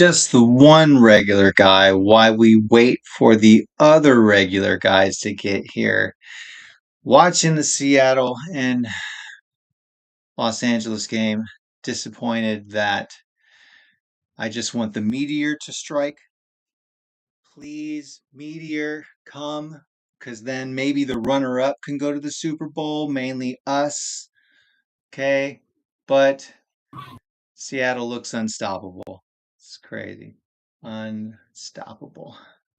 just the one regular guy while we wait for the other regular guys to get here. Watching the Seattle and Los Angeles game, disappointed that I just want the meteor to strike. Please, meteor, come, because then maybe the runner up can go to the Super Bowl, mainly us. Okay. But Seattle looks unstoppable. It's crazy. Unstoppable.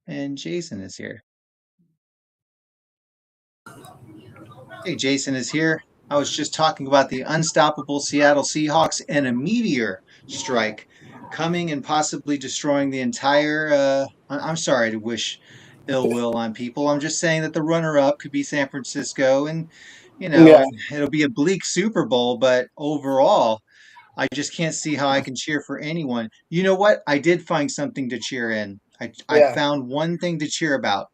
And Jason is here. Hey, Jason is here. I was just talking about the unstoppable Seattle Seahawks and a meteor strike coming and possibly destroying the entire. I'm sorry to wish ill will on people. I'm just saying that the runner-up could be San Francisco, and Yeah, and it'll be a bleak Super Bowl. But overall, I just can't see how I can cheer for anyone. You know what? I did find something to cheer in. I yeah. found one thing to cheer about.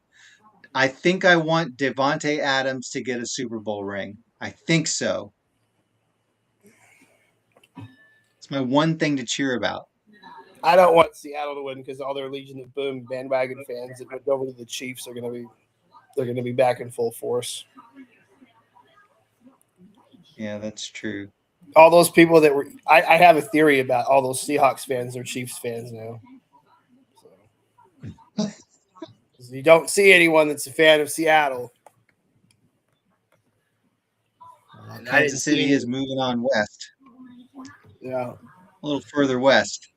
I think I want Devonte Adams to get a Super Bowl ring. I think so. It's my one thing to cheer about. I don't want Seattle to win because all their Legion of Boom bandwagon fans that went over to the Chiefs are going to be back in full force. Yeah, that's true. All those people that were, I have a theory about all those Seahawks fans are Chiefs fans now. So, 'cause you don't see anyone that's a fan of Seattle. Well, And I didn't Kansas see City any. is moving on west, Yeah, a little further west.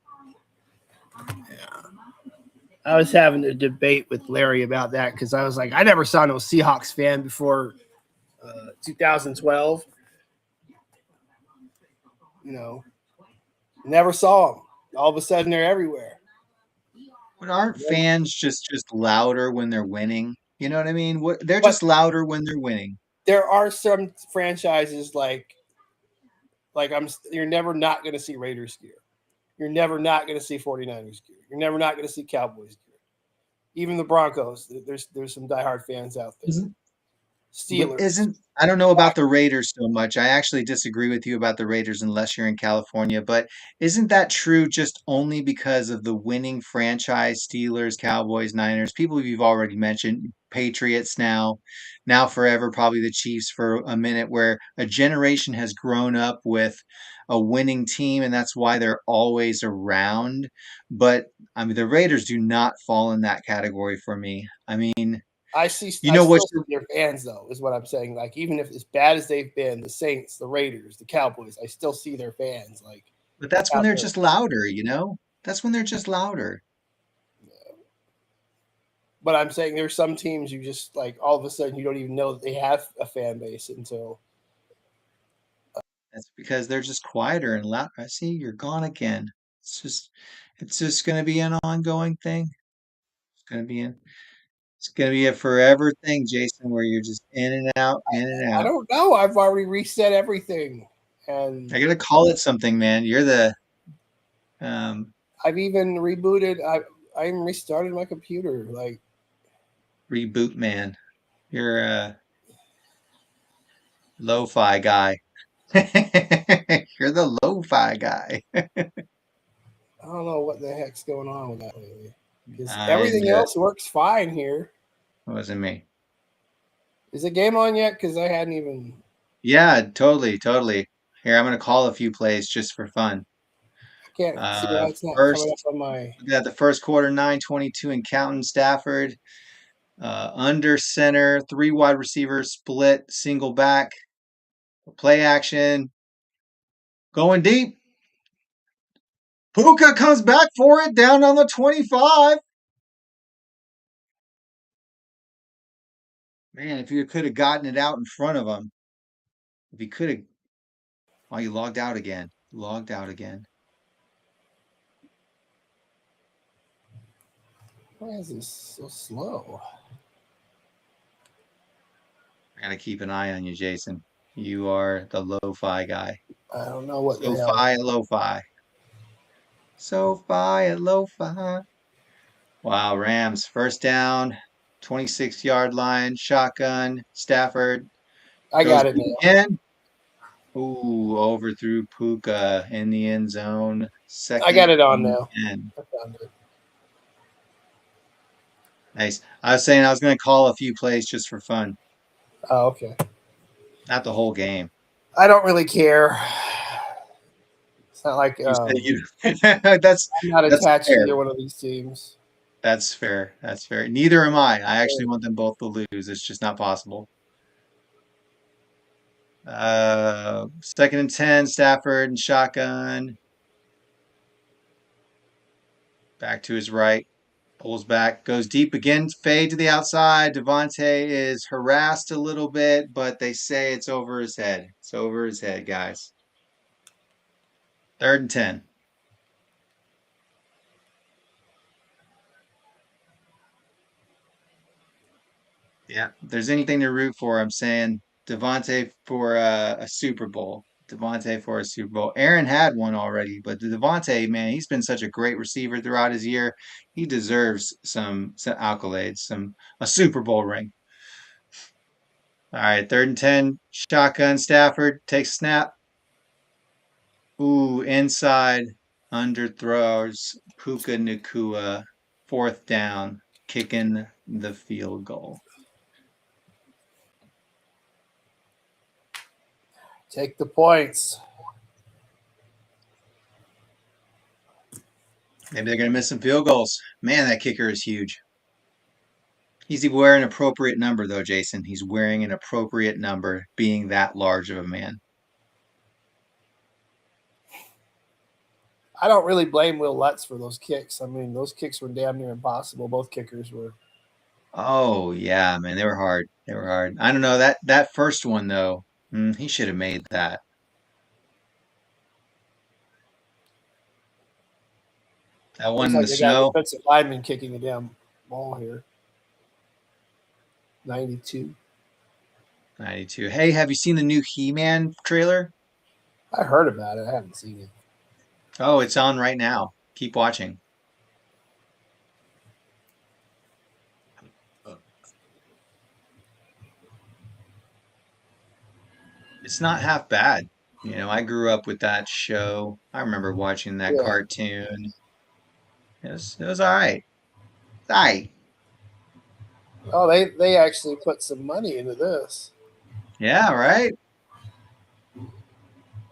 yeah. I was having a debate with Larry about that because I was like, I never saw no Seahawks fan before 2012. You know, never saw them. All of a sudden, they're everywhere. But aren't fans just louder when they're winning? You know what I mean? They're But just louder when they're winning. there are some franchises like you're never not going to see Raiders gear. You're never not going to see 49ers gear. You're never not going to see Cowboys gear. Even the Broncos, there's some diehard fans out there. Isn't But Steelers. isn't I don't know about the Raiders so much. I actually disagree with you about the Raiders unless you're in California, but isn't that true just only because of the winning franchise, Steelers, Cowboys, Niners, people you've already mentioned, Patriots now forever, probably the Chiefs for a minute, where a generation has grown up with a winning team and that's why they're always around. But I mean the Raiders do not fall in that category for me. I mean, you I know what? still see their fans though, is what I'm saying. Like even if as bad as they've been, the Saints, the Raiders, the Cowboys, I still see their fans like But that's when out they're there. just louder. That's when they're just louder. But I'm saying there's some teams you just like all of a sudden you don't even know that they have a fan base until That's because they're just quieter and loud. I see you're gone again. It's just going to be an ongoing thing. It's going to be it's going to be a forever thing, Jason, where you're just in and I out. don't know. I've already reset everything, and I got to call it something, man. You're the um, I've even rebooted. I even restarted my computer. Like reboot man. You're a lo-fi guy. You're the lo-fi guy. I don't know what the heck's going on with that lately. Because I everything else works fine here. wasn't me. Is the game on yet? Because I hadn't even. Yeah, totally, totally. Here, I'm gonna call a few plays just for fun. I can't see why Uh, it's not coming up first, on my. we got the first quarter, 9:22 in counting Stafford. Under center, three wide receivers, split, single back, play action, going deep. Puka comes back for it, down on the 25. Man, if you could have gotten it out in front of him, if he could have. Oh, you logged out again. Logged out again. Why is this so slow? I gotta keep an eye on you, Jason. You are the lo-fi guy. I don't know what the hell. Lo-fi, lo-fi. So-fi and lo-fi. Wow, Rams, first down, 26-yard line, shotgun. Stafford I goes got it deep now. again. Ooh, overthrew Puka in the end zone. I got Second it on and now. 10. I found it. Nice. I was saying I was going to call a few plays just for fun, Oh, okay. not the whole game. I don't really care. It's not like You said you. That's I'm not that's attached to fair. either one of these teams. That's fair. That's fair. Neither am I. I actually want them both to lose. It's just not possible. Second and 10, Stafford and shotgun. Back to his right. Pulls back, goes deep again, fade to the outside. Devontae is harassed a little bit, but they say it's over his head. It's over his head, guys. Third and 10. Yeah. If there's anything to root for, I'm saying Devontae for a Super Bowl. Devontae for a Super Bowl. Aaron had one already, but the Devontae, man, he's been such a great receiver throughout his year. He deserves some accolades, some a Super Bowl ring. All right, third and 10, shotgun Stafford takes snap. Ooh, inside underthrows Puka Nakua. Fourth down, kicking the field goal. Take the points. Maybe they're going to miss some field goals. Man, that kicker is huge. He's wearing an appropriate number, though, Jason. He's wearing an appropriate number, being that large of a man. I don't really blame Will Lutz for those kicks. I mean, those kicks were damn near impossible. Both kickers were. Oh yeah, man, they were hard. They were hard. I don't know that first one though. He should have made that. That one Looks in the like they got a snow. defensive lineman kicking a damn ball here. 92. 92. Hey, have you seen the new He-Man trailer? I heard about it. I haven't seen it. Oh, it's on right now. Keep watching. It's not half bad. I grew up with that show. I remember watching that Yeah. cartoon. It was all right. All right. Oh, they actually put some money into this. Yeah, right.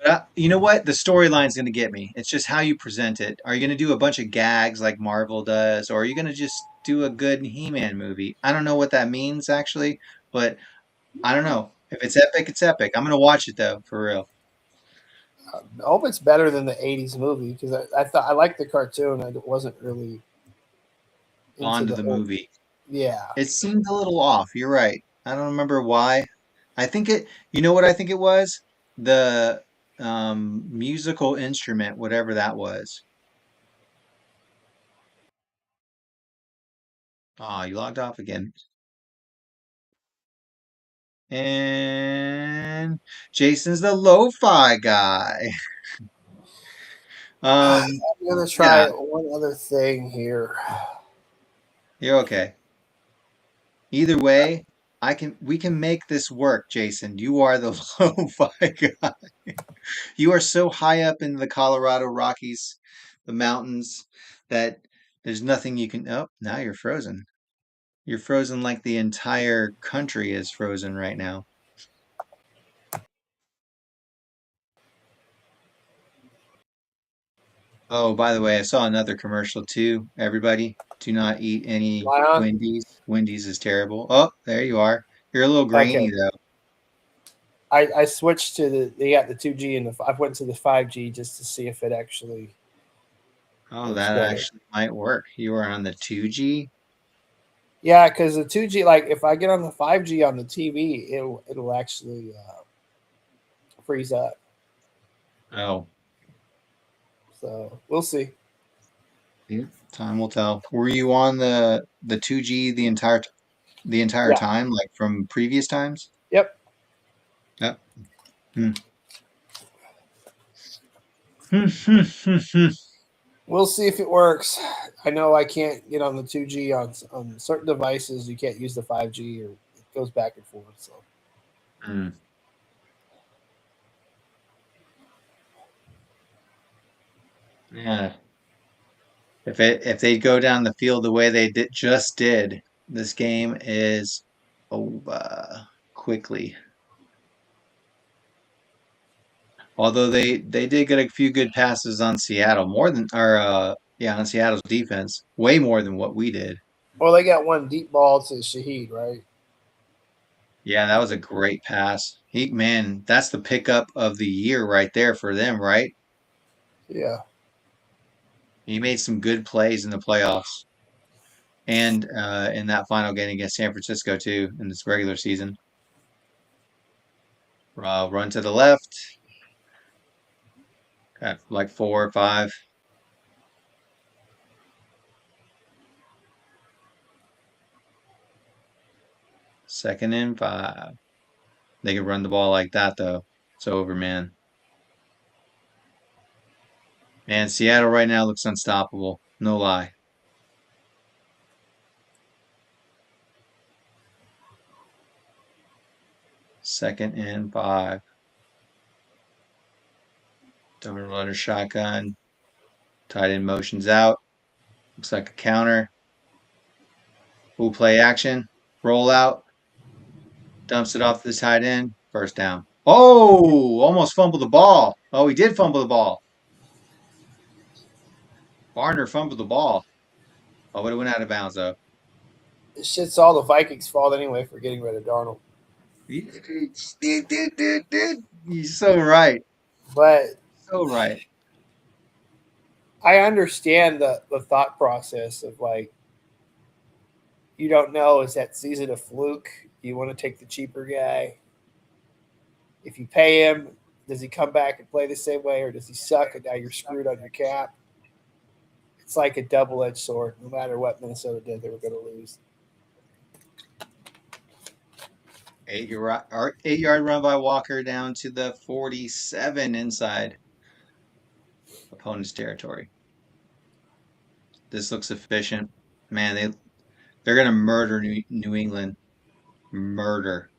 But you know what? The storyline's going to get me. It's just how you present it. Are you going to do a bunch of gags like Marvel does, or are you going to just do a good He-Man movie? I don't know what that means actually, but I don't know. If it's epic, it's epic. I'm going to watch it though, for real. I hope it's better than the '80s movie because I thought I liked the cartoon. I wasn't really into On to the the whole. movie. Yeah. It seemed a little off. You're right. I don't remember why. You know what I think it was? The musical instrument, whatever that was. Oh, you logged off again. And Jason's the lo-fi guy. I'm Um, gonna try yeah, one other thing here. you're okay. Either way, we can make this work, Jason. You are the lo-fi guy. You are so high up in the Colorado Rockies, the mountains, that there's nothing you can. Oh, now you're frozen. You're frozen like the entire country is frozen right now. Oh, by the way, I saw another commercial too. Everybody, do not eat any Am I on? Wendy's. Wendy's is terrible. Oh, there you are. You're a little Okay. grainy though. I switched to they got the 2G and I went to the 5G just to see if it actually Oh, works that better. actually might work. You are on the 2G. Yeah, because the 2G, like if I get on the 5G on the TV, it'll actually freeze up. Oh, So we'll see. yeah, time will tell. Were you on the 2G the entire Yeah. time, like from previous times? Yep. Yep. Hmm. Hmm, hmm, hmm, hmm. We'll see if it works. I know I can't get on the 2G on certain devices. You can't use the 5G or it goes back and forth. So Hmm. Yeah. If they go down the field the way they just did, this game is over quickly. Although they did get a few good passes on Seattle, more than or yeah, on Seattle's defense, way more than what we did. Well, they got one deep ball to Shaheed, right? Yeah, that was a great pass. Man, that's the pickup of the year right there for them, right? Yeah. He made some good plays in the playoffs and in that final game against San Francisco too in this regular season. Run to the left, got like 4 or 5. Second and 5. They can run the ball like that though. It's over, man. Man, Seattle right now looks unstoppable. No lie. Second and 5. Darnold under shotgun. Tight end motions out. Looks like a counter. Full play action. Roll out. Dumps it off to the tight end. First down. Oh, almost fumbled the ball. Oh, he did fumble the ball. Barner fumbled the ball. Oh, but it went out of bounds though. This shit's all the Vikings' fault anyway for getting rid of Darnold. You're so right. But So right. I understand the thought process of like, you don't know, is that season a fluke? You want to take the cheaper guy. If you pay him, does he come back and play the same way, or does he suck and now you're screwed on your cap? It's like a double edged sword. No matter what Minnesota did, they were going to lose. 8 yard run by Walker down to the 47 inside opponent's territory. This looks efficient. Man, they're gonna murder New England. Murder.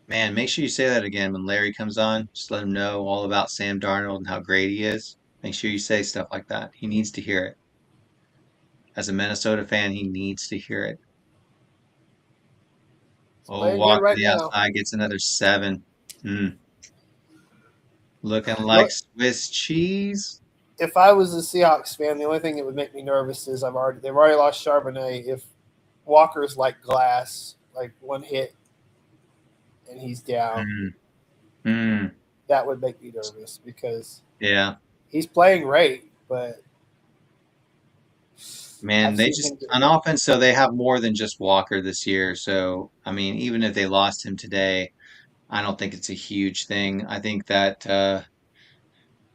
Man, make sure you say that again when Larry comes on. Just let him know all about Sam Darnold and how great he is. Make sure you say stuff like that. He needs to hear it. As a Minnesota fan, he needs to hear it. It's Oh, playing good Walker to right the now. outside gets another 7. Mm, looking like Look, Swiss cheese. if I was a Seahawks fan, the only thing that would make me nervous is they've already lost Charbonnet. If Walker's like glass, like one hit and he's down, Mm, mm, that would make me nervous because yeah. he's playing great, but Man, I've they seen just him get on hit. offense, so they have more than just Walker this year. So, I mean, even if they lost him today, I don't think it's a huge thing. I think that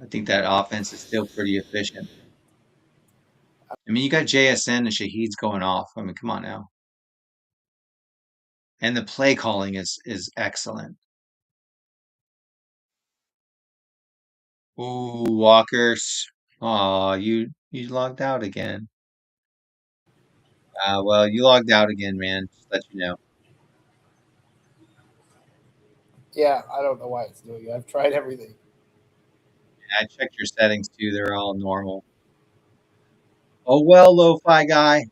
offense is still pretty efficient. I mean, you got JSN and Shaheed's going off. I mean, come on now. And the play calling is excellent. Ooh, Walker's. Oh, you logged out again. Well, you logged out again, man. Just let you know. Yeah, I don't know why it's doing it. I've tried everything. I checked your settings too. They're all normal. Oh well, lo-fi guy.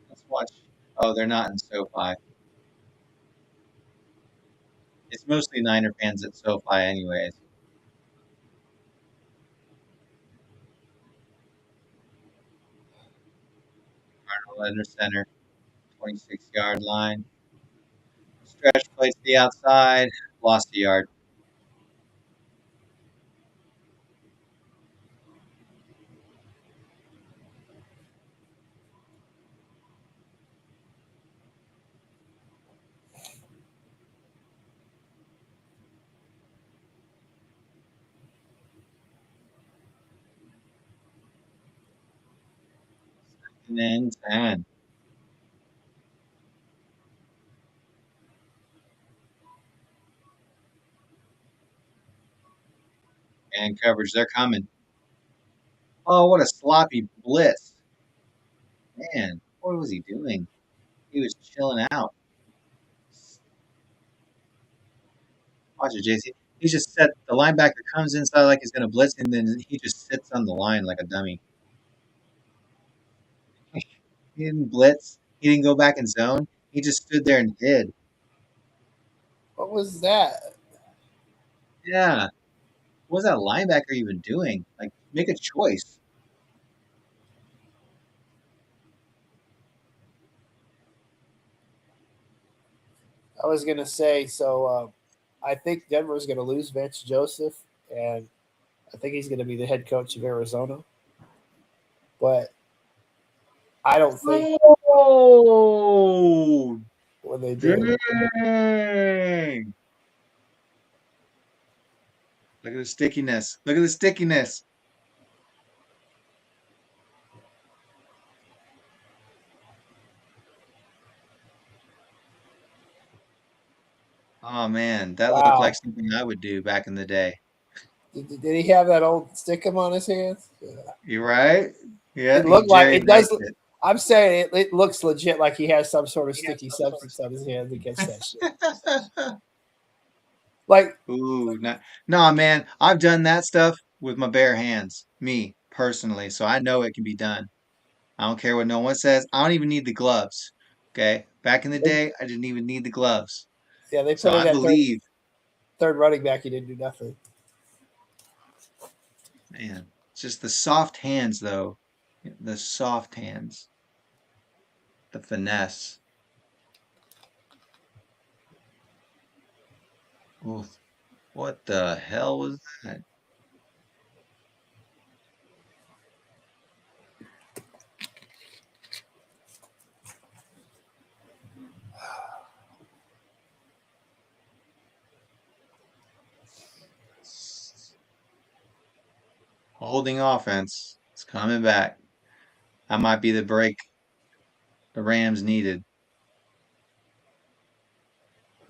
Let's watch. Oh, they're not in SoFi. It's mostly Niner fans at SoFi, anyways. Arnold under center, 26-yard line. Stretch play to the outside. Lost a yard. And then 10. And coverage, they're coming. Oh, what a sloppy blitz. Man, what was he doing? He was chilling out. Watch it, JC. He just set the linebacker comes inside like he's gonna blitz, and then he just sits on the line like a dummy. He didn't blitz. He didn't go back in zone. He just stood there and hid. What was that? Yeah. What was that linebacker even doing? Like, make a choice. I was gonna say so. I think Denver's gonna lose Vance Joseph, and I think he's gonna be the head coach of Arizona. But I don't think Oh, when they do, dang. Look at the stickiness. Look at the stickiness. Oh man, that looked like wow. something I would do back in the day. Did he have that old stickum on his hands? Yeah. You right? Yeah, It he looked like Jerry it does. rights it. I'm saying it looks legit like he has some sort of sticky substance on his hands against that shit. Like, Ooh, nah, man. I've done that stuff with my bare hands, me personally, so I know it can be done. I don't care what no one says. I don't even need the gloves. Okay. Back in the they, day, I didn't even need the gloves. yeah, they So put in I that believe, third running back. He didn't do nothing. man, it's just the soft hands, though. The soft hands, the finesse. Oof, what the hell was that? Holding offense. It's coming back. That might be the break the Rams needed.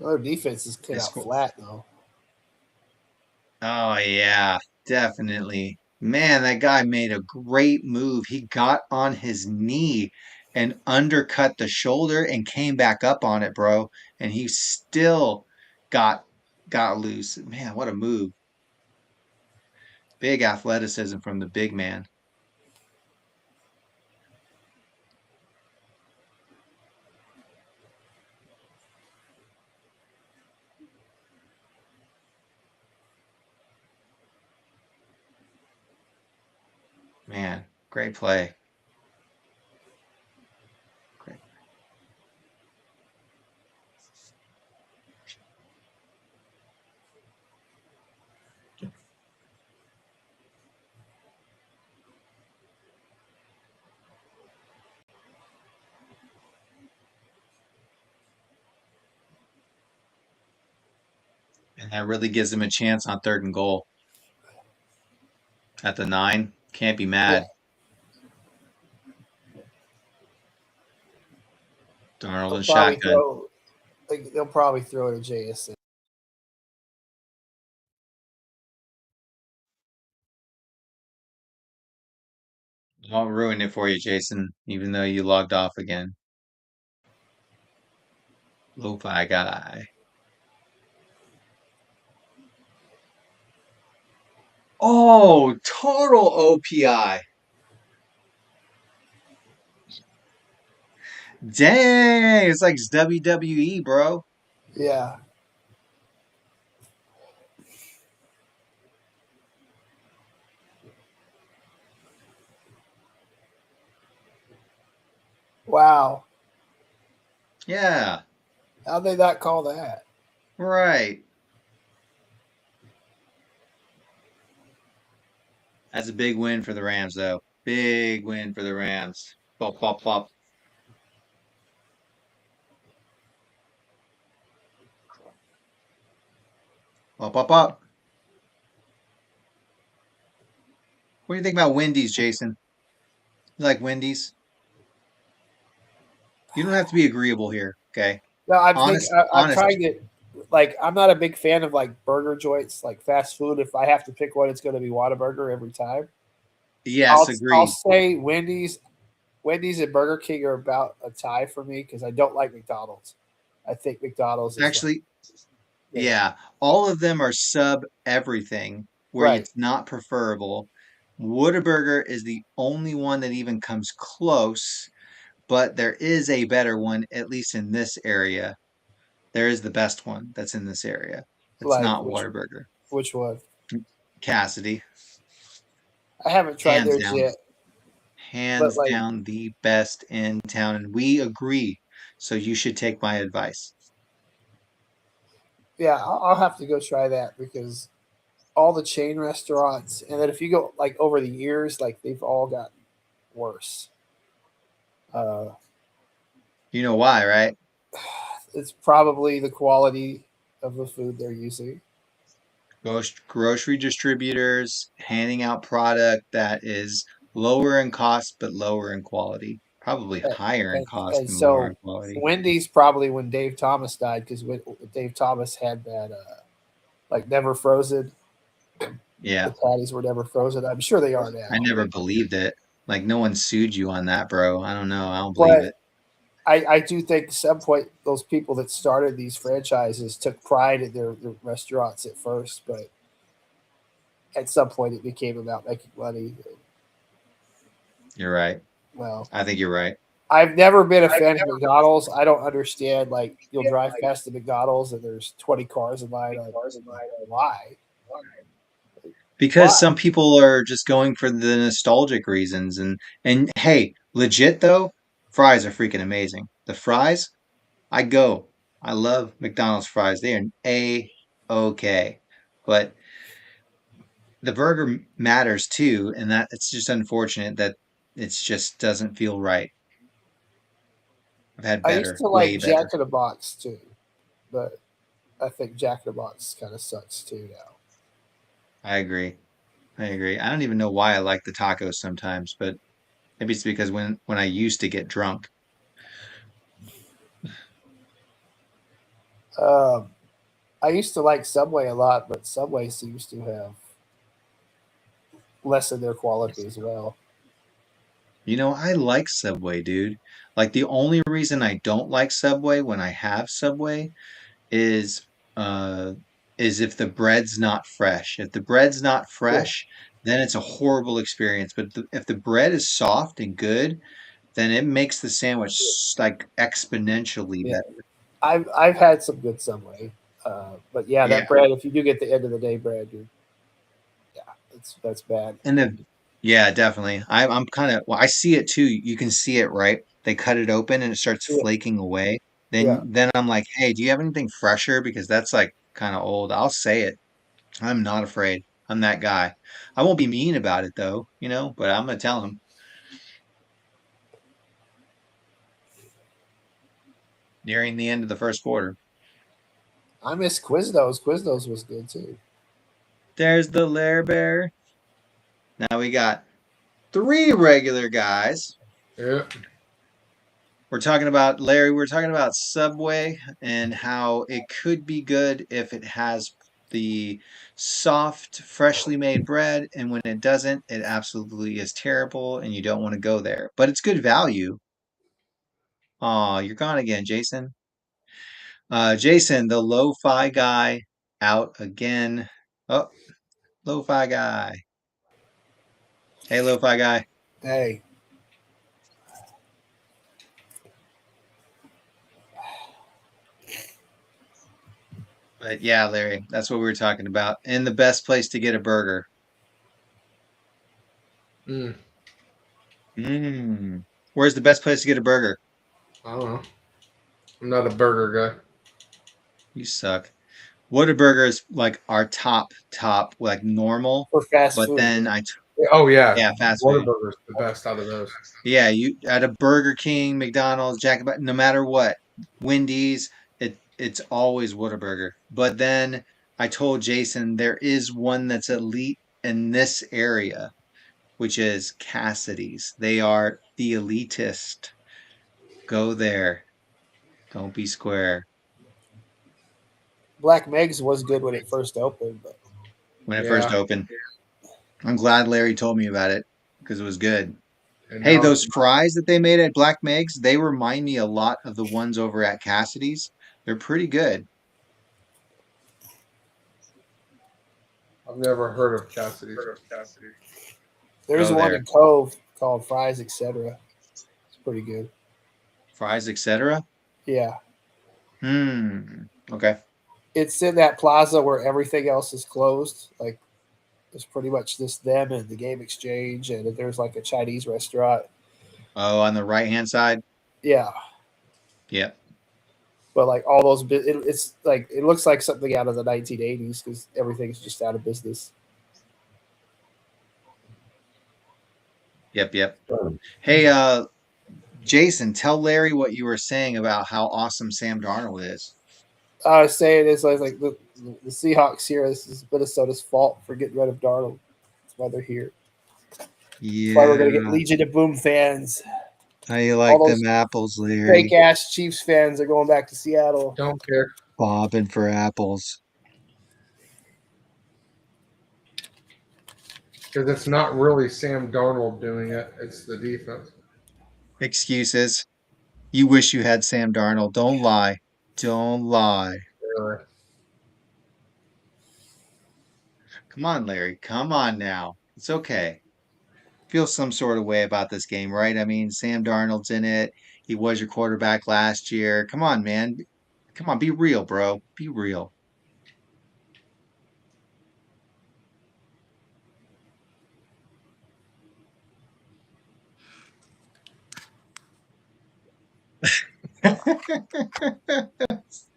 Our defense is They cut out score. flat though. Oh yeah, definitely. Man, that guy made a great move. He got on his knee and undercut the shoulder and came back up on it, bro. And he still got got loose. Man, what a move. Big athleticism from the big man. Man, great play. Great. And that really gives him a chance on third and goal at the 9. Can't be Yeah, mad. Darnold they'll and probably shotgun. throw. They'll probably throw it to JSN. I'll ruin it for you, Jason, even though you logged off again. Lo-fi guy. Oh, total OPI. Dang, it's like WWE, bro. Yeah. Wow. Yeah, How'd they not call that? right. That's a big win for the Rams, though. Big win for the Rams. Pop, pop, pop. Pop, pop, pop. What do you think about Wendy's, Jason? You like Wendy's? You don't have to be agreeable here, okay? No, I'm Honest. trying to like I'm not a big fan of like burger joints, like fast food. If I have to pick one, it's going to be Whataburger every time. Yes, I'll agreed. say Wendy's Wendy's and Burger King are about a tie for me because I don't like McDonald's. I think McDonald's is like Actually, you know yeah, all of them are sub everything where right it's not preferable. Whataburger is the only one that even comes close, but there is a better one, at least in this area. There is the best one that's in this area. It's like not Whataburger. which one? Cassidy, I haven't tried hands theirs down, yet, but hands like down the best in town, and we agree. So you should take my advice. yeah, I'll have to go try that because all the chain restaurants, and then if you go like over the years, like they've all gotten worse. Uh, You know why, right? it's probably the quality of the food they're using. Grocery distributors handing out product that is lower in cost but lower in quality, probably And, higher in and, cost and and lower in so quality. Wendy's probably when Dave Thomas died because when Dave Thomas had that like never frozen, the Yeah, patties were never frozen. I'm sure they are I now, never believed it. Like no one sued you on that, bro. I don't know. I don't believe but it. I do think at some point those people that started these franchises took pride in their restaurants at first, but at some point it became about making money. You're right. Well, I think you're right. I've never been a fan of McDonald's. I don't understand. Like you'll drive past the McDonald's and there's 20 cars in line. Like, why? Because Why? some people are just going for the nostalgic reasons and hey, legit though, fries are freaking amazing. The fries, I go. I love McDonald's fries. They are A-okay. But the burger matters too, and that it's just unfortunate that it's just doesn't feel right. I've had I used better, to way like Jack better. in the Box too, but I think Jack in the Box kind of sucks too now. I agree. I agree. I don't even know why I like the tacos sometimes, but maybe it's because when I used to get drunk. Um, I used to like Subway a lot, but Subway seems to have lessened their quality as well. You know, I like Subway, dude. Like the only reason I don't like Subway when I have Subway is uh is if the bread's not fresh. If the bread's not Yeah, fresh, then it's a horrible experience. But if the bread is soft and good, then it makes the sandwich like exponentially yeah. better. I've had some good Subway, but yeah, that Yeah. bread. If you do get the end of the day bread, you're yeah, that's bad. And the yeah, definitely. I'm kind of well, I see it too. You can see it, right? They cut it open and it starts Yeah, flaking away. yeah. Then I'm like, "Hey, do you have anything fresher because that's like kind of old." I'll say it. I'm not afraid. I'm that guy. I won't be mean about it though, but I'm gonna tell him nearing the end of the first quarter. I miss Quiznos. Quiznos was good too. There's the Lair Bear. Now we got three regular guys. Yeah. We're talking about Larry, we're talking about Subway and how it could be good if it has the soft, freshly made bread, and when it doesn't, it absolutely is terrible and you don't want to go there. But it's good value. Oh, you're gone again, Jason. Jason, the lo-fi guy, out again. Oh, lo-fi guy. Hey, lo-fi guy. Hey, But yeah, Larry, that's what we were talking about. And the best place to get a burger. Mm, Mm. Where's the best place to get a burger? I don't know. I'm not a burger guy. You suck. Whataburger is like our top, like normal. for fast But food. then Oh yeah, yeah, fast food. Whataburger's the best out of those. Yeah, you at a Burger King, McDonald's, Jack, no matter what, Wendy's, it's always Whataburger. But then I told Jason there is one that's elite in this area, which is Cassidy's. They are the elitist. Go there. Don't be square. Black Meg's was good when it first opened, but When it first Yeah, opened. I'm glad Larry told me about it because it was good. And Hey, now it's those fries that they made at Black Meg's, they remind me a lot of the ones over at Cassidy's. They're pretty good. I've never heard of Cassidy's. There's Go one there. in Cove called Fries, etc. It's pretty good. Fries, etc. Yeah. Okay. It's in that plaza where everything else is closed. Like it's pretty much just them and the game exchange, and there's like a Chinese restaurant. Oh, on the right-hand side? Yeah, Yep. but like all those, it's like it looks like something out of the 1980s because everything's just out of business. Yep. Hey, Jason, tell Larry what you were saying about how awesome Sam Darnold is. I was saying is like the Seahawks here. This is Minnesota's fault for getting rid of Darnold. That's why they're here. That's why we're gonna get Yeah. Legion of Boom fans. How you All like those them apples, fake Larry? ass Chiefs fans are going back to Seattle. Don't care. Bobbing for apples. Because it's not really Sam Darnold doing it, it's the defense. Excuses. You wish you had Sam Darnold. Don't lie. Don't lie. Really. Come on, Larry. Come on now. It's okay. Feel some sort of way about this game, right? I mean, Sam Darnold's in it. He was your quarterback last year. Come on, man. Come on, be real, bro. Be real.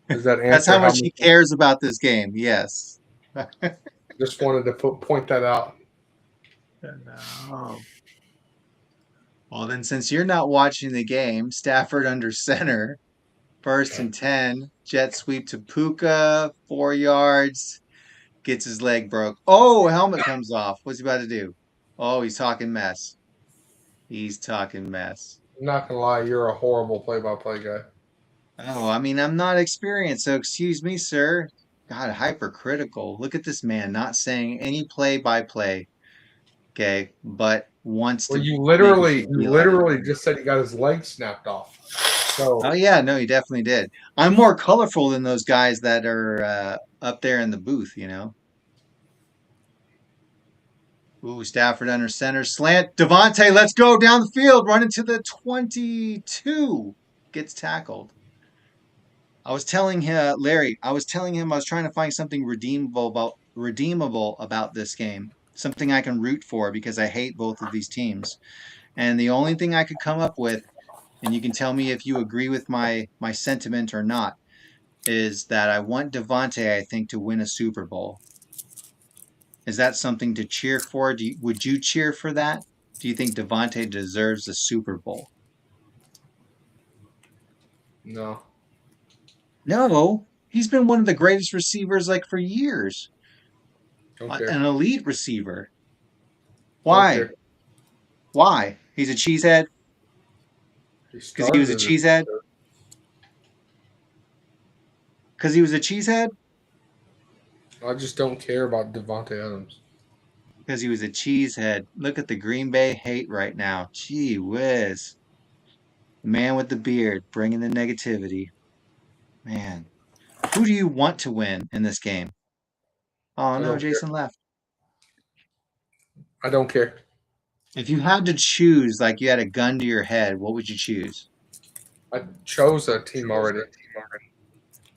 Does that That's answer how how much much? he cares about this game. Yes. Just wanted to point that out. No. Well, then, since you're not watching the game, Stafford under center, first and 10, jet sweep to Puka, 4 yards, gets his leg broke. Oh, helmet comes off. What's he about to do? Oh, he's talking mess. He's talking mess. I'm not gonna lie, you're a horrible play-by-play guy. Oh, I mean, I'm not experienced, so excuse me, sir. God, hypercritical. Look at this man not saying any play by play, okay, but wants Well, to you make it literally, you feel like it. literally just said he got his leg snapped off. Oh So yeah, no, he definitely did. I'm more colorful than those guys that are up there in the booth, you know. Ooh, Stafford under center slant. Devontae, let's go down the field, running to the 22. Gets tackled. I was telling him, Larry, I was telling him I was trying to find something redeemable about this game, something I can root for because I hate both of these teams. And the only thing I could come up with, and you can tell me if you agree with my sentiment or not, is that I want Devontae, I think, to win a Super Bowl. Is that something to cheer for? Would you cheer for that? Do you think Devontae deserves a Super Bowl? no, No, he's been one of the greatest receivers like for years, don't care. an elite receiver. Don't Why? care. Why? He's a cheesehead He because he was started a as a cheesehead because he was a cheesehead I just don't care about Devontae Adams. because he was a cheesehead. Look at the Green Bay hate right now. Gee whiz. The man with the beard bringing the negativity. Man, who do you want to win in this game? Oh I no, don't care. Jason left. I don't care. If you had to choose, like you had a gun to your head, what would you choose? I chose a team already.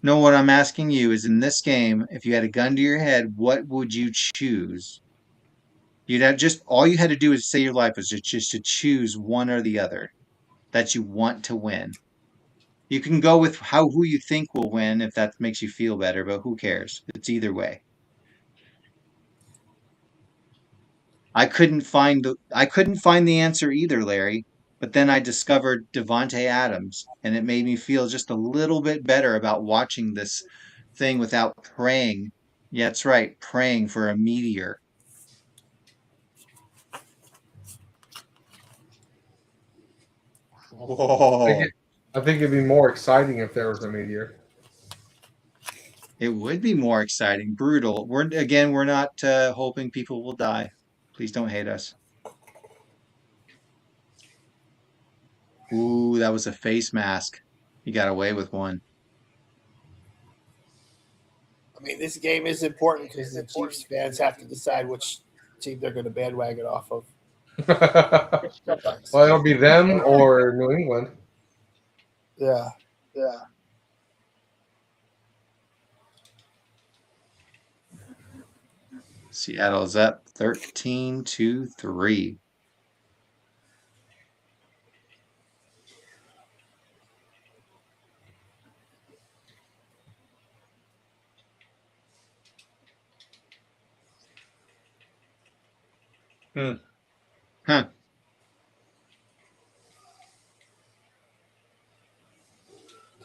No, what I'm asking you is in this game, if you had a gun to your head, what would you choose? You'd have just all you had to do is say your life was just to choose one or the other that you want to win. You can go with who you think will win if that makes you feel better, but who cares? It's either way. I couldn't find the answer either, Larry. But then I discovered Devonte Adams, and it made me feel just a little bit better about watching this thing without praying. Yeah, that's right, praying for a meteor. I think, Whoa. I think it'd be more exciting if there was a meteor. It would be more exciting. Brutal. We're not hoping people will die. Please don't hate us. Ooh, that was a face mask. He got away with one. I mean, this game is important because the Chiefs fans have to decide which team they're going to bandwagon off of. Well, it'll be them or New England. Yeah. Seattle's up 13-3. Hmm. Huh.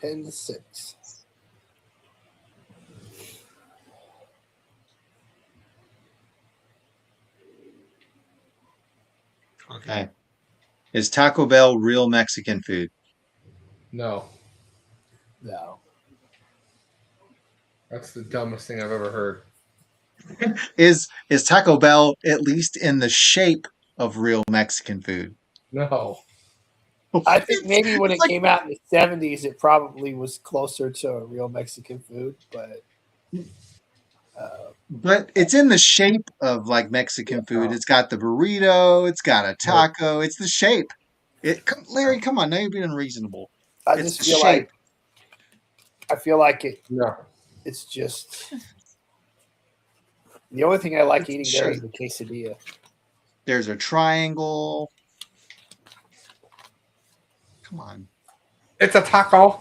10-6. Okay. Is Taco Bell real Mexican food? No, No. that's the dumbest thing I've ever heard. Is Taco Bell at least in the shape of real Mexican food? No. I think maybe when It's it came out in the 70s, it probably was closer to a real Mexican food, but but it's in the shape of like Mexican food. Yeah. It's got the burrito, it's got a Nope. taco, it's the shape. Larry, come on, now you're being unreasonable. I It's just the feel shape. like No. it's just the only thing I like It's the eating there is shape. the quesadilla. There's a triangle. Come on. It's a taco.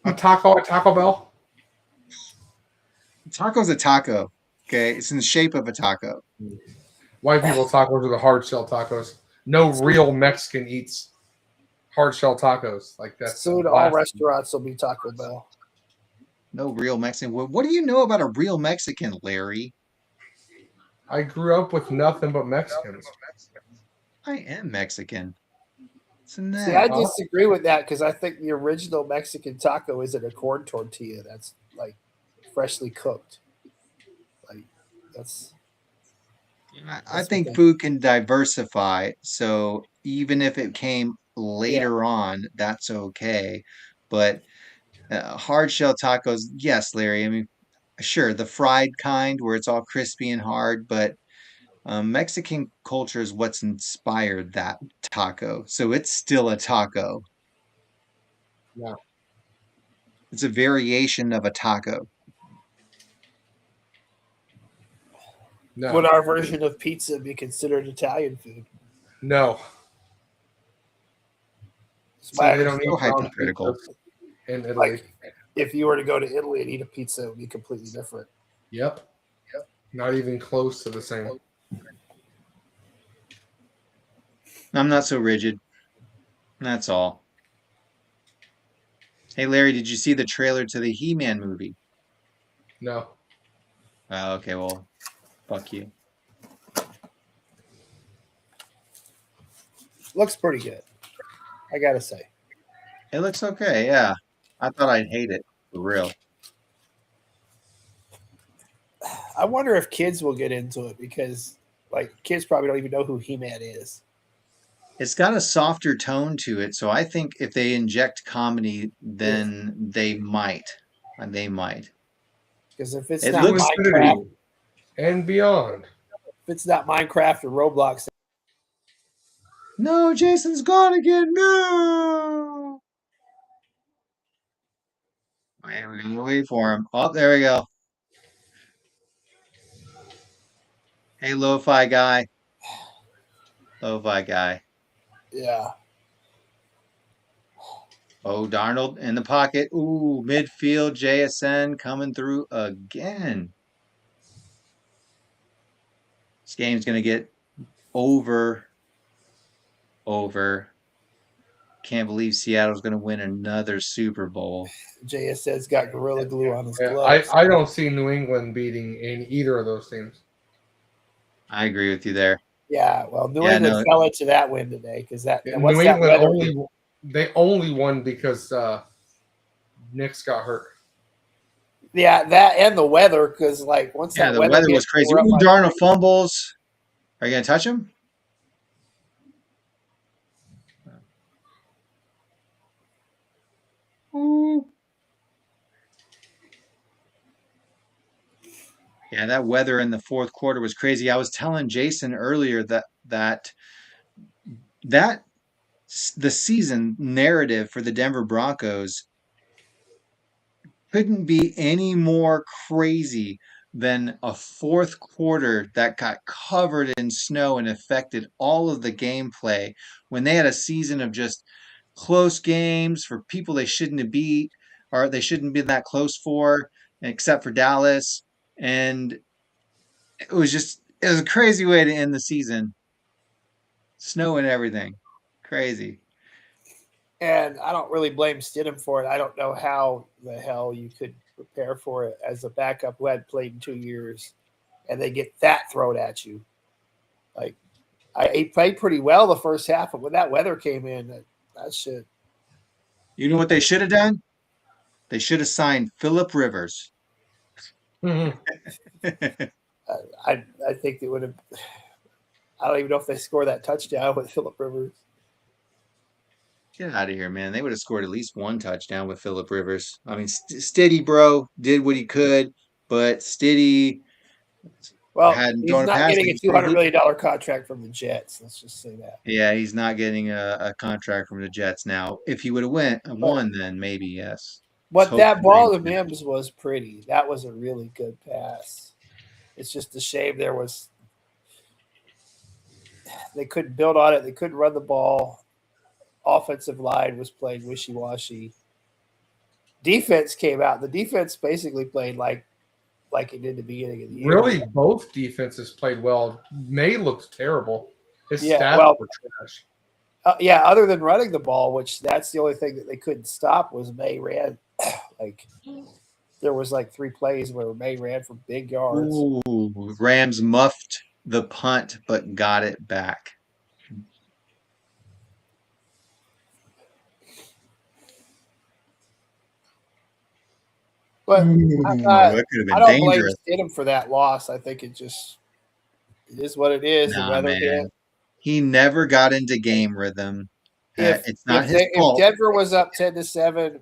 A taco at Taco Bell. Taco's a taco. Okay, it's in the shape of a taco. White people tacos are the hard shell tacos. No real Mexican eats hard shell tacos. Like that's Soon all blasphemy. restaurants will be Taco Bell. No real Mexican. What do you know about a real Mexican, Larry? I grew up with nothing but Mexicans. I am Mexican. Isn't See, I that? disagree with that because I think the original Mexican taco isn't a corn tortilla that's like freshly cooked. Like that's I what think they. food can diversify. So even if it came Yeah, later on, that's okay. But hard shell tacos, yes, Larry. I mean, sure, the fried kind where it's all crispy and hard, but Mexican culture is what's inspired that taco. So it's still a taco. Yeah. It's a variation of a taco. would No. our version of pizza be considered Italian food? No. It's See, my They don't so eat ground hypocritical. pizzas in Italy. like if you were to go to Italy and eat a pizza, it would be completely different. Yep. Not even close to the same. I'm not so rigid. That's all. Hey, Larry, did you see the trailer to the He-Man movie? No. Okay, well, fuck you. Looks pretty good, I gotta say. It looks okay, yeah. I thought I'd hate it, for real. I wonder if kids will get into it because like kids probably don't even know who He-Man is. It's got a softer tone to it, so I think if they inject comedy, Yeah. then they might. They might. Because if it's It not To looks Minecraft, infinity and beyond. if it's not Minecraft or Roblox, No, Jason's gone again. No. Man, we're gonna wait for him. Oh, there we go. Hey, lo-fi guy. Lo-fi guy. yeah. Oh, Darnold in the pocket. Ooh, midfield. JSN coming through again. This game's gonna get over. Can't believe Seattle's gonna win another Super Bowl. JSN's got Gorilla Glue on his Yeah, gloves. I don't see New England beating in either of those teams. I agree with you there. Yeah, well, New Yeah, England no, fell into that win today because that what's New that England weather? they only won because Knicks got hurt. Yeah, that and the weather because like once yeah, that the weather weather hit, was they crazy. were up Ooh, by Darnold 3. fumbles. Are you gonna touch him? Yeah, that weather in the fourth quarter was crazy. I was telling Jason earlier that the season narrative for the Denver Broncos couldn't be any more crazy than a fourth quarter that got covered in snow and affected all of the gameplay when they had a season of just close games for people they shouldn't have beat or they shouldn't be that close for, except for Dallas. And it was a crazy way to end the season. Snow and everything. Crazy. And I don't really blame Stidham for it. I don't know how the hell you could prepare for it as a backup who had played in 2 years, and they get that thrown at you. Like he played pretty well the first half, but when that weather came in, that shit. You know what they should have done? They should have signed Philip Rivers. Mhm. I think they would have. I don't even know if they scored that touchdown with Philip Rivers. Get out of here, man. They would have scored at least one touchdown with Philip Rivers. I mean, Stiddy, bro, did what he could, but Stiddy Well, hadn't he's thrown a not pass. getting Like a you two said, hundred million dollar contract from the Jets. Let's just say that. yeah, he's not getting a contract from the Jets now. If he would have But won, then maybe yes. Let's but hope that for dreams. ball to Mims was pretty. That was a really good pass. It's just a shame they couldn't build on it. They couldn't run the ball. Offensive line was playing wishy washy. Defense came out. The defense basically played like it did the beginning of the year. Really, both defenses played well. May looked terrible. His Yeah, stats well, were trash. yeah. Other than running the ball, which that's the only thing that they couldn't stop was May ran. Like there was like 3 plays where May ran for big yards. Ooh, Rams muffed the punt, but got it back. But I'm Ooh, not. that could have I been don't blame dangerous. Stidham for that loss. I think it is what it is. The Nah, weather hit. man. He never got into game rhythm. It's not his If fault. Denver was up 10-7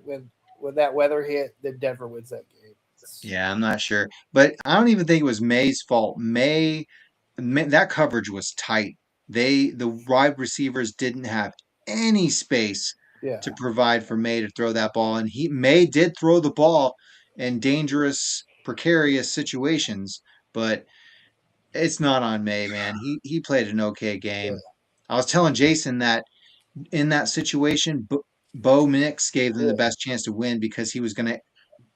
when that weather hit, then Denver wins that game. Yeah, I'm not sure. But I don't even think it was May's fault. That coverage was tight. The wide receivers didn't have any space Yeah, to provide for May to throw that ball. And May did throw the ball in dangerous, precarious situations, but it's not on May, man. He played an okay yeah, game. I was telling Jason that in that situation, Bo Nix gave them the yeah, best chance to win because he was going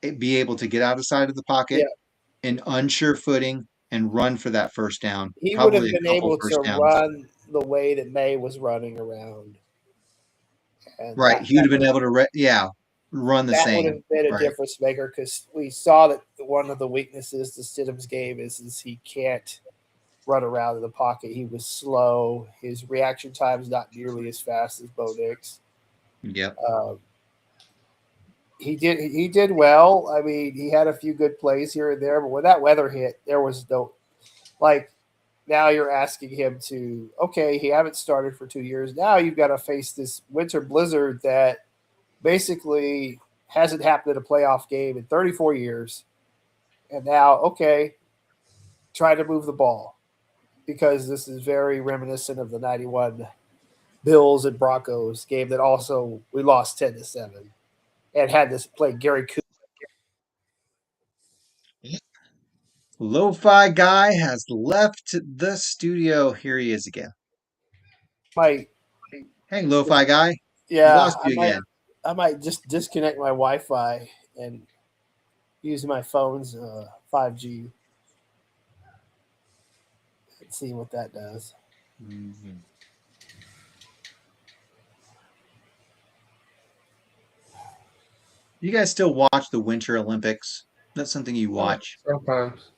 to be able to get out of the side of the pocket yeah. in unsure footing and run for that first down, He would have probably been a couple able to first downs. run the way that May was running around, and Right. He would have been able to, run the that would same. have been a Right. difference maker because we saw that one of the weaknesses to Stidham's game is he can't run around in the pocket. He was slow. His reaction time is not nearly as fast as Bo Nix. Yep. Um, he did well. I mean, he had a few good plays here and there, but when that weather hit, there was no like. Now you're asking him to okay. He haven't started for 2 years. Now you've got to face this winter blizzard that basically hasn't happened in a playoff game in 34 years. And now, okay, try to move the ball because this is very reminiscent of the '91 Bills and Broncos game that also we lost 10-7 and had this play Gary Cooper. Lo-fi guy has left the studio. Here he is again. Might Hey, lo-fi guy. yeah, Lost you again. I might just disconnect my Wi-Fi and use my phone's 5G and see what that does. Mhm. You guys still watch the Winter Olympics? That's something you watch. Sometimes.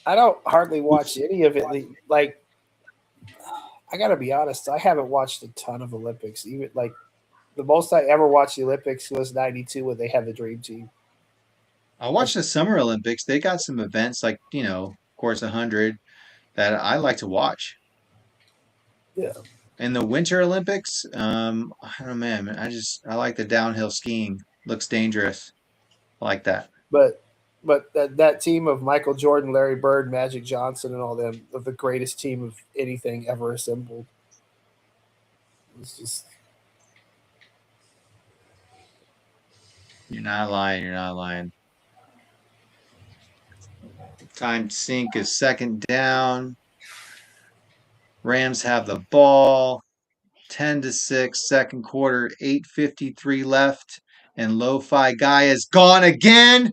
I don't hardly watch any of it. Like I got to be honest, I haven't watched a ton of Olympics. Even like the most I ever watched the Olympics was '92 when they had the Dream Team. I watch the Summer Olympics. They got some events like, of course, 100 that I like to watch. Yeah. In the Winter Olympics, I don't know, man. I like the downhill skiing. Looks dangerous. I like that. But that team of Michael Jordan, Larry Bird, Magic Johnson, and all them of the greatest team of anything ever assembled. It's just You're not lying. You're not lying. Time sink is second down. Rams have the ball. 10-6, second quarter, 8:53 left, and Lo-Fi Guy is gone again.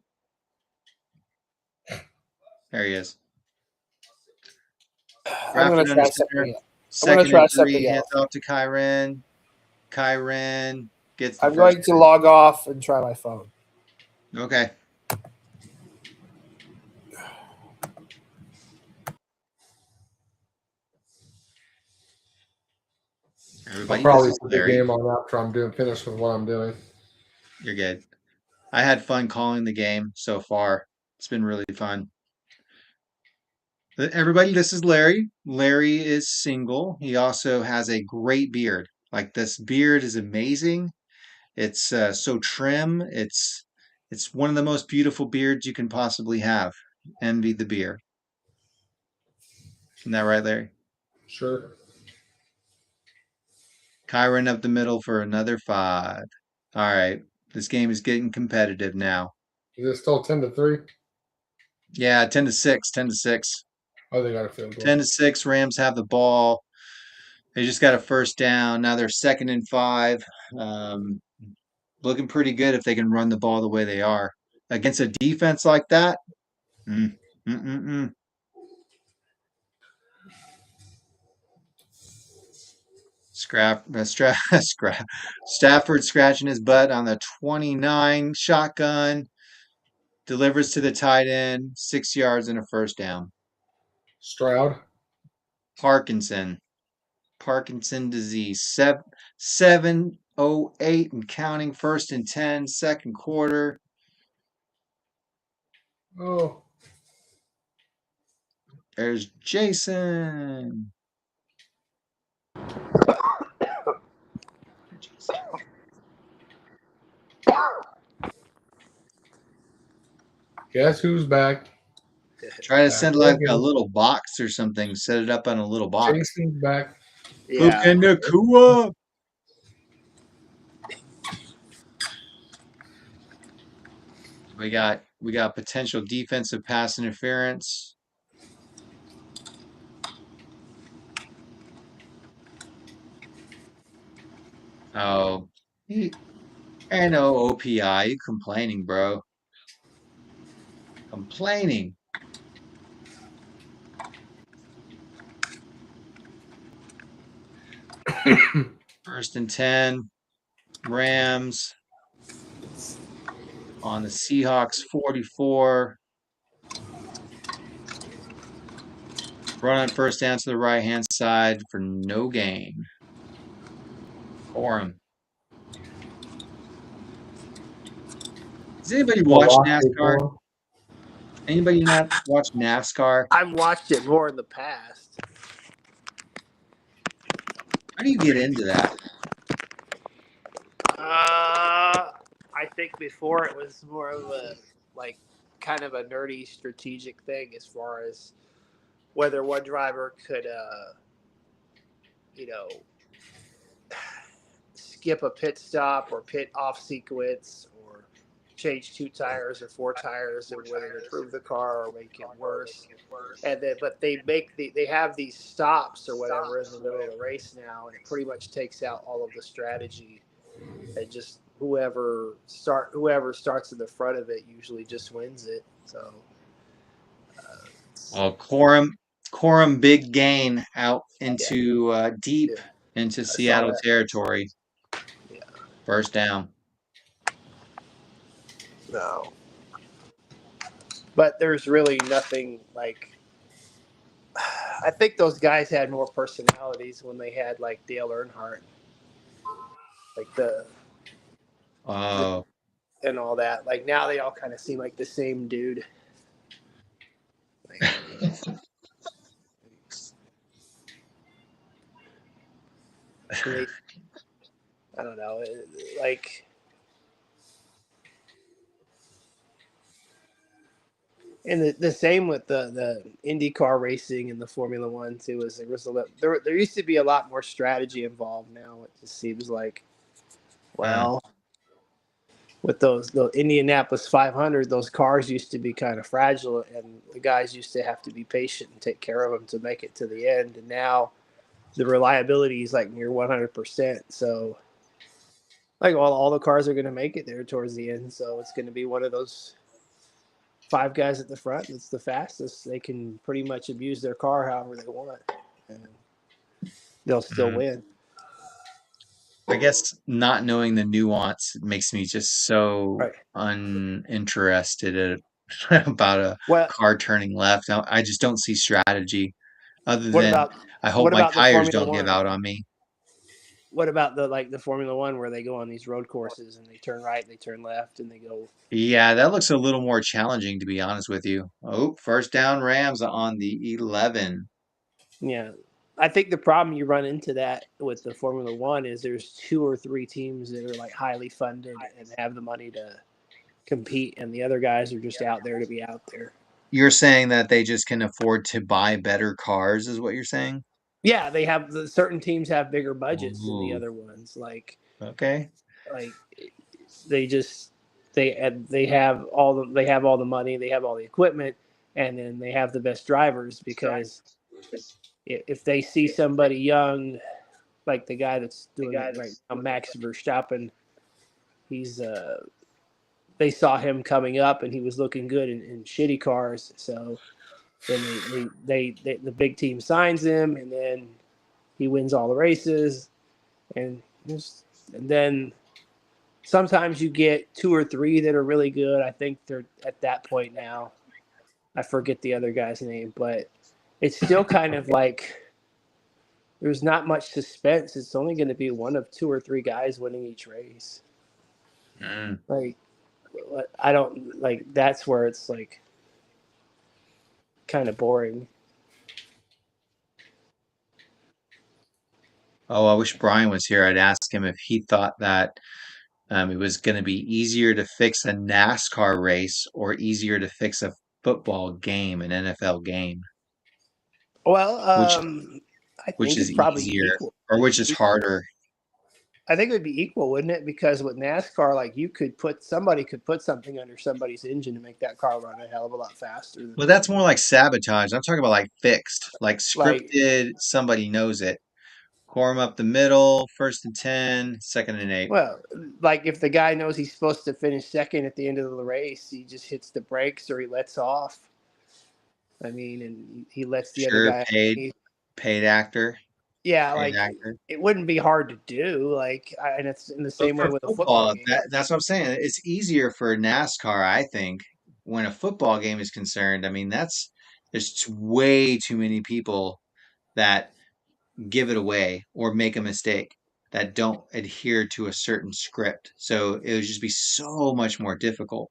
There he is. I'm gonna Drafted under try center. something else. I'm gonna Second try and three, something hands else. off to Kyren. Kyren gets the I'm first going to log off and try my phone. down. Okay. I'll Everybody, this probably is put the Larry. game on after I'm finished with what I'm doing. You're good. I had fun calling the game so far. It's been really fun. Everybody, this is Larry. Larry is single. He also has a great beard. Like this beard is amazing. It's so trim. It's one of the most beautiful beards you can possibly have. Envy the beard. Isn't that right, Larry? Sure. Kyron up the middle for another 5. All right. This game is getting competitive now. Is it still 10-3? Yeah, 10-6, 10-6. Oh, they got a field goal. 10-6, Rams have the ball. They just got a first down. Now they're second and 5. Um, Looking pretty good if they can run the ball the way they are. Against a defense like that, mm, mm, mm, mm. Stafford scratching his butt on the 29 shotgun, delivers to the tight end, 6 yards and a first down. Stroud. Parkinson disease, 7:08 and counting, first and 10, second quarter. Oh, There's Jason. guess who's back? Try to Back send like a again. little box or something. Set it up on a little box. Jason's back. Yeah. Puka Nakua. We got potential defensive pass interference. Oh, and no OPI. You complaining, bro? Complaining. First and 10. Rams on the Seahawks 44. Run on first down to the right hand side for no gain. Corum. Does anybody watch Velocity NASCAR? for him. Anybody not watch NASCAR? I've watched it more in the past. How do you get into that? I think before it was more of a like kind of a nerdy strategic thing as far as whether one driver could you know skip a pit stop or pit off sequence or change 2 tires or 4 tires and whether to improve the car or make it worse. And then but they have these stops or whatever in the middle of the race now, and it pretty much takes out all of the strategy, and just whoever starts in the front of it usually just wins it. So Oh, Corum, big gain out into deep yeah, into I saw Seattle that. territory. Yeah, First down. no, but there's really nothing like. I think those guys had more personalities when they had like Dale Earnhardt, like the Oh, and all that. Like now they all kind of seem like the same dude. Like, And they, I don't know, like, and the same with the IndyCar racing and the Formula One too. Is there used to be a lot more strategy involved. Now it just seems like, Uh, well, with the Indianapolis 500, those cars used to be kind of fragile, and the guys used to have to be patient and take care of them to make it to the end. And now the reliability is like near 100%. So, like all the cars are going to make it there towards the end. So it's going to be one of those five guys at the front that's the fastest. They can pretty much abuse their car however they want, and they'll still mm. win. I guess not knowing the nuance makes me just so Right. uninterested about a Well, car turning left. I just don't see strategy other what than about I hope what my about the tires Formula don't give One? out on me. What about the Formula One where they go on these road courses and they turn right, they turn left, and they go. Yeah, that looks a little more challenging, to be honest with you. Oh, first down Rams on the 11. Yeah, I think the problem you run into that with the Formula One is there's two or three teams that are like highly funded and have the money to compete, and the other guys are just out there to be out there. You're saying that they just can afford to buy better cars, is what you're saying? Yeah, they have certain teams have bigger budgets than the Ooh, other ones. okay. Like they just they have all the money, they have all the equipment, and then they have the best drivers because if they see somebody young like the guy that's doing it right now, Max Verstappen, he's they saw him coming up and he was looking good in shitty cars. So then the big team signs him, and then he wins all the races, and and then sometimes you get two or three that are really good. I think they're at that point now. I forget the other guy's name, but it's still kind of like there's not much suspense. It's only going to be one of two or three guys winning each race. Mm. Like I don't like that's where it's like kind of boring. Oh, I wish Brian was here. I'd ask him if he thought that it was going to be easier to fix a NASCAR race or easier to fix a football game, an NFL game, Well, which I which think is it's probably easier equal. or which is harder. I think it would be equal, wouldn't it? Because with NASCAR, like somebody could put something under somebody's engine to make that car run a hell of a lot faster than Well, that's more like sabotage. I'm talking about like fixed, like like. scripted, somebody knows it. Core 'em up the middle, first and 10, second and 8. Well, like if the guy knows he's supposed to finish second at the end of the race, he just hits the brakes or he lets off. I mean, and he lets the other Sure, guy. paid actor, Yeah, paid like actor. it wouldn't be hard to do. And it's in the But same way for with a football football, game. that's what I'm saying. It's easier for NASCAR, I think, when a football game is concerned. I mean, there's way too many people that give it away or make a mistake that don't adhere to a certain script. So it would just be so much more difficult.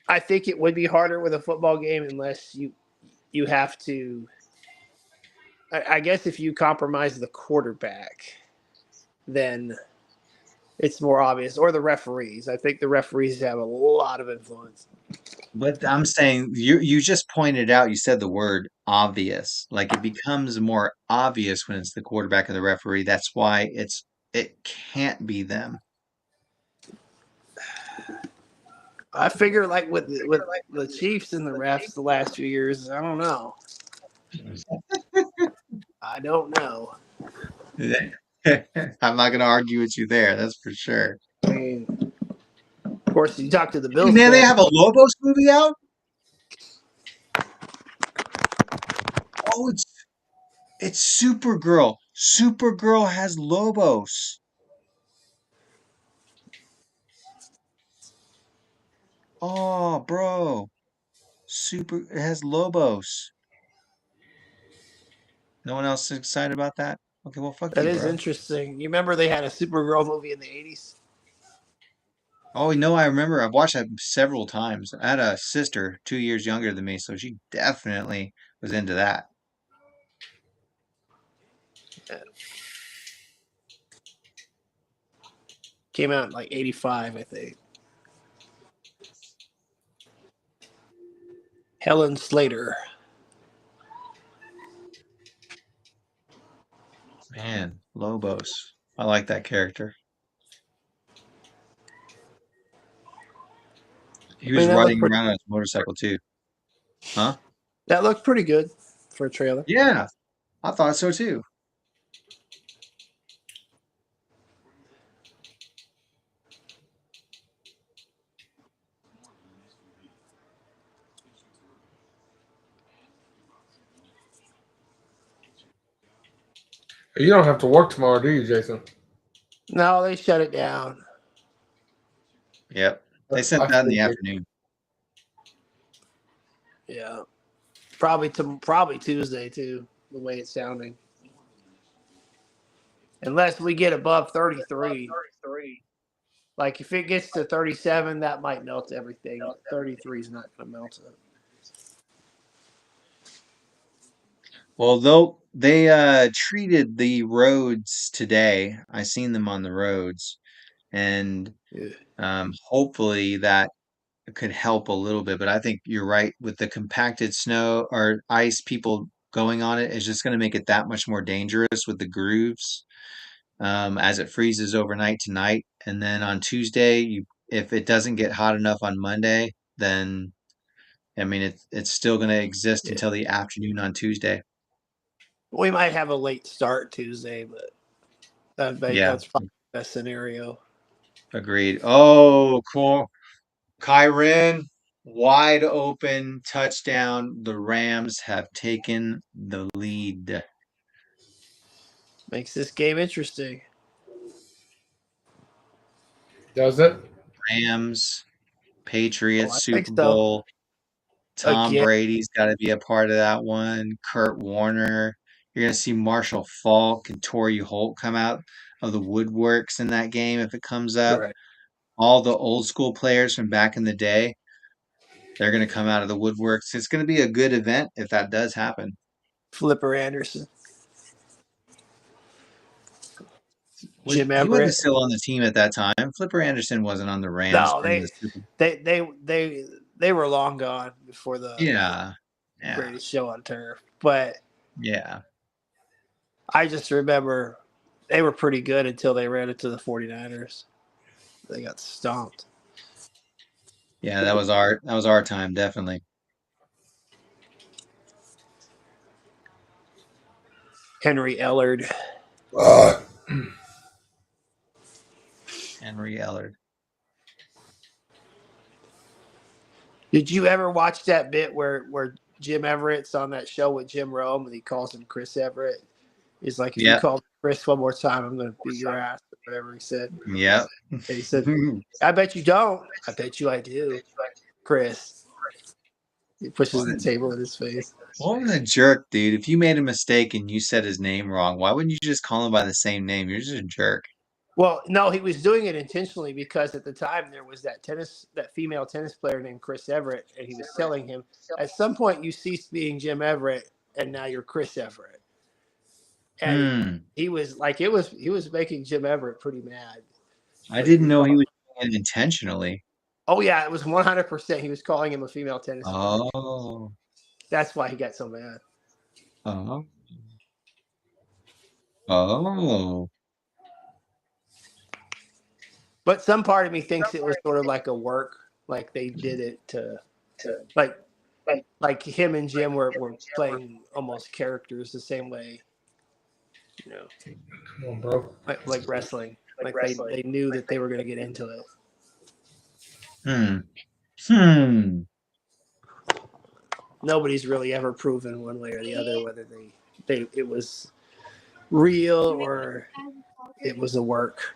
I think it would be harder with a football game unless you have to. I guess if you compromise the quarterback, then it's more obvious, or the referees. I think the referees have a lot of influence. But I'm saying you just pointed out, you said the word obvious. Like it becomes more obvious when it's the quarterback or the referee. That's why it can't be them. I figure like with the Chiefs and the refs the last few years, I don't know. I don't know. I'm not going to argue with you there. That's for sure. I mean, of course, you talk to the Hey, Bills man, they fan. have a Lobos movie out? Oh, it's Supergirl. Supergirl has Lobos. Oh, bro. It has Lobos. No one else is excited about that? Okay, well, fuck That you, is bro. interesting. You remember they had a Supergirl movie in the '80s? Oh, no, I remember. I've watched that several times. I had a sister 2 years younger than me, so she definitely was into that. Came out in like 85, I think. Helen Slater. Man, Lobos. I like that character. He I was mean, riding around on his motorcycle too. Huh? that looked pretty good for a trailer. Yeah, I thought so too. You don't have to work tomorrow, do you, Jason? No, they shut it down. Yep. They sent I that in the figured. afternoon. Yeah, probably Tuesday too. The way it's sounding, unless we get above 33. Like if it gets to 37, that might melt everything. But 33 is not going to melt it. Well, though they treated the roads today. I seen them on the roads, and Yeah. hopefully that could help a little bit. But I think you're right with the compacted snow or ice. People going on it is just going to make it that much more dangerous with the grooves as it freezes overnight tonight, and then on Tuesday, if it doesn't get hot enough on Monday, then I mean it's still going to exist Yeah. until the afternoon on Tuesday. We might have a late start Tuesday, but Yeah, that's probably the best scenario. agreed. Oh, cool. Kyren, wide open touchdown. The Rams have taken the lead. Makes this game interesting. Does it? Rams, Oh, Patriots, I think Super so. Bowl. Tom Again, Brady's got to be a part of that one. Kurt Warner. You're going to see Marshall Faulk and Torrey Holt come out of the woodworks in that game if it comes up. right. All the old school players from back in the day, they're going to come out of the woodworks. It's going to be a good event if that does happen. Flipper Anderson, Jim He wasn't Everett. still on the team at that time. Flipper Anderson wasn't on the Rams No, during the Super Bowl. they were long gone before the Yeah. Yeah. greatest show on turf. But Yeah. I just remember they were pretty good until they ran into the 49ers. They got stomped. Yeah, that was our time, definitely. Henry Ellard. Henry Ellard. Did you ever watch that bit where Jim Everett's on that show with Jim Rome and he calls him Chris Everett? He's like, if you Yep. call me Chris one more time, I'm going to beat your ass, or whatever he said. Yep. And he said, I bet you don't. I bet you I do, Chris. He pushes the table in his face. What a jerk, dude. If you made a mistake and you said his name wrong, why wouldn't you just call him by the same name? You're just a jerk. Well, no, he was doing it intentionally because at the time there was that female tennis player named Chris Everett, and he was telling him, at some point you ceased being Jim Everett, and now you're Chris Everett. And Hmm. he was making Jim Everett pretty mad. I didn't know he was doing it intentionally. Oh yeah, it was 100%. He was calling him a female tennis player. Oh. That's why he got so mad. Oh. Oh. But some part of me thinks it was sort of like a work, like they did it to like him and Jim were playing almost characters the same way, you know, Come on, bro. like wrestling. Like they knew that they were going to get into it. Hmm. Hmm. Nobody's really ever proven one way or the other whether it was real or it was a work.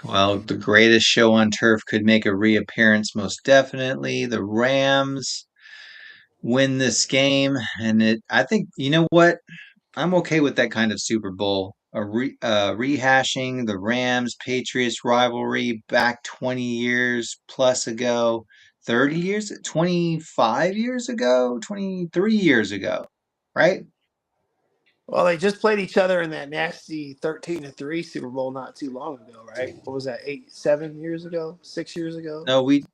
Well, the greatest show on turf could make a reappearance, most definitely. The Rams win this game, and I think, you know what? I'm okay with that kind of Super Bowl. Rehashing the Rams Patriots rivalry back 20 years plus ago. 30 years, 25 years ago, 23 years ago, right? Well, they just played each other in that nasty 13-3 Super Bowl not too long ago, right? What was that? 7 years ago, 6 years ago? No, we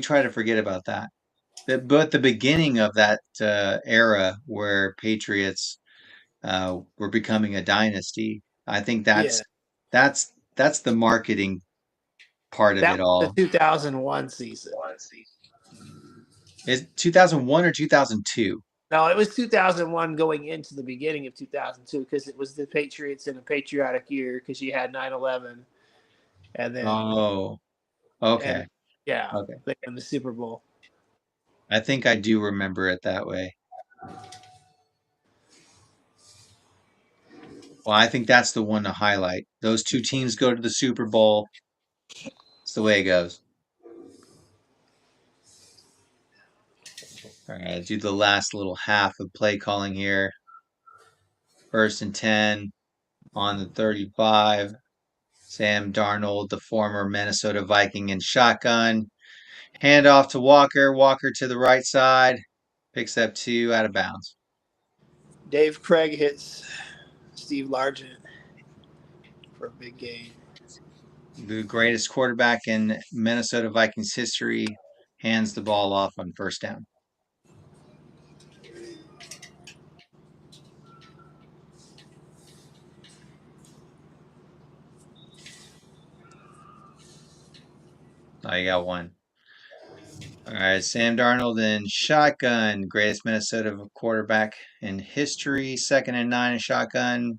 try to forget about that. But the beginning of that era where Patriots were becoming a dynasty, I think Yeah, that's the marketing part of that it was all. the 2001 season. Is 2001 or 2002? No, it was 2001 going into the beginning of 2002 because it was the Patriots in a patriotic year because you had 9/11 and then Oh, and okay. yeah, Okay. they won the Super Bowl. I think I do remember it that way. Well, I think that's the one to highlight. Those two teams go to the Super Bowl. It's the way it goes. All right, do the last little half of play calling here. First and 10 on the 35. Sam Darnold, the former Minnesota Viking, in shotgun. Hand off to Walker. Walker to the right side. Picks up two out of bounds. Dave Craig hits Steve Largent for a big game. The greatest quarterback in Minnesota Vikings history hands the ball off on first down. Oh, you got one. All right, Sam Darnold in shotgun, greatest Minnesota quarterback in history. Second and 9 in shotgun.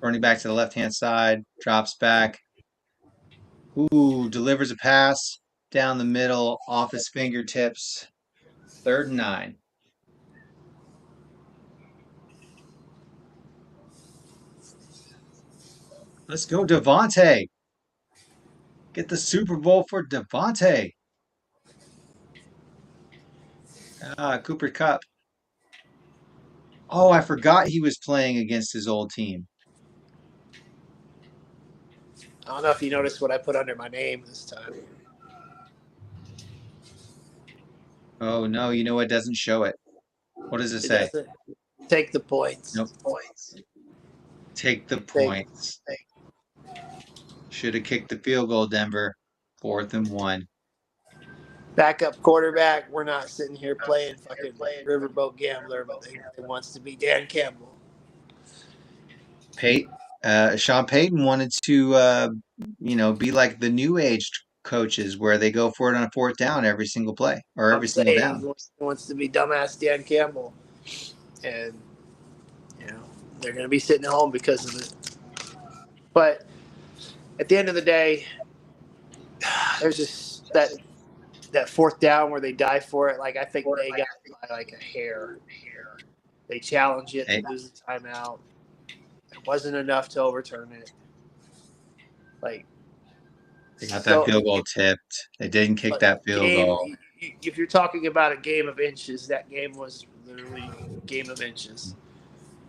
Running back to the left-hand side, drops back. Ooh, delivers a pass down the middle, off his fingertips. Third and 9. Let's go, Devontae. Get the Super Bowl for Devontae. Cooper Kupp. Oh, I forgot he was playing against his old team. I don't know if you noticed what I put under my name this time. Oh, no, you know what? Doesn't show it. What does it It say? doesn't take the points. Nope. Take the Take, points. Should have kicked the field goal, Denver. 4th and 1. backup quarterback. We're not sitting here playing fucking riverboat gambler, but they wants to be Dan Campbell. Sean Payton wanted to, be like the new age coaches where they go for it on a fourth down every single play or I'm every single saying down. he wants to be dumbass Dan Campbell, and they're going to be sitting at home because of it. But at the end of the day, there's just that fourth down where they die for it. Like I think they got by like a hair. They challenge it, they lose the timeout. It wasn't enough to overturn it. Like They got that field goal tipped. They didn't kick that field goal. If you're talking about a game of inches, that game was literally a game of inches.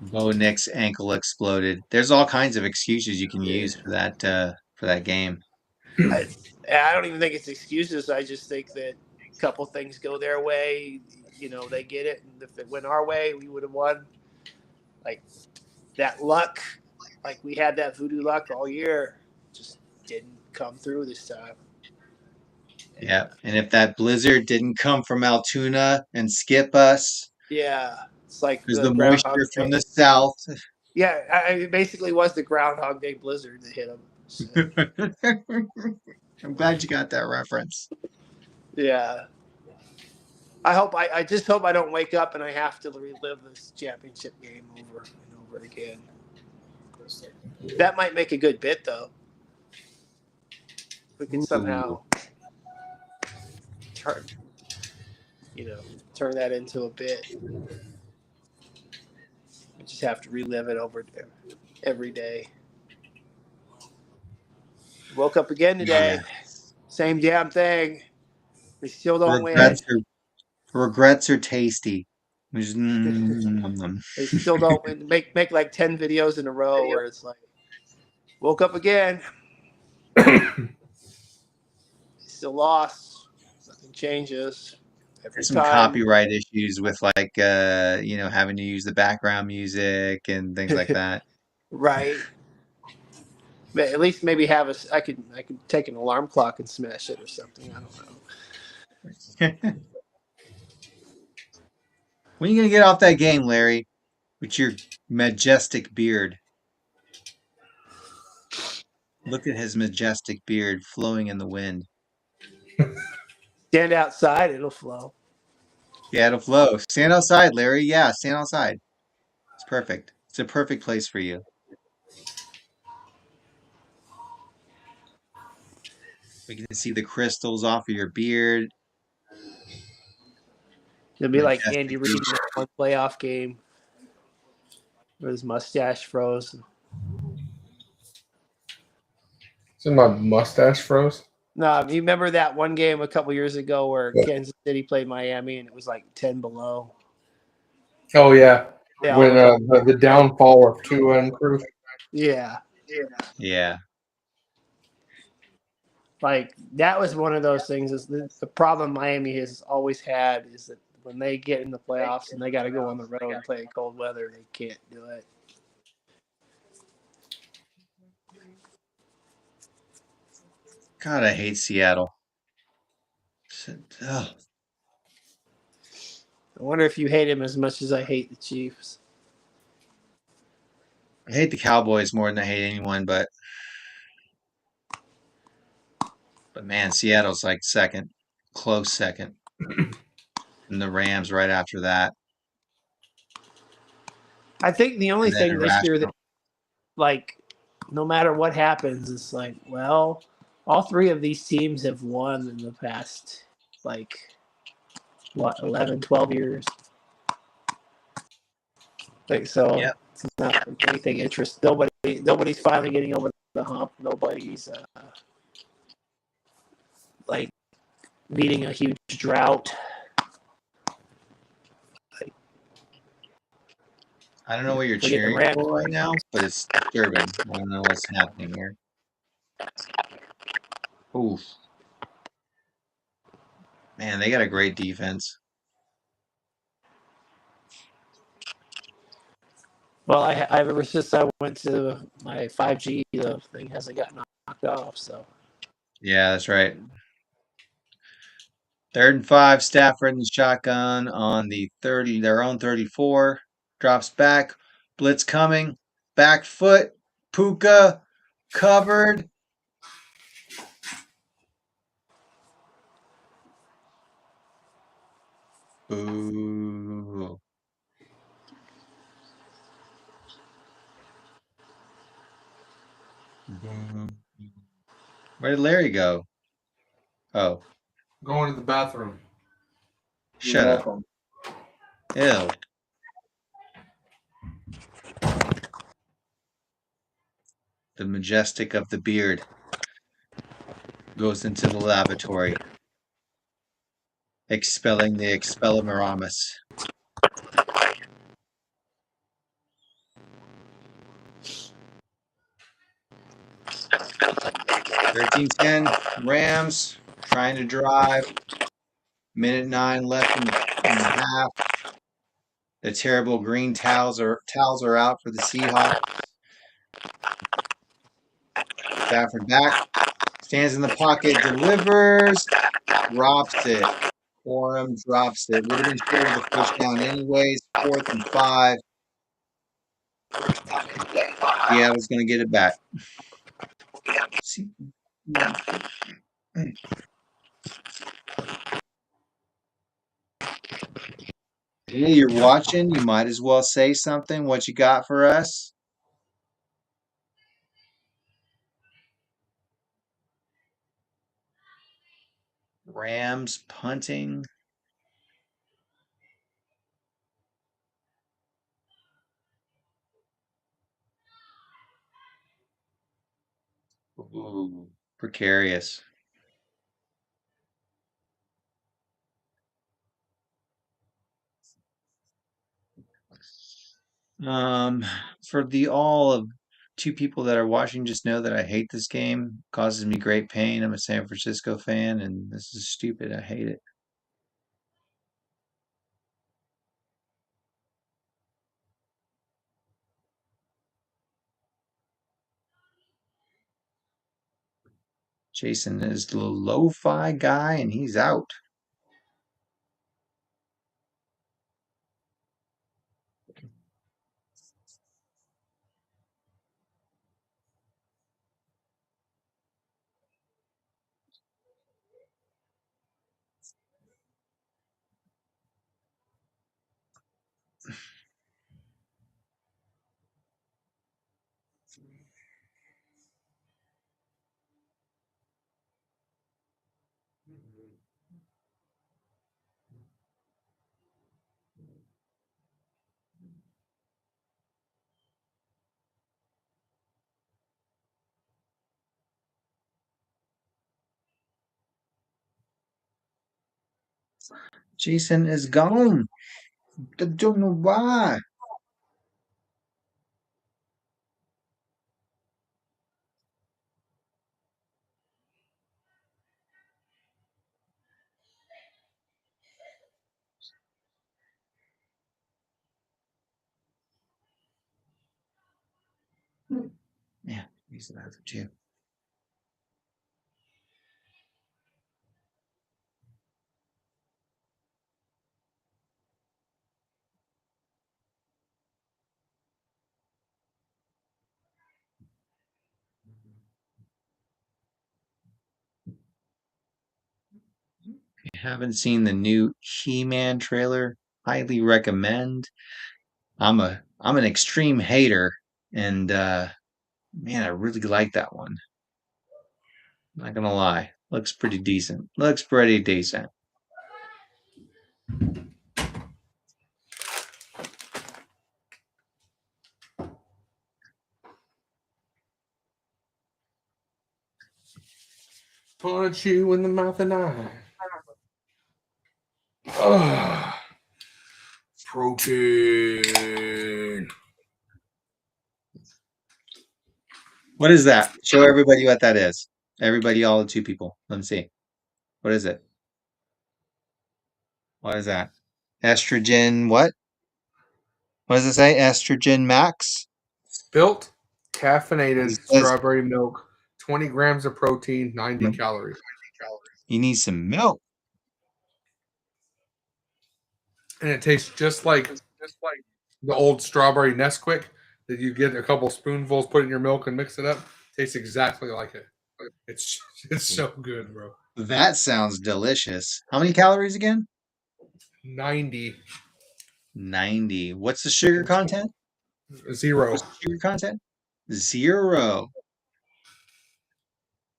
Bo Nick's ankle exploded. There's all kinds of excuses you can use for that game. I don't even think it's excuses. I just think that a couple things go their way. They get it. And if it went our way, we would have won. Like that luck, like we had that voodoo luck all year, just didn't come through this time. Yeah, and if that blizzard didn't come from Altoona and skip us, yeah, it's like there's the the Groundhog moisture from Day. the south. Yeah, it basically was the Groundhog Day blizzard that hit them. So. I'm glad you got that reference. Yeah. I just hope I don't wake up and I have to relive this championship game over and over again. That might make a good bit, though. We can somehow turn that into a bit. We just have to relive it over every day. Woke up again today. Yeah. Same damn thing. We still don't Regrets win. regrets are tasty. They still don't win. Make like 10 videos in a row where it's like, woke up again. Still lost. It changes every There's some time. copyright issues with like having to use the background music and things like that. Right. But at least maybe have a. I could take an alarm clock and smash it or something. I don't know. When are you gonna get off that game, Larry? With your majestic beard. Look at his majestic beard flowing in the wind. Stand outside, it'll flow. Yeah, it'll flow. Stand outside, Larry. Yeah, stand outside. It's perfect. It's a perfect place for you. We can see the crystals off of your beard. It'll be like Andy Majestic Reid beard. in that one playoff game where his mustache froze. So my mustache froze. No, you remember that one game a couple years ago where Yeah. Kansas City played Miami and it was like 10 below. Oh yeah, They all when looked like, the downfall of Tua and crew. yeah. Yeah. Like that was one of those things. Is the problem Miami has always had is that when they get in the playoffs and they got to go on the road and play in cold weather, they can't do it. God, I hate Seattle. Ugh. I wonder if you hate him as much as I hate the Chiefs. I hate the Cowboys more than I hate anyone, but man, Seattle's like second, close second, and the Rams right after that, I think the only and then thing this year that irrational. like no matter what happens, it's like, well, all three of these teams have won in the past like what 11, 12 years. Like so, Yep. it's not anything interest. Nobody's finally getting over the hump. Nobody's like beating a huge drought. Like, I don't know what you're forget the cheering Rams. for right now, but it's disturbing. I don't know what's happening here. Oof, man, they got a great defense. Well, I ever since I went to my 5G, the thing hasn't gotten knocked off. So Yeah, that's right. 3rd and 5, Stafford in the shotgun on the 30, their own 34. Drops back, blitz coming, back foot, Puka covered. Boo. Boo. Where did Larry go? Oh, Going to the bathroom. You're shut up. welcome. Ew. The majestic of the beard goes into the lavatory, expelling the expelliarmus. 13-10, Rams trying to drive. Minute 9 left in the half. The terrible green towels are out for the Seahawks. Stafford back, stands in the pocket, delivers, drops it. Forum drops it. Would have been short of the first down anyways. 4th and 5. Seattle's going to get it back. See, hey, you're watching. You might as well say something. What you got for us? Rams punting. Ooh, precarious. Um, for the all of two people that are watching just know that I hate this game. It causes me great pain. I'm a San Francisco fan, and this is stupid. I hate it. Jason is the lo-fi guy, and he's out. Jason is gone. I don't know why. Yeah, he's the other too. I haven't seen the new He-Man trailer. Highly recommend. I'm an extreme hater, and man, I really like that one. Not gonna lie. Looks pretty decent. Looks pretty decent. Punch you in the mouth and eye. Ugh. Protein. What is that? Show everybody what that is. Everybody, all the two people. Let me see. What is it? What is that? Estrogen, what? What does it say? Estrogen max? Spilt, It caffeinated says strawberry milk, 20 grams of protein, 90 calories. you need some milk. And it tastes just like the old strawberry Nesquik that you get a couple spoonfuls, put in your milk, and mix it up. Tastes exactly like it. It's it's so good, bro. That sounds delicious. How many calories again? 90. 90. What's the sugar content? Zero. What's the sugar content? 0.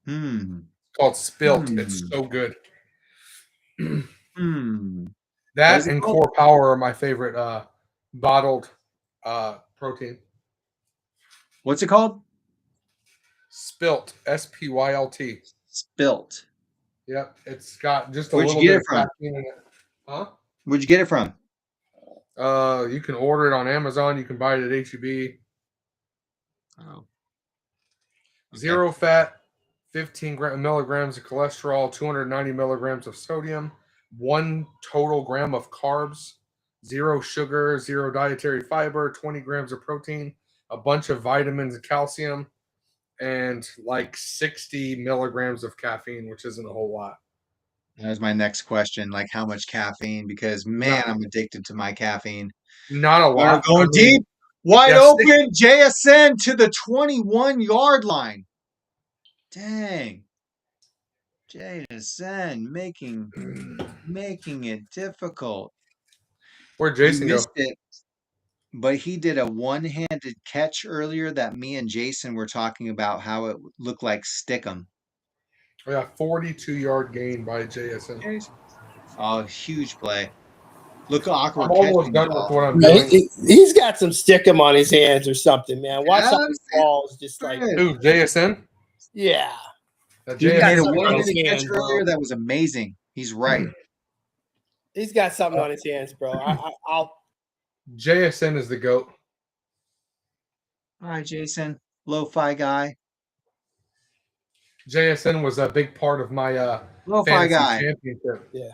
It's called Spilt. It's Hmm. so good. Hmm. What is That it and called? Core Power are my favorite bottled protein. What's it called? Spilt. SPYLT. Spilt. Yep. It's got just a Where'd you little get bit it of from? caffeine in it. Huh? Where'd you get it from? You can order it on Amazon. You can buy it at HEB. Oh, okay. Zero fat, 15 milligrams of cholesterol, 290 milligrams of sodium, 1 total gram of carbs, zero sugar, zero dietary fiber, 20 grams of protein, a bunch of vitamins and calcium, and like 60 milligrams of caffeine, which isn't a whole lot. That was my next question. Like, how much caffeine? Because, man, Not I'm addicted to my caffeine. not a Are lot. I going mean, deep, wide yeah, open, JSN to the 21-yard line. Dang. JSN making it difficult. where'd You Jason go? missed it, but he did a one-handed catch earlier that me and Jason were talking about how it looked like Stickum. We got 42-yard gain by JSN. Oh, huge play. Look I'm awkward almost catching the done with ball. what I'm No, doing. he's got some stickum on his hands or something, man. Watch Yeah, how his balls just like, Who, JSN? yeah. he He's got made a JSN something on his one-handed catch hands, bro. earlier that was amazing. He's right. He's got something on his hands, bro. I'll JSN is the GOAT. All right, Jason. Lo-fi guy. JSN was a big part of my Lo-fi fantasy guy. championship. Yeah.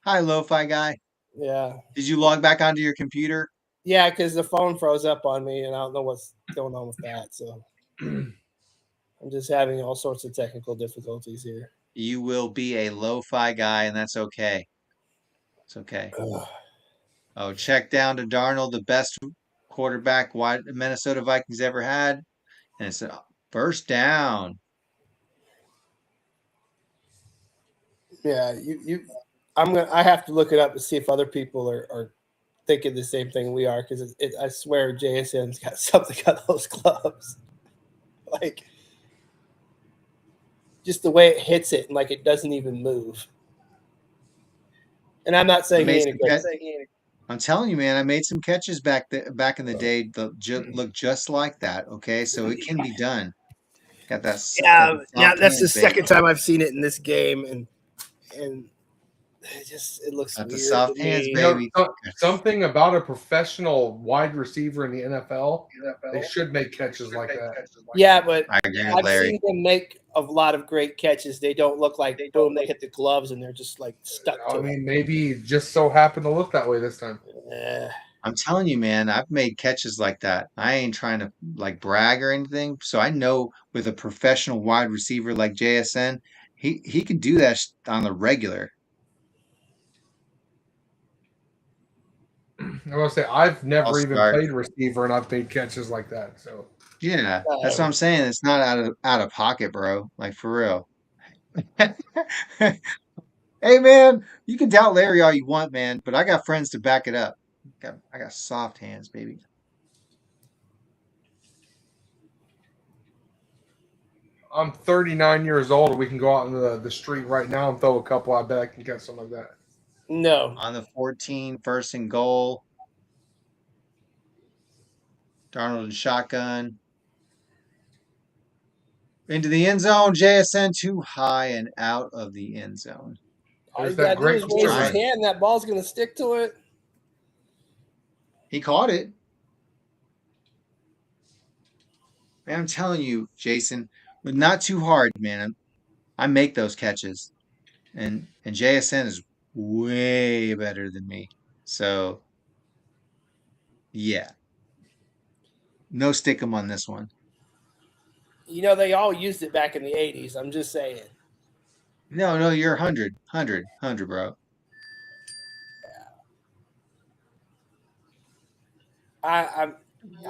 Hi, lo-fi guy. Yeah. Did you log back onto your computer? Yeah, because the phone froze up on me, and I don't know what's going on with that. So I'm just having all sorts of technical difficulties here. You will be a lo-fi guy, and that's okay. It's okay. Ugh. Oh, check down to Darnold, the best quarterback Minnesota Vikings ever had. And it's a first down. Yeah, I have to look it up to see if other people are thinking the same thing we are, because I swear JSN's got something on those gloves. Like, just the way it hits it, and like it doesn't even move. And I'm not saying he ain't a good. I'm telling you, man, I made some catches back in the day that look just like that. Okay, so it can be done. Got Yeah, the yeah, soft that's the hands, baby. second time I've seen it in this game, and it looks Got the weird soft to hands, me. baby. Something about a professional wide receiver in the NFL, they should make catches like that. Yeah, but I agree with I've Larry. seen them make a lot of great catches. They don't look like boom, they hit the gloves and they're just like stuck to I mean, maybe just so happened to look that way this time. it. I'm telling you, man, I've made catches like that. I ain't trying to like brag or anything. So I know with a professional wide receiver like JSN, he can do that on the regular. I want to say I've I'll never even start. played receiver and I've made catches like that. So Yeah, that's what I'm saying. It's not out of pocket, bro. Like for real. Hey man, you can doubt Larry all you want, man, but I got friends to back it up. I got soft hands, baby. I'm 39 years old. We can go out in the street right now and throw a couple. I bet I can get something like that. No. On the 14, first and goal. Darnold and shotgun. Into the end zone. JSN too high and out of the end zone. All There's you that gotta do great is raise his quarterback. hand, that ball's gonna stick to it. He caught it. Man, I'm telling you, Jason, but not too hard, man. I make those catches. And JSN is way better than me. So yeah. No stick 'em on this one. You know, they all used it back in the 80s. I'm just saying. No, you're 100, bro. I'm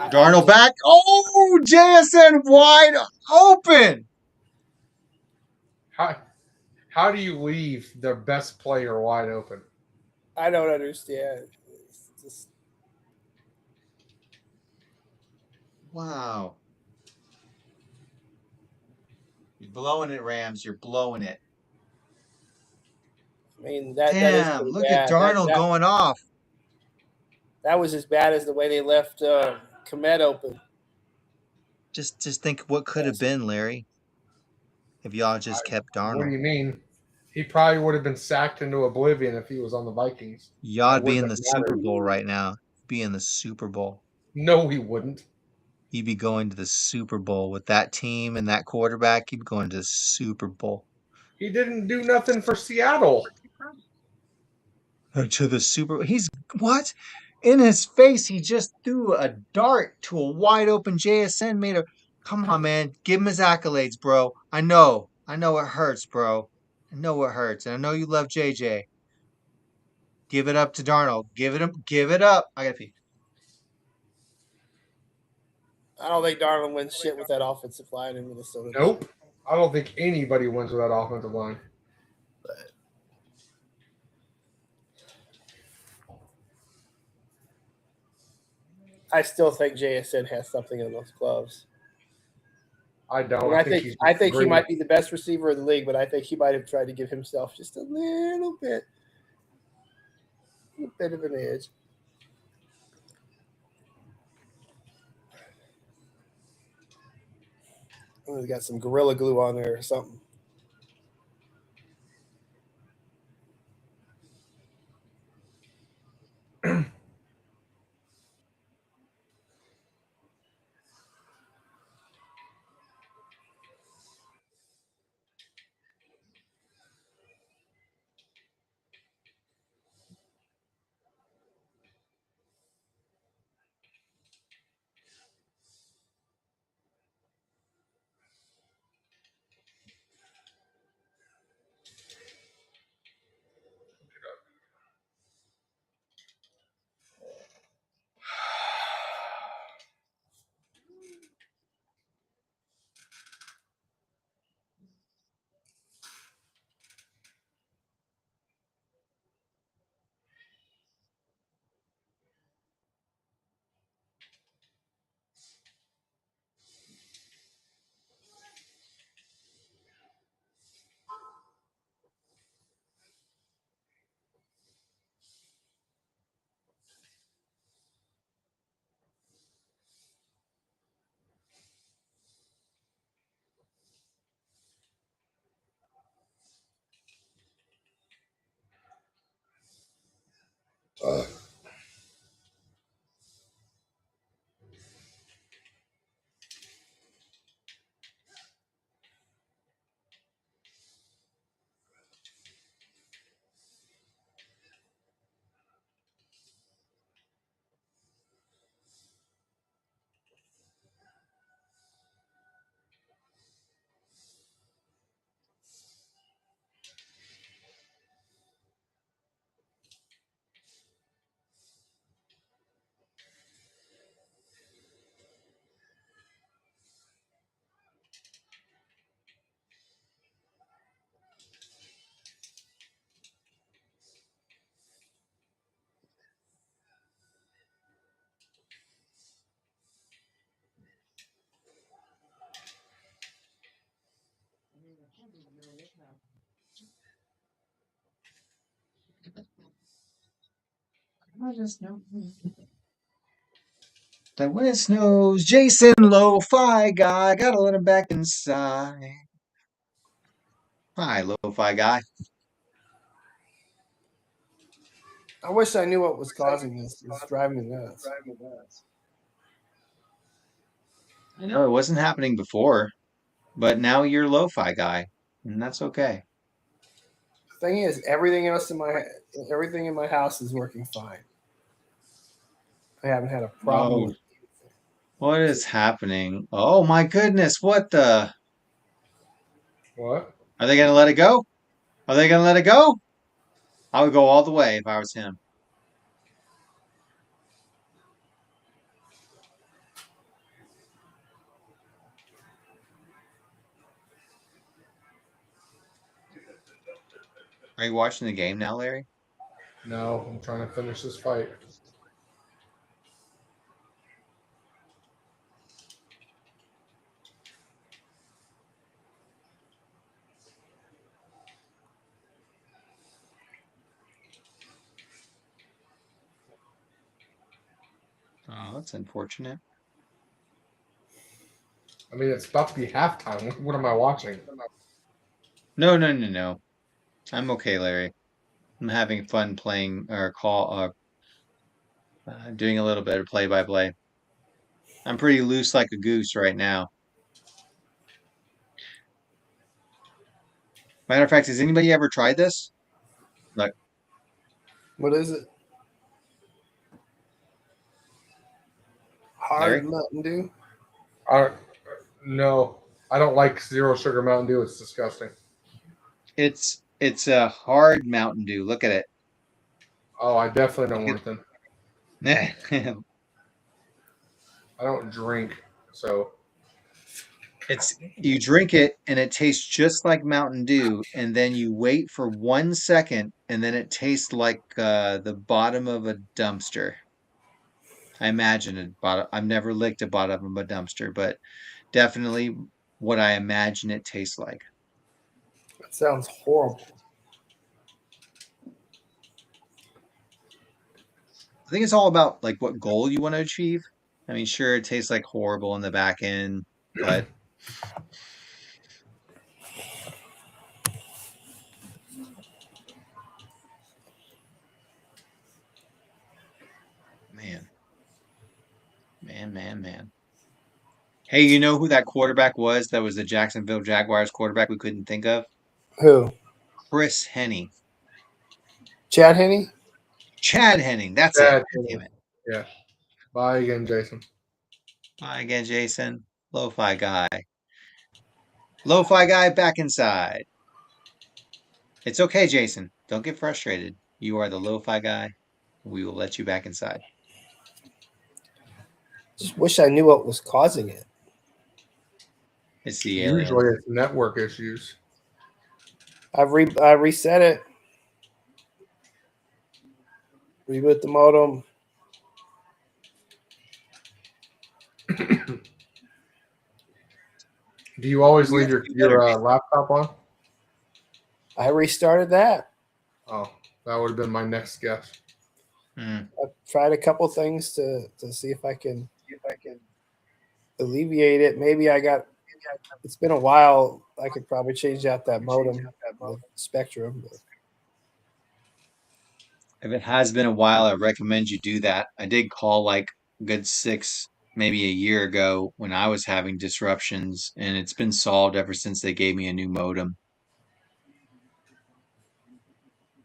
Darnold back. Oh, JSN wide open. How do you leave their best player wide open? I don't understand. It's just, Wow. You're blowing it, Rams. You're blowing it. I mean, that is Damn, pretty look at bad. Darnold going off. That was as bad as the way they left Komet open. Just think what could have been, Larry, if y'all just kept What do Darnold. you mean? He probably would have been sacked into oblivion if he was on the Vikings. That Y'all'd be in wouldn't the have Super mattered. Bowl right now. Be in the Super Bowl. No, he wouldn't. He'd be going to the Super Bowl with that team and that quarterback. He'd be going to the Super Bowl. He didn't do nothing for Seattle. To the Super. He's what? In his face, he just threw a dart to a wide open JSN. Made a. Come on, man. Give him his accolades, bro. I know it hurts, bro. I know it hurts, and I know you love JJ. Give it up to Darnold. Give it up. Give it up. I gotta pee. I don't think Darnold wins shit with that offensive line in Minnesota. Nope. I don't think anybody wins with that offensive line. I still think JSN has something in those gloves. I don't. I think he's he great. might be the best receiver in the league, but I think he might have tried to give himself just a little bit of an edge. Oh, he got some Gorilla Glue on there or something. That when it snows, Jason Lo-Fi Guy, gotta let him back inside. Hi, Lo-Fi Guy. I wish I knew what was causing this. It's driving me nuts. I know it wasn't happening before, but now you're Lo-Fi Guy, and that's okay. The thing is, everything in my house is working fine. I haven't had a problem Oh, with. what is happening? Oh my goodness, what the? What? Are they gonna let it go? Are they gonna let it go? I would go all the way if I was him. Are you watching the game now, Larry? No, I'm trying to finish this fight. Oh, that's unfortunate. I mean, it's about to be halftime. What am I watching? No, no, no, no. I'm okay, Larry. I'm having fun playing or doing a little bit of play-by-play. I'm pretty loose like a goose right now. Matter of fact, has anybody ever tried this? Look, What is it? Hard Larry, Mountain Dew. I no, I don't like zero sugar Mountain Dew. It's disgusting. it's a hard Mountain Dew. Look at Oh, I definitely don't it. want them. Look I don't drink, so It's you drink it and it tastes just like Mountain Dew, and then you wait for 1 second, and then it tastes like the bottom of a dumpster. I imagine it. I've never licked a bottom of a dumpster, but definitely what I imagine it tastes like. That sounds horrible. I think it's all about like what goal you want to achieve. I mean, sure, it tastes like horrible in the back end, but man, man. Hey, you know who that quarterback was that was the Jacksonville Jaguars quarterback we couldn't think of? Who? Chris Henne. Chad Henne? Chad Henning. That's it. yeah, Damn it. yeah. Bye again, Jason. Hi again, Jason. Lo-fi guy. Lo-fi guy back inside. It's okay, Jason. Don't get frustrated. You are the lo-fi guy. We will let you back inside. Just wish I knew what was causing it. It's the aliens. Usually, it's network issues. I reset it. Reboot the modem. Do you always You leave gotta your do better, Jason. laptop on? I restarted that. Oh, that would have been my next guess. Hmm. I've tried a couple things to see if I can alleviate it. Maybe I got. It's been a while. I could probably change out that modem with Spectrum. But If it has been a while, I recommend you do that. I did call like a good six, maybe a year ago when I was having disruptions, and it's been solved ever since they gave me a new modem.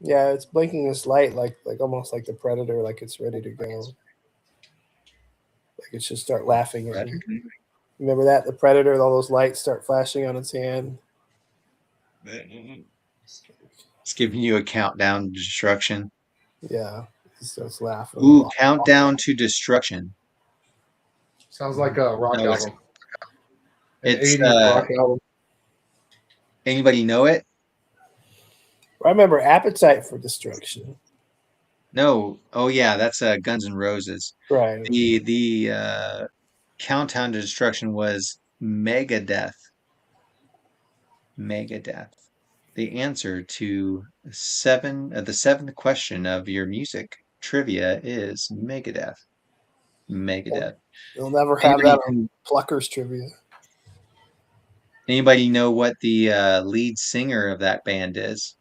Yeah, it's blinking this light like almost like the predator, like it's ready to go. Like it should start laughing at me. Remember that? The predator, all those lights start flashing on its hand. It's giving you a countdown to destruction. Yeah. It starts laughing. Ooh, countdown to destruction. Sounds like a rock No, album, an it's 80s rock album. anybody know it? I remember Appetite for Destruction. No. Oh yeah, that's Guns N' Roses. Right. The countdown to destruction was Megadeth. Megadeth. The answer to the seventh question of your music trivia is Megadeth. Megadeth. You'll never have Anybody that on can, Pluckers trivia. anybody know what the lead singer of that band is?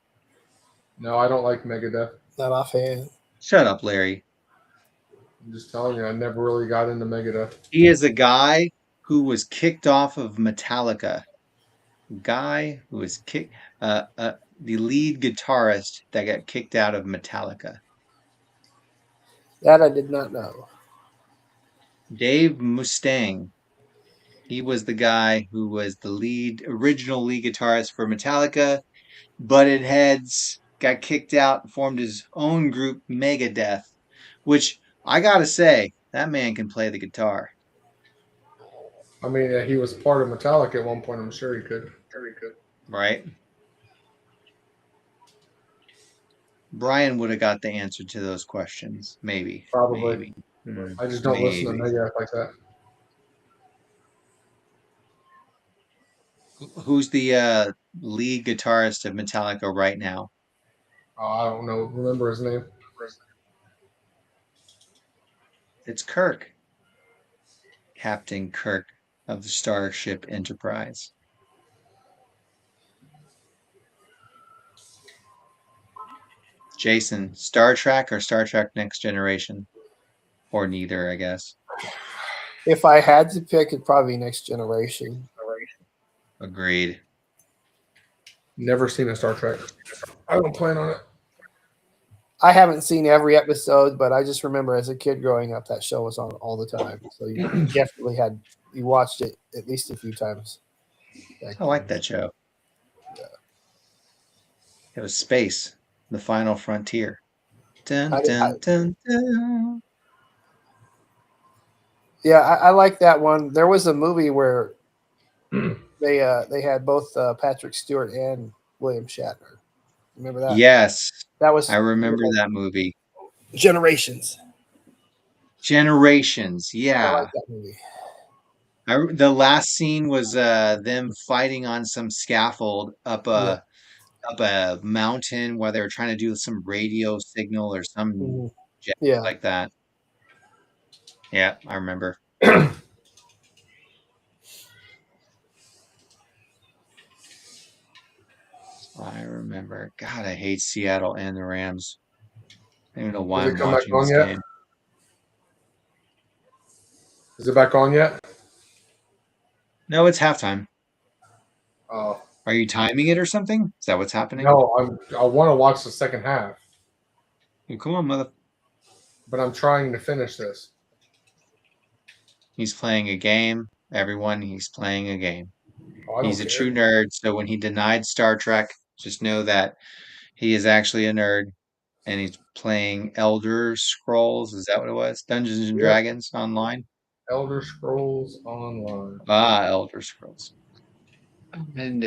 No, I don't like Megadeth. Not offhand. Shut up, Larry. I'm just telling you, I never really got into Megadeth. He is a guy who was kicked off of Metallica. Guy who was kicked, the lead guitarist that got kicked out of Metallica. That I did not know. Dave Mustaine. He was the guy who was the original lead guitarist for Metallica, butted heads, got kicked out, and formed his own group, Megadeth, which I gotta say, that man can play the guitar, I mean, he was part of Metallica at one point. I'm sure he could. right? Brian would have got the answer to those questions. Maybe. Probably. Maybe. I just don't listen to Maybe. Megadeth like that. Who's the lead guitarist of Metallica right now? Oh, I don't know. Remember his name? It's Kirk. Captain Kirk of the Starship Enterprise. Jason, Star Trek or Star Trek Next Generation? Or neither, I guess. If I had to pick, it'd probably be Next Generation. Agreed. Never seen a Star Trek. I don't plan on it. I haven't seen every episode, but I just remember as a kid growing up, that show was on all the time. So you definitely you watched it at least a few times. I like that show. It was space, the final frontier. Dun, dun, dun, dun. Yeah, I like that one. There was a movie where they had both Patrick Stewart and William Shatner. Remember that? Yes, That was I remember that movie. Generations. Generations, I yeah. like that movie. The last scene was them fighting on some scaffold up a mountain where they were trying to do some radio signal or some Mhm. jet Yeah. like that. Yeah, I remember. I remember. God, I hate Seattle and the Rams. I don't even know why Has it I'm come back watching on this yet? game. Is it back on yet? No, it's halftime. Oh, Are you timing it or something? Is that what's happening? no. I want to watch the second half, Well, come on, mother. but I'm trying to finish this. He's playing a game. Everyone, he's playing a game. Oh, I He's don't a care. true nerd. So when he denied Star Trek, just know that he is actually a nerd and he's playing Elder Scrolls. Is that what it was? Dungeons and Yep. Dragons online? Elder Scrolls Online. Ah, Elder Scrolls. And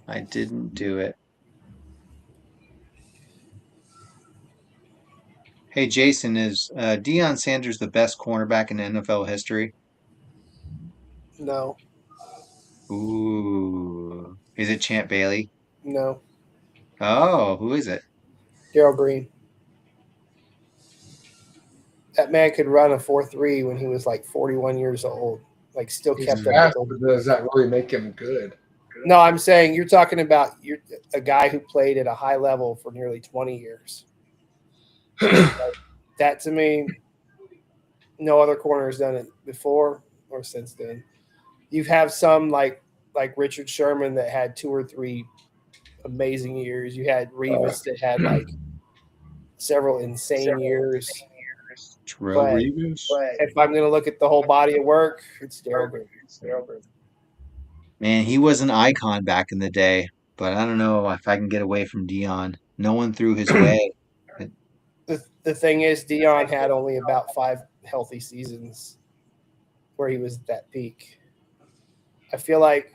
I didn't do it. Hey, Jason, is Deion Sanders the best cornerback in NFL history? No, Ooh. Is it Champ Bailey? no. Oh, who is it? Daryl Green. That man could run a 4.3 when he was like 41 years old. Like still He's kept up fast, with but does that really make him good? No, I'm saying you're talking about a guy who played at a high level for nearly 20 years. That to me, no other corner has done it before or since then. You have some like Richard Sherman that had 2 or 3 amazing years. You had Revis that had like several insane years. Terrell But Reeves. if I'm going to look at the whole body of work, it's Daryl Green. Man, he was an icon back in the day, but I don't know if I can get away from Dion. No one threw his way. The thing is, Dion had only about 5 healthy seasons where he was at that peak. I feel like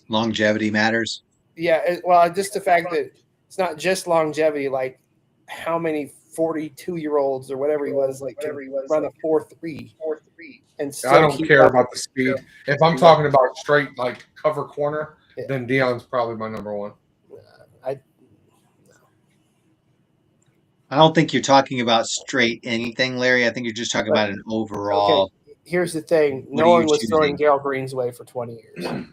Longevity matters. yeah, well, just the fact that it's not just longevity, like how many 42-year-olds or whatever he was, like can run a 4.3 and I still don't keep care up. about the speed. If I'm talking about straight like cover corner, Yeah. then Dion's probably my number one. I don't think you're talking about straight anything, Larry. I think you're just talking about an overall. Okay, here's the thing: What no are you one was throwing choosing? Darryl Green's way for 20 years.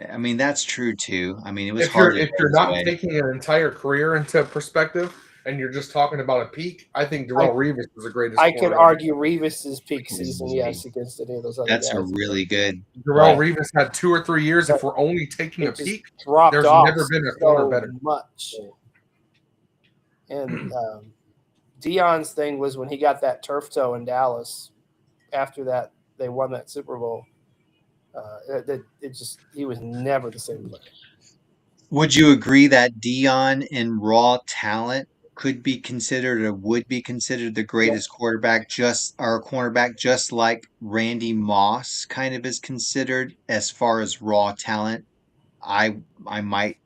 I mean, that's true too. I mean, it was If you're hard to if throw you're his not way. taking an entire career into perspective and you're just talking about a peak, I think Darrell Revis was the greatest. I could corner. argue Revis's peak season, yes, against any of those other That's guys. a really good. Darrell Right. Revis had 2 or 3 years. If we're only taking a It just peak, dropped there's off never been a corner so better. much. And Dion's thing was when he got that turf toe in Dallas. After that, they won that Super Bowl. He was never the same player. Would you agree that Dion in raw talent could be considered or would be considered the greatest quarterback, cornerback, just like Randy Moss kind of is considered as far as raw talent? I might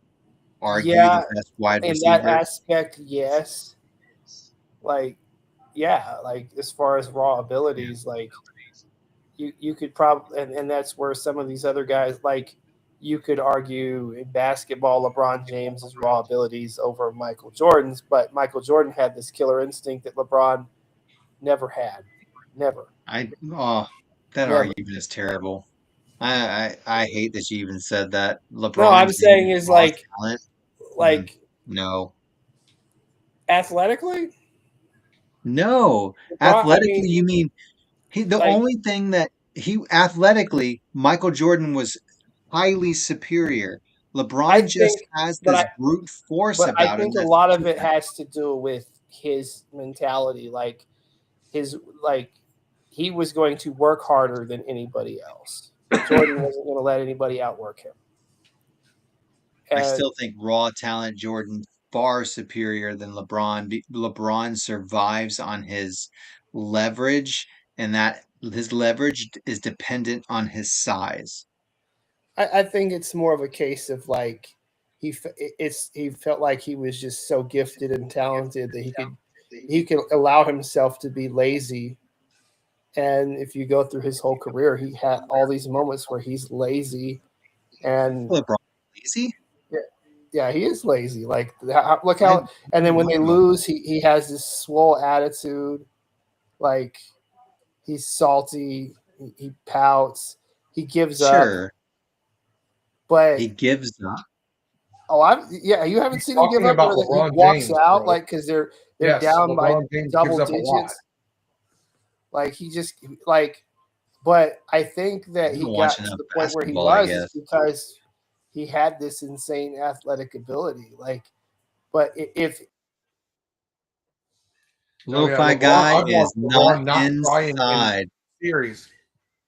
argue the best wide in that receiver. aspect, yes. Like, yeah, like as far as raw abilities, like you could probably, and that's where some of these other guys, like you could argue in basketball, LeBron James's raw abilities over Michael Jordan's, but Michael Jordan had this killer instinct that LeBron never had, never. That Never. argument is terrible. I hate that you even said that. LeBron. No, I'm saying is raw like, talent. No. Athletically, No. LeBron, Athletically, you mean the only thing that athletically, Michael Jordan was highly superior. LeBron just has this brute force but I about him. think a lot of it has to do with his mentality. Like he was going to work harder than anybody else. Jordan wasn't going to let anybody outwork him. I still think raw talent Jordan far superior than LeBron. LeBron survives on his leverage, and that his leverage is dependent on his size. I think it's more of a case of like he felt like he was just so gifted and talented that he could allow himself to be lazy. And if you go through his whole career, he had all these moments where he's lazy. And LeBron lazy? Yeah, he is lazy. Like look how, and then when they lose, he has this swole attitude. Like he's salty. He pouts. He gives up. But he gives up. Oh, you haven't seen him give up, or he walks James, out like because they're down by double digits. Like he just but I think that he got to the point where he was is because he had this insane athletic ability. Like, but if Lo-fi guy is not inside series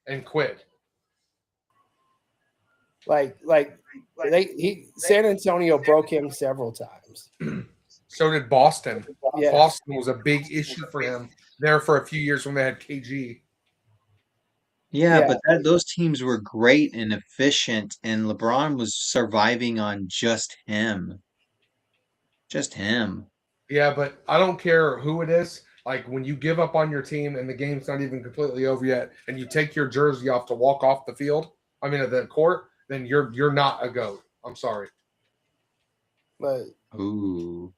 and quit. San Antonio broke him several times. So did Boston. Yes. Boston was a big issue for him there for a few years when they had KG. Yeah, but those teams were great and efficient, and LeBron was surviving on just him. Just him. Yeah, but I don't care who it is. Like when you give up on your team and the game's not even completely over yet, and you take your jersey off to walk off the field, the court, then you're not a GOAT. I'm sorry. But ooh,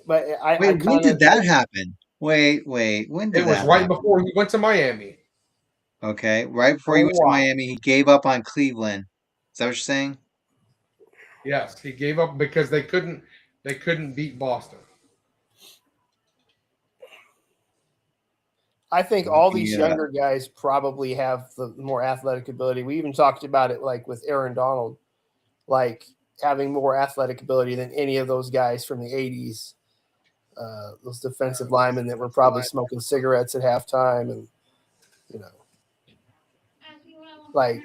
but when did that happen? Wait. When It did was that right happen? before he went to Miami. Okay, right before For he a went to while. Miami, he gave up on Cleveland. Is that what you're saying? Yes, he gave up because they couldn't beat Boston. I think I'm all looking these it up. younger guys probably have the more athletic ability. We even talked about it like with Aaron Donald, like having more athletic ability than any of those guys from the 80s. Those defensive linemen that were probably smoking cigarettes at halftime, and you know, like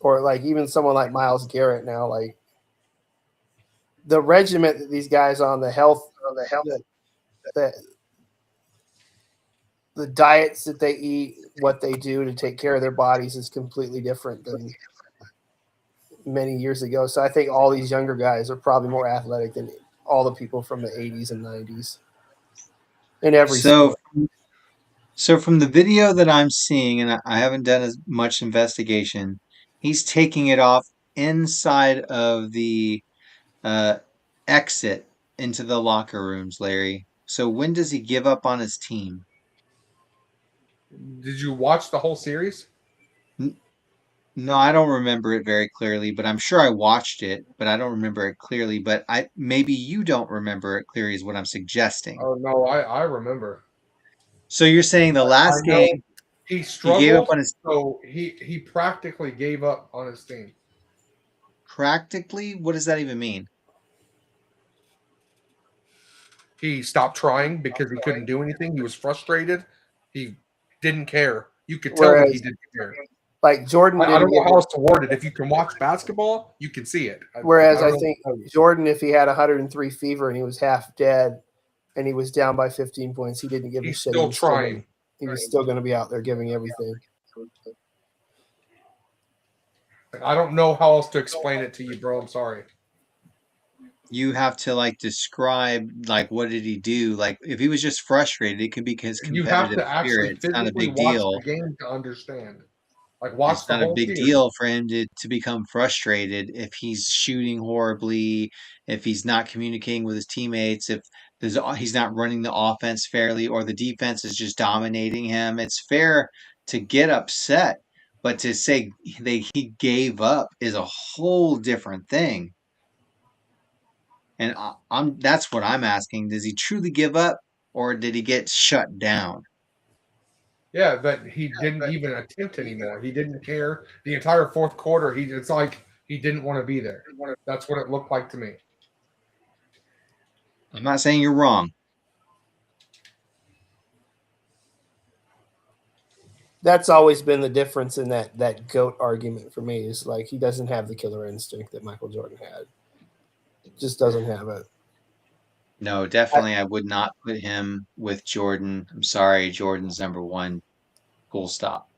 or like even someone like Miles Garrett now, like the regiment that these guys on the health, that, that the diets that they eat, what they do to take care of their bodies is completely different than many years ago. So I think all these younger guys are probably more athletic than all the people from the 80s and 90s in every So, sport. so from the video that I'm seeing, and I haven't done as much investigation, he's taking it off inside of the uh, exit into the locker rooms, Larry. So when does he give up on his team? Did you watch the whole series? N- No, I don't remember it very clearly, but I'm sure I watched it, but I don't remember it clearly. But I maybe you don't remember it clearly is what I'm suggesting. Oh no, I remember. So you're saying the I last know game he he gave up struggled, on his so he practically gave up on his team. practically? What does that even mean? He stopped trying because he couldn't do anything. He was frustrated. He didn't care. You could tell that he Whereas didn't care. like Jordan I didn't don't know give how it. else to word it. If you can watch basketball, you can see it. I Whereas don't I know what think to tell you. Jordan, if he had 103 fever and he was half dead and he was down by 15 points, he didn't give a He's shit. still trying. He was still going to be out there giving everything. I don't know how else to explain it to you, bro. I'm sorry. You have to like describe like what did he do? Like if he was just frustrated, it could be his You have competitive to actually spirit. It's not a physically big watch the deal. game to understand. Like It's watch the not a whole big series. deal for him to become frustrated if he's shooting horribly, if he's not communicating with his teammates, if he's not running the offense fairly, or the defense is just dominating him. It's fair to get upset, but to say he gave up is a whole different thing. And I'm that's what I'm asking. Does he truly give up, or did he get shut down? Yeah, but he didn't even attempt anymore. He didn't care. The entire fourth quarter, it's like he didn't want to be there. That's what it looked like to me. I'm not saying you're wrong. That's always been the difference in that GOAT argument for me is like he doesn't have the killer instinct that Michael Jordan had. Just doesn't have it. No, I, definitely I would not put him with Jordan. I'm sorry, Jordan's number one. Full stop.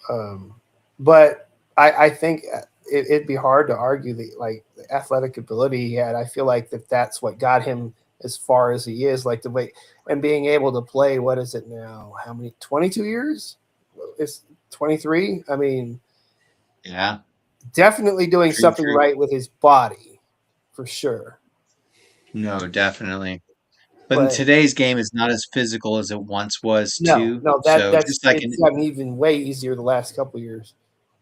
um, but I think it'd be hard to argue the athletic ability he had. I feel like that's what got him as far as he is. Like the way and being able to play. What is it now? How many? 22 years? It's 23. I mean, Yeah, definitely doing true, something true. right with his body for sure. No, definitely. But in But today's game is not as physical as it once was no, too. no, So that's just like it's gotten even way easier the last couple of years,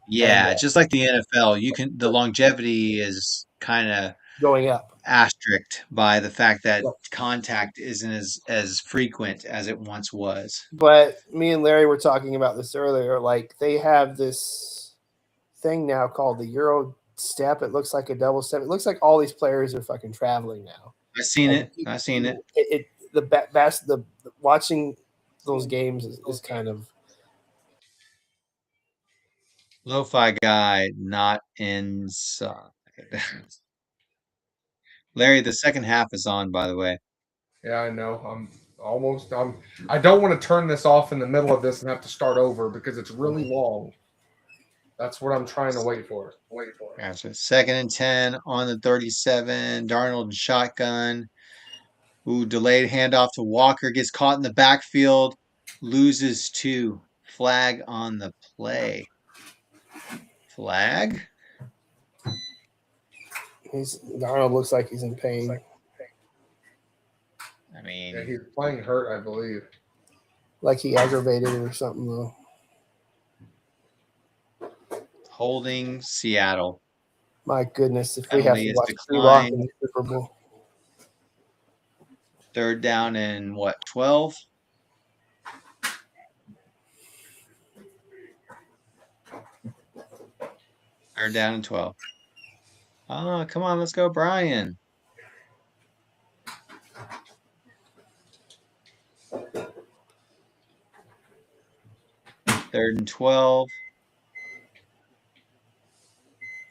and yeah, just like the NFL, the longevity is kind of going up. asterisked by the fact that But, contact isn't as frequent as it once was. but me and Larry were talking about this earlier. Like they have this thing now called the Euro step. It looks like a double step. It looks like all these players are fucking traveling now. I've seen Like it. I've seen it. the watching those games is kind of Lo-fi guy, not inside. Larry, the second half is on, by the way. Yeah, I know. I don't want to turn this off in the middle of this and have to start over because it's really long. That's what I'm trying to wait for. Gotcha. Second and 10 on the 37. Darnold and shotgun. Ooh, delayed handoff to Walker. Gets caught in the backfield. Loses two. Flag on the play. Flag? he's Darnold looks like he's in pain. Yeah, he's playing hurt, I believe. Like he aggravated it or something, though. Holding Seattle. My goodness, if we have Penalty to is watch Drew Lock in declined. the Super Bowl. Third down and what, 12? Third down and 12. Oh, come on, let's go, Brian. Third and 12.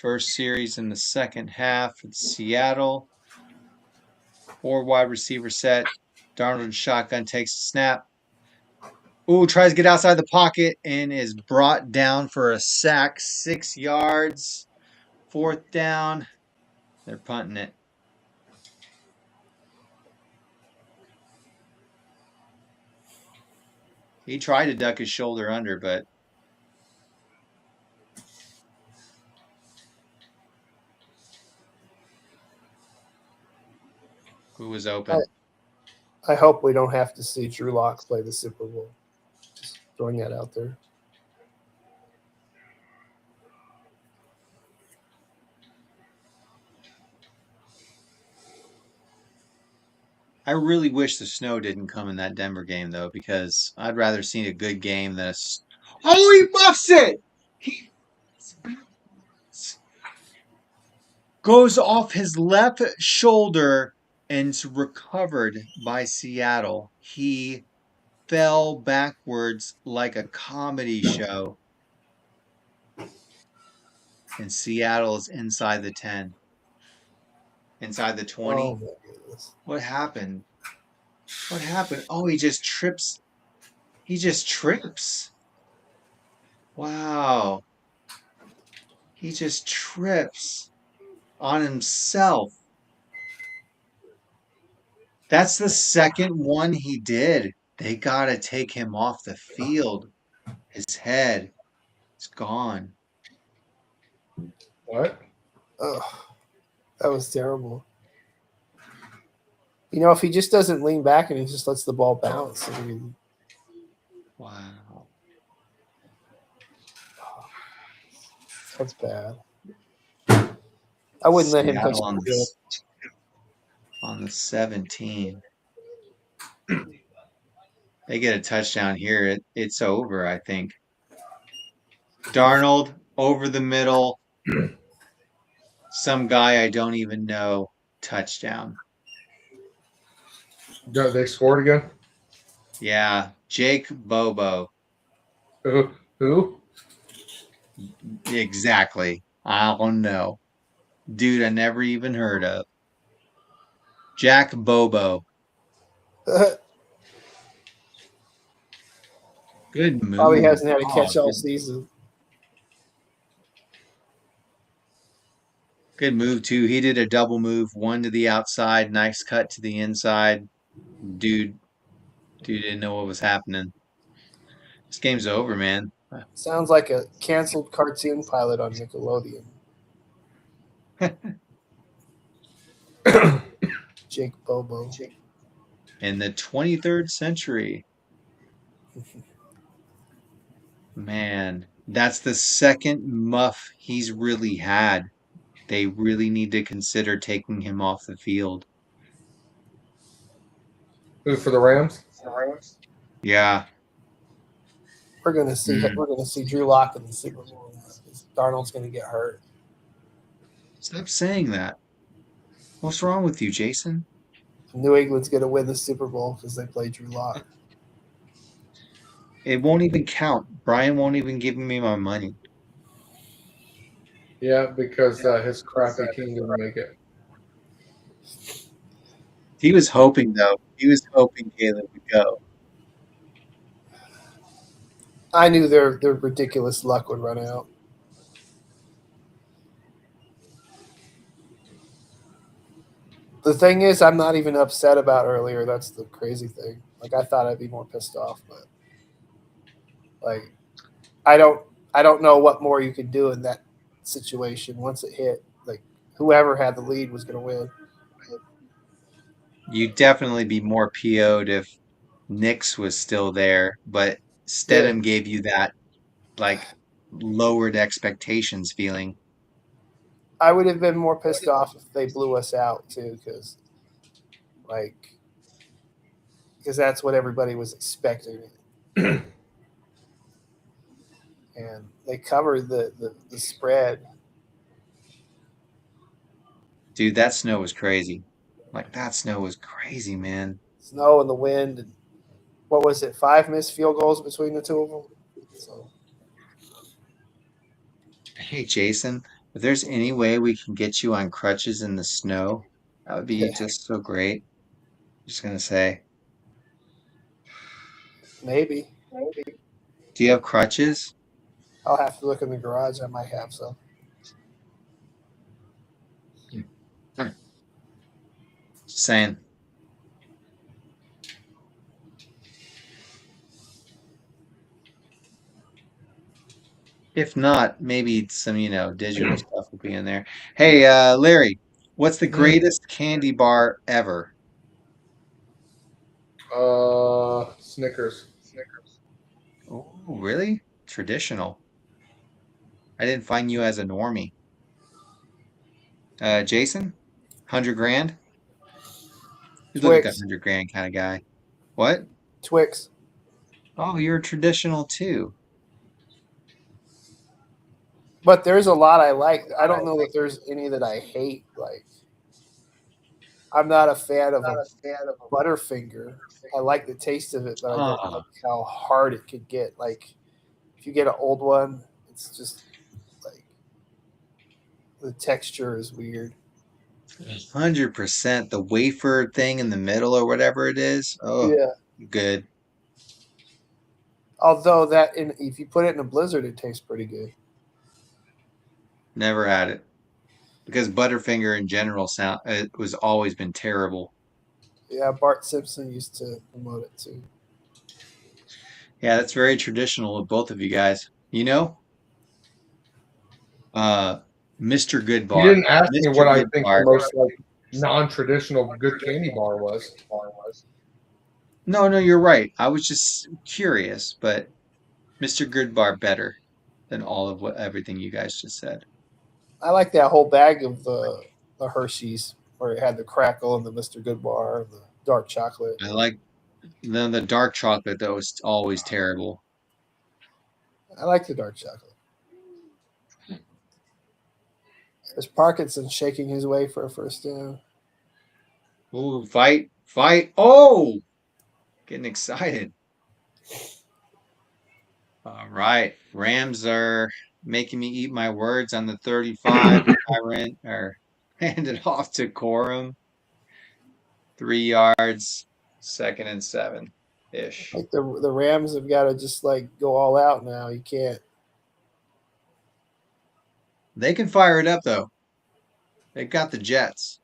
First series in the second half for Seattle. 4 wide receiver set. Darnold shotgun takes the snap. Ooh, tries to get outside the pocket and is brought down for a sack. 6 yards. Fourth down. They're punting it. He tried to duck his shoulder under, but who was open? I hope we don't have to see Drew Lock play the Super Bowl. Just throwing that out there. I really wish the snow didn't come in that Denver game, though, because I'd rather see a good game than a. Oh, he muffs it! He goes off his left shoulder and it's recovered by Seattle. He fell backwards like a comedy show. And Seattle is inside the 10. Inside the 20. Oh, my goodness. What happened? What happened? Oh, he just trips. He just trips. Wow. He just trips on himself. That's the second one he did. They got to take him off the field. His head is gone. What? Oh, that was terrible. You know, if he just doesn't lean back and he just lets the ball bounce, I mean, Wow. that's bad. I wouldn't let him touch Seattle the field. on the 17. They get a touchdown here. It's over, I think. Darnold over the middle. Some guy I don't even know. Touchdown. They scored again? Yeah. Jake Bobo. Who? Exactly. I don't know. Dude I never even heard of. Jack Bobo. Good move. Probably hasn't had a catch all good, season. good move, too. He did a double move. One to the outside. Nice cut to the inside. Dude didn't know what was happening. This game's over, man. Sounds like a canceled cartoon pilot on Nickelodeon. Jake Bobo. In the 23rd century. Man, that's the second muff he's really had. They really need to consider taking him off the field. Who for the Rams? Yeah. We're gonna see Drew Lock in the Super Bowl. Darnold's gonna get hurt. Stop saying that. What's wrong with you, Jason? New England's gonna win the Super Bowl because they play Drew Lock. It won't even count. Brian won't even give me my money. Yeah, because his crappy team didn't make it. He was hoping, though. He was hoping Caleb would go. I knew their ridiculous luck would run out. The thing is, I'm not even upset about earlier. That's the crazy thing. Like, I thought I'd be more pissed off, but like, I don't know what more you could do in that situation once it hit. Like, whoever had the lead was going to win. you'd definitely be more PO'd if Nix was still there, but Yeah, Stedham gave you that like lowered expectations feeling. I would have been more pissed off if they blew us out too, like because that's what everybody was expecting, and they covered the spread. Dude, that snow was crazy. Like that snow was crazy, man. Snow and the wind, and what was it? 5 missed field goals between the two of them. So Hey, Jason, if there's any way we can get you on crutches in the snow, that would be yeah, just so great. Just gonna say, maybe do you have crutches? I'll have to look in the garage. I might have some. Hmm. Just saying. If not, maybe some, digital stuff will be in there. Hey, Larry, what's the Mm. greatest candy bar ever? Snickers. Oh, really? Traditional. I didn't find you as a normie. Jason, 100 grand? You look like a Twix, 100 grand kind of guy. What? Twix. Oh, you're traditional too. But there's a lot I like. I don't know that there's any that I hate. Like I'm not a fan of a Butterfinger. I like the taste of it, but I don't like Ah, how hard it could get. Like if you get an old one, it's just like the texture is weird. 100%. The wafer thing in the middle or whatever it is. Oh, Yeah. good. Although if you put it in a blizzard, it tastes pretty good. Never had it. Because Butterfinger in general it was always been terrible. Yeah, Bart Simpson used to promote it too. Yeah, that's very traditional of both of you guys. You know, uh, Mr. You Goodbar. didn't ask me Mr. what I think the Goodbar. most like non-traditional good candy bar was. No, no, you're right. I was just curious, but Mr. Goodbar better than all of what everything you guys just said. I like that whole bag of the Hershey's where it had the crackle and the Mr. Goodbar and the dark chocolate. I like the dark chocolate though is always terrible. I like the dark chocolate. There's Parkinson shaking his way for a first down. Ooh, fight, fight. Oh, getting excited. All right. Rams are making me eat my words on the 35. Tyrant or hand it off to Corum. 3 yards, 2nd and 7 ish. Like the Rams have got to just like go all out now. You can't. They can fire it up though. They've got the Jets.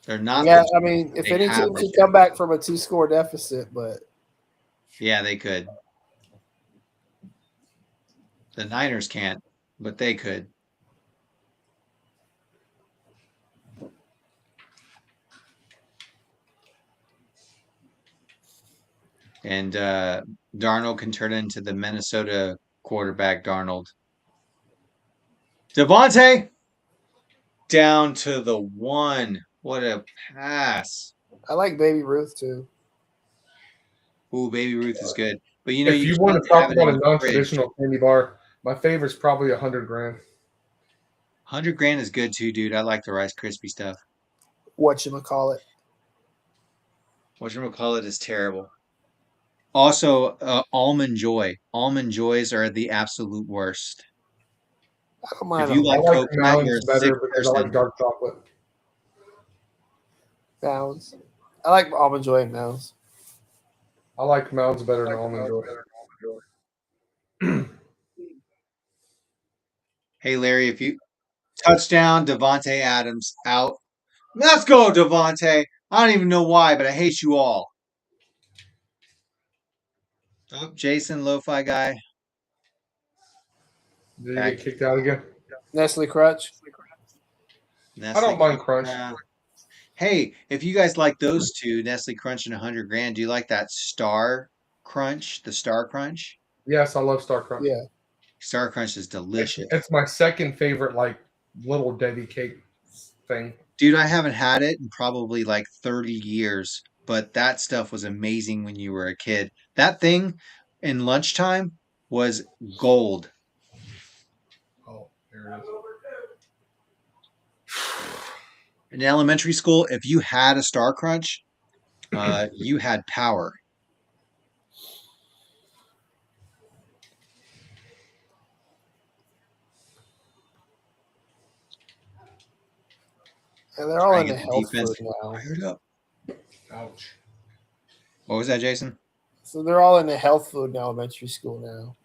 They're not the Yeah, Jets. I mean, if They any have team the could Jets. come back from a two-score deficit, but Yeah, they could. The Niners can't, but they could. And Darnold can turn into the Minnesota quarterback, Darnold. Devontae down to the 1. What a pass. I like Baby Ruth too. Ooh, Baby Ruth is good. But If you you want can't to talk have it in about a the fridge. non-traditional candy bar, my favorite's probably 100 grand. 100 grand is good too, dude. I like the Rice Krispie stuff. Whatchamacallit. Whatchamacallit is terrible. Also, Almond Joy. Almond Joys are the absolute worst. I don't If mind you them I like like coconut, you're Mounds a sick better because I like person. dark chocolate. Mounds. I like Almond Joy and Mounds. I like Mounds better than Almond Joy. Hey, Larry, if you touchdown, Devontae Adams out. Let's go, Devontae. I don't even know why, but I hate you all. Oh, Jason, lo-fi guy, Did he get back. kicked out again? Nestle Crutch. I Nestle. don't mind Crunch. Hey, if you guys like those two, Nestle Crunch and 100 Grand, do you like that Star Crunch, the Star Crunch? Yes, I love Star Crunch. Yeah. Star Crunch is delicious. It's my second favorite, like little Debbie cake thing. Dude, I haven't had it in probably like 30 years, but that stuff was amazing when you were a kid. That thing in lunchtime was gold. Oh, there it is. In elementary school, if you had a Star Crunch, you had power. And they're all Trying to into get the health defense food now. fired up. Ouch. What was that, Jason? So they're all into health food in elementary school now.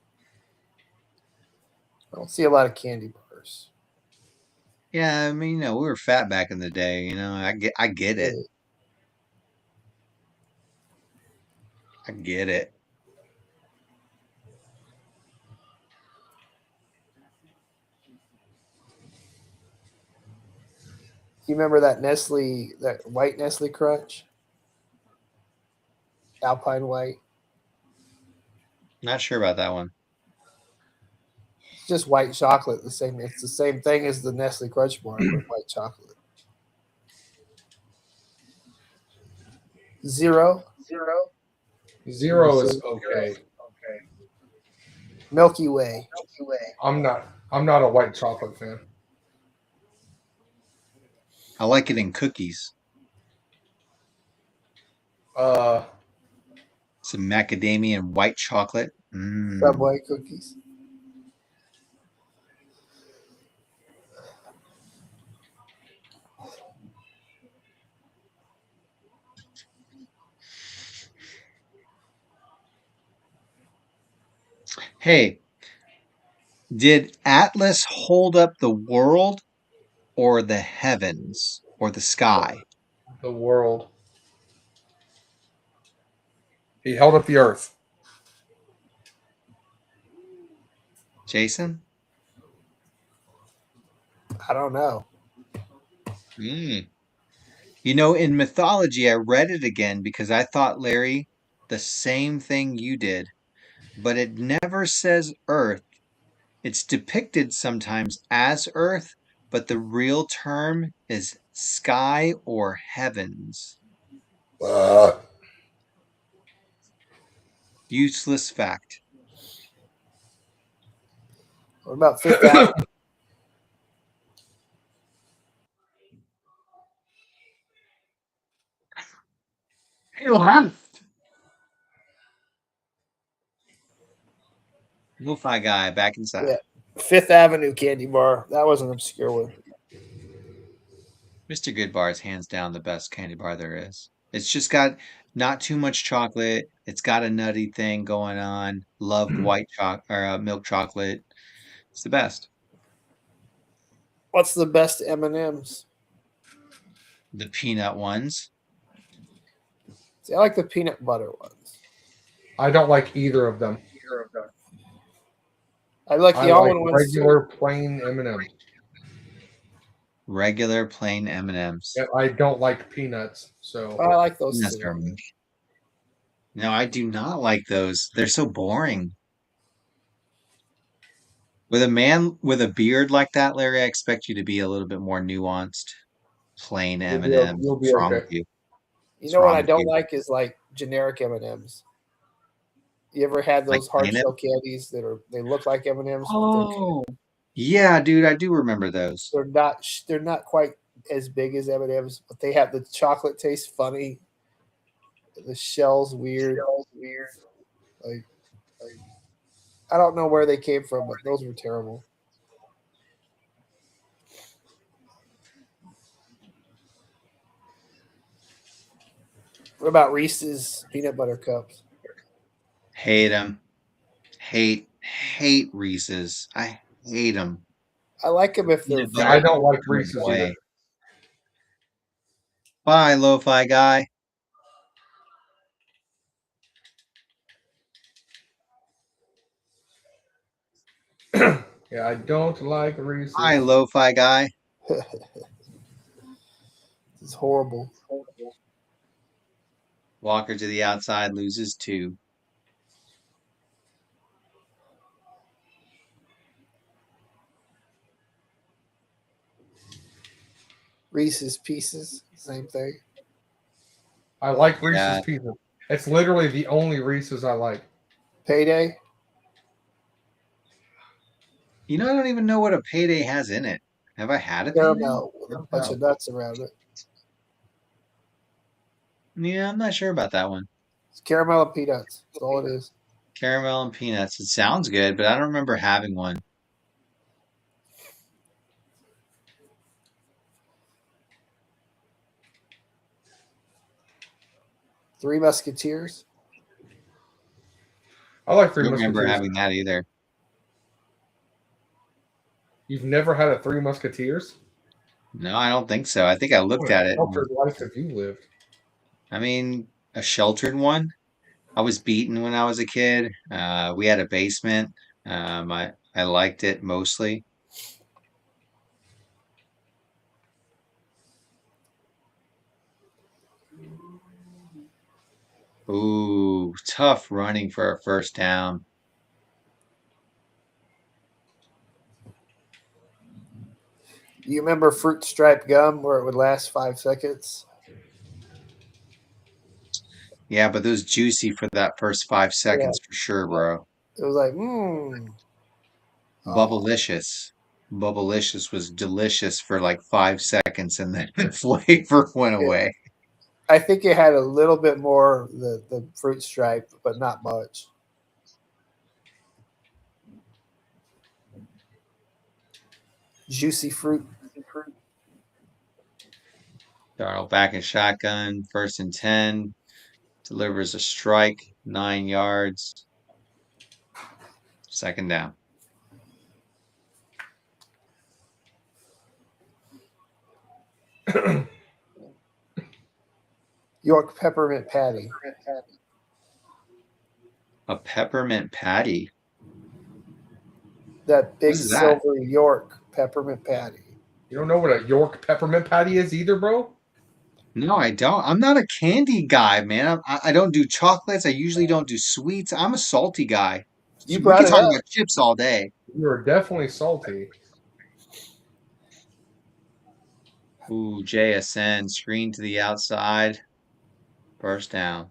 I don't see a lot of candy bars. Yeah, I mean, we were fat back in the day, I get it. Yeah. I get it. You remember that Nestle, that white Nestle Crunch? Alpine White. Not sure about that one. It's just white chocolate. It's the same thing as the Nestle Crunch bar, but white chocolate. Zero. Zero is okay. Milky Way. I'm not a white chocolate fan. I like it in cookies. Uh, Some macadamia and white chocolate. Mm. Subway cookies. Hey, did Atlas hold up the world or the heavens or the sky? the world. He held up the earth. Jason? I don't know. Mm. In mythology, I read it again because I thought, Larry, the same thing you did, but it never says Earth. It's depicted sometimes as Earth, but the real term is sky or heavens. Uh, Useless fact. What about Fifth Avenue? He left. Lo-fi guy back inside. Yeah. Fifth Avenue candy bar. That was an obscure one. Mr. Goodbar is hands down the best candy bar there is. It's just got not too much chocolate. It's got a nutty thing going on. Love white chocolate or milk chocolate. It's the best. What's the best M&Ms? The peanut ones. See, I like the peanut butter ones. I don't like either of them. I like I the like almond ones regular plain M&Ms. Regular plain M&Ms. Yet I don't like peanuts. So too. I like those Peanuts too. are No, I do not like those. They're so boring. With a man with a beard like that, Larry, I expect you to be a little bit more nuanced. Plain M&Ms. you'll be What's wrong okay. with you? You What's know what wrong I with don't you? like is like generic M&Ms. You ever had Like those hard plain shell candies they look like M&Ms, but Oh, yeah, dude, I do remember those. they're not quite as big as M&Ms, but they have the chocolate taste funny. The shell's weird. Like I don't know where they came from, but those were terrible. What about Reese's peanut butter cups? Hate them. Hate Reese's. I hate them. I like them if they're Peanut Yeah, I butter, don't vanilla. like go Reese's either. away. Bye, lo-fi guy. Yeah, I don't like Hi, Reese's. lo-fi guy. It's horrible. Walker to the outside, loses 2. Reese's Pieces, same thing. I like Reese's Yeah. Pieces. It's literally the only Reese's I like. Payday. I don't even know what a Payday has in it. Have I had a Payday? Caramel with a bunch of nuts around it. Yeah, I'm not sure about that one. It's caramel and peanuts. That's all it is. Caramel and peanuts. It sounds good, but I don't remember having one. Three Musketeers. I like I Three don't remember Musketeers. having that either. You've never had a Three Musketeers? No, I don't think so. I think I looked What at it. sheltered life have you lived? I mean, a sheltered one. I was beaten when I was a kid. We had a basement. I liked it mostly. Ooh, tough running for a first down. You remember fruit stripe gum where it would last 5 seconds? Yeah, but it was juicy for that first 5 seconds for sure, bro. It was like, mmm. Oh, Bubblicious. Bubblicious was delicious for like 5 seconds and then the flavor went it, away. I think it had a little bit more the fruit stripe, but not much. Juicy fruit. Darnold back in shotgun, 1st and 10. Delivers a strike, 9 yards. 2nd down. York peppermint patty. A peppermint patty. That big What is that? silver York peppermint patty. You don't know what a York peppermint patty is either, bro? No, I don't. I'm not a candy guy, man. I don't do chocolates. I usually don't do sweets. I'm a salty guy. You So we brought can it talk up. about chips all day. You are definitely salty. Ooh, JSN screen to the outside. 1st down.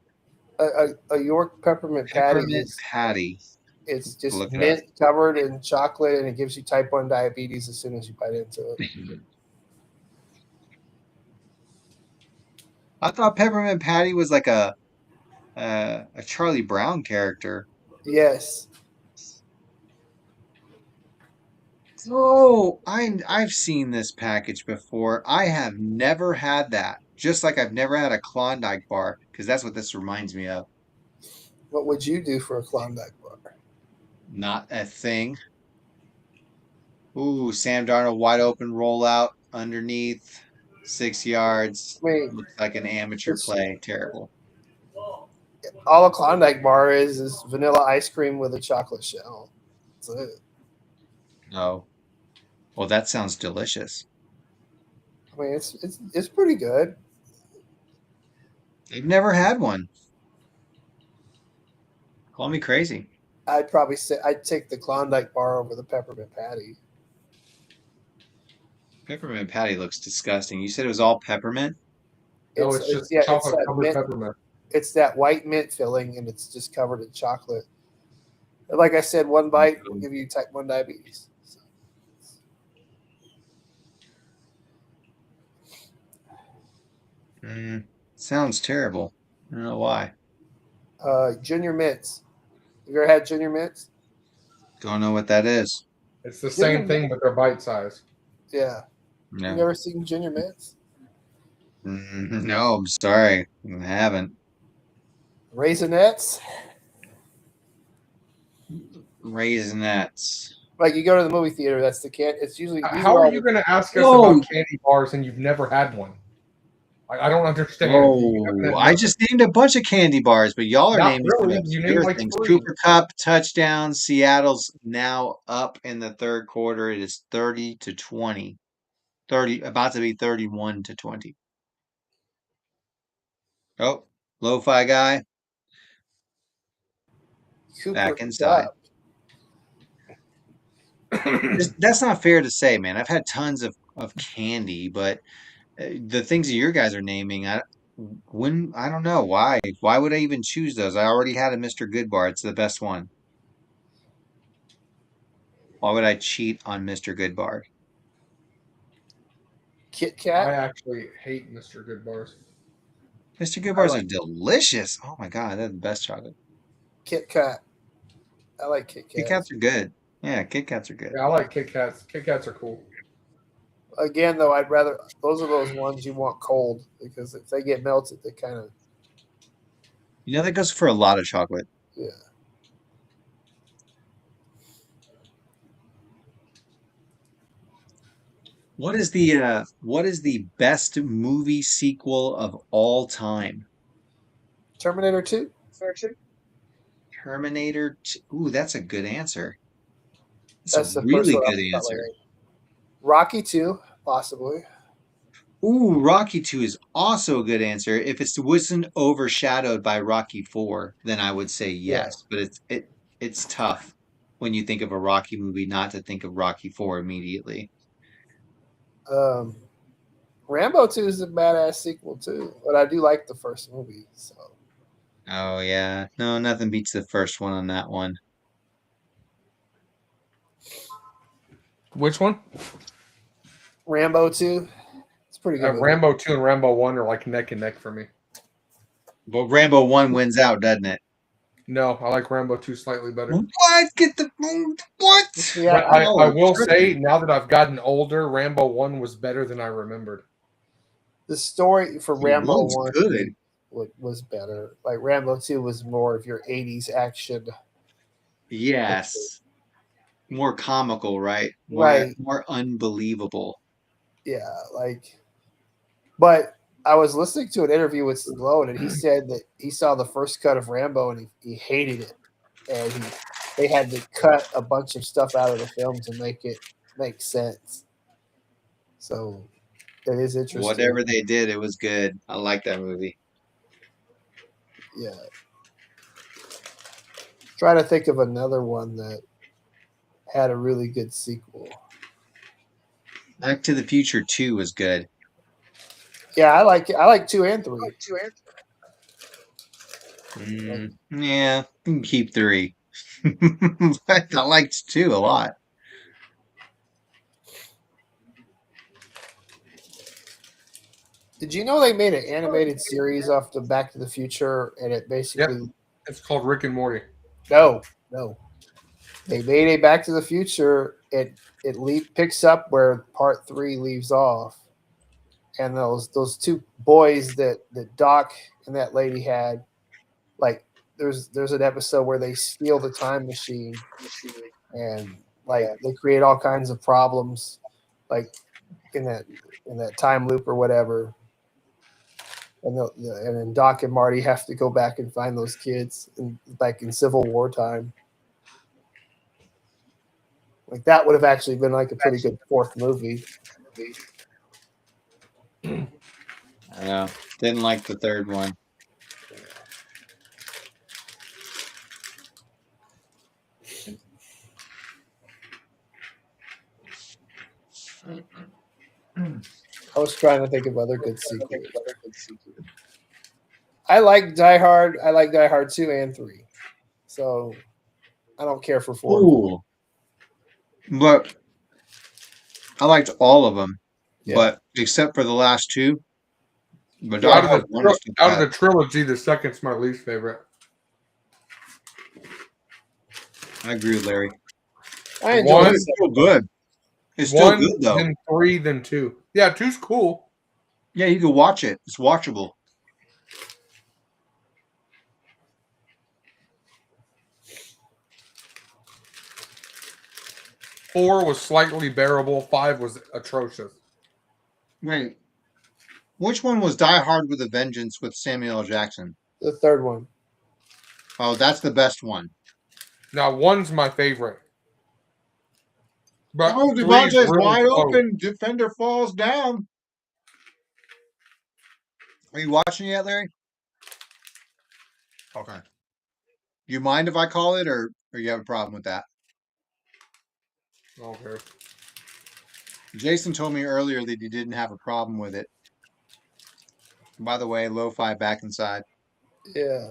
A York peppermint patty Peppermint is patty. it's just Look it up. mint covered in chocolate, and it gives you type 1 diabetes as soon as you bite into it. I thought peppermint patty was like a Charlie Brown character. Yes. Oh, I've seen this package before. I have never had that. Just like I've never had a Klondike bar, because that's what this reminds me of. What would you do for a Klondike bar? Not a thing. Ooh, Sam Darnold wide open rollout underneath, 6 yards. I mean, Looks like an amateur it's play. Terrible. all a Klondike bar is vanilla ice cream with a chocolate shell. That's it. Oh, well, that sounds delicious. I mean, it's pretty good. I've never had one. Call me crazy. I'd probably say I'd take the Klondike bar over the peppermint patty. Peppermint patty looks disgusting. You said it was all peppermint? No, it's just It's chocolate that covered mint. peppermint. It's that white mint filling, and it's just covered in chocolate. And like I said, one bite will give you type 1 diabetes. Sounds terrible. I don't know why. Junior mints. Have you ever had junior mints? Don't know what that is. It's the Junior same thing, but they're bite size. Yeah. You No. never seen junior mints? No, I'm sorry. I haven't. Raisinets. Raisinets. Like you go to the movie theater, that's the can. It's usually these How are are all you going to ask us Whoa. about candy bars and you've never had one? I don't understand. You haven't Oh, had I nothing. just named a bunch of candy bars, but y'all are Not naming some really. You named obscure like things. 3. Cooper Cup touchdown. Seattle's now up in the 3rd quarter. It is 30-20. 30, about to be 31-20. Oh, lo-fi guy Cooper back inside. Cup. That's not fair to say, man. I've had tons of candy, but the things that your guys are naming, I don't know why. Why would I even choose those? I already had a Mr. Goodbar. It's the best one. Why would I cheat on Mr. Goodbar? Kit I Kat. actually hate Mr. Goodbars. Mr. I Goodbars are like delicious. Oh my God, they're the best chocolate. Kit Kat. I like Kit Kit Kats. Kats are good. Yeah, Kit Kats are good. I like Kit Kats. Kit Kats are cool. Again, though, I'd rather those are those ones you want cold because if they get melted, they kind of You know that goes for a lot of chocolate. yeah. What is the best movie sequel of all time? Terminator 2. Terminator 2. Ooh, that's a good answer. That's a That's the first really one off good the top of my answer. head. Rocky 2, possibly. Ooh, Rocky 2 is also a good answer. If it wasn't overshadowed by Rocky 4, then I would say Yeah. yes. But it's tough when you think of a Rocky movie not to think of Rocky 4 immediately. Um, Rambo 2 is a badass sequel too, but I do like the first movie. So Oh yeah. No, nothing beats the first one on that one. Which one? Rambo 2, it's a pretty good movie. Rambo 2 and Rambo 1 are like neck and neck for me. But Rambo 1 wins out, doesn't it? No, I like Rambo 2 slightly better. What? Get the what? Yeah, But I No, will say, tripping. now that I've gotten older, Rambo 1 was better than I remembered. the story for The Rambo one's 1 good. was better. Like Rambo 2 was more of your 80s action. Yes. More comical, right? Right. More unbelievable. Yeah, like but I was listening to an interview with Stallone and he said that he saw the first cut of Rambo and he hated it. And they had to cut a bunch of stuff out of the film to make it make sense. So it is interesting. Whatever they did, it was good. I like that movie. Yeah. Trying to think of another one that had a really good sequel. Back to the Future 2 was good. Yeah, I like 2 and 3. Yeah, you can keep 3. I liked 2 a lot. Did you know they made an animated series off the Back to the Future and it Yep. basically It's called Rick and Morty. no. They made a Back to the Future. Picks up where part 3 leaves off, and those two boys that Doc and that lady had, like there's an episode where they steal the time machine and like they create all kinds of problems, like in that time loop or whatever. And then Doc and Marty have to go back and find those kids back in Civil War time. Like that would have actually been like a pretty good fourth movie. Yeah, didn't like the third one. I was trying to think of other good sequels. I like Die Hard. I like Die Hard 2 and 3. So I don't care for 4. Ooh, but I liked all of them, Yeah. but except for the last two. But Yeah. Die Hard 1 is the Out of best. the trilogy, the second's my least favorite. I agree with Larry. I enjoy One- the It's second still one. good. It's still One, good though. then 3, then 2. Yeah, 2's cool. Yeah, you can watch it. It's watchable. Four was slightly bearable. 5 was atrocious. Wait, which one was Die Hard with a Vengeance with Samuel L. Jackson? The third one. Oh, that's the best one. Now, 1's my favorite. But Oh, 3 is Devontae's really wide close. open. Defender falls down. Are you watching yet, Larry? Okay. You mind if I call it, or you have a problem with that? Okay. Jason told me earlier that he didn't have a problem with it. By the way, Lo-Fi back inside. Yeah.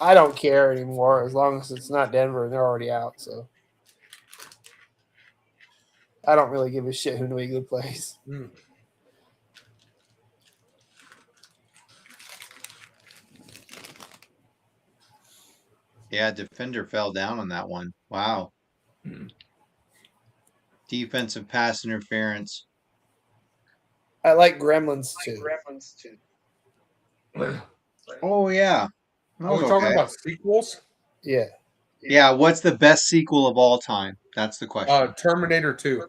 I don't care anymore as long as it's not Denver and they're already out. So I don't really give a shit who New England plays. Mm. Yeah, defender fell down on that one. Wow. Mm. Defensive pass interference. I like Gremlins too. Oh yeah, that Are was we talking okay. about sequels? Yeah. Yeah, what's the best sequel of all time? That's the question. Terminator 2.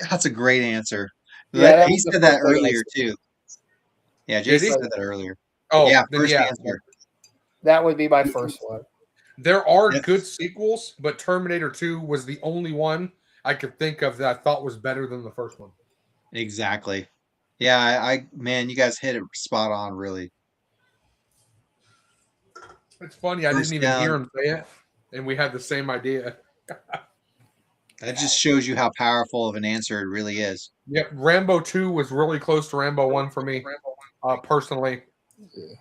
That's a great answer. Yeah, that He was the said first that thing I earlier said. too. Yeah, Did Jason he? said that earlier. Oh, Yeah, then first yeah. answer. That would be my first one. There are Yes. good sequels, but Terminator 2 was the only one I could think of that I thought was better than the first one. Exactly. Yeah, man, you guys hit it spot on, really. It's funny, I didn't First even hear down. him say it, and we had the same idea. That just shows you how powerful of an answer it really is. Yep, Rambo 2 was really close to Rambo 1 for me, personally. Yeah.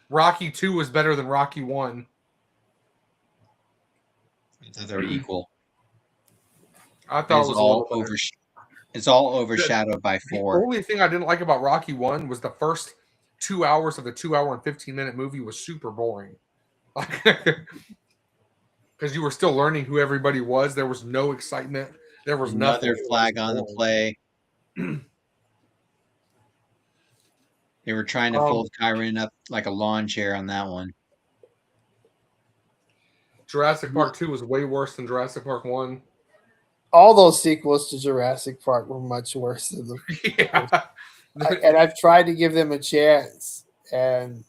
Rocky 2 was better than Rocky 1. I thought they were equal. I And thought it was a little better. It's all overshadowed by The 4. only thing I didn't like about Rocky 1 was the first 2 hours of the 2 hour and 15-minute movie was super boring. Because you were still learning who everybody was. There was no excitement. There was nothing. Another It was flag just on the boring. play. They were trying to fold Kyron up like a lawn chair on that one. Jurassic Park 2 was way worse than Jurassic Park 1. All those sequels to Jurassic Park were much worse than the first. Yeah. And I've tried to give them a chance. And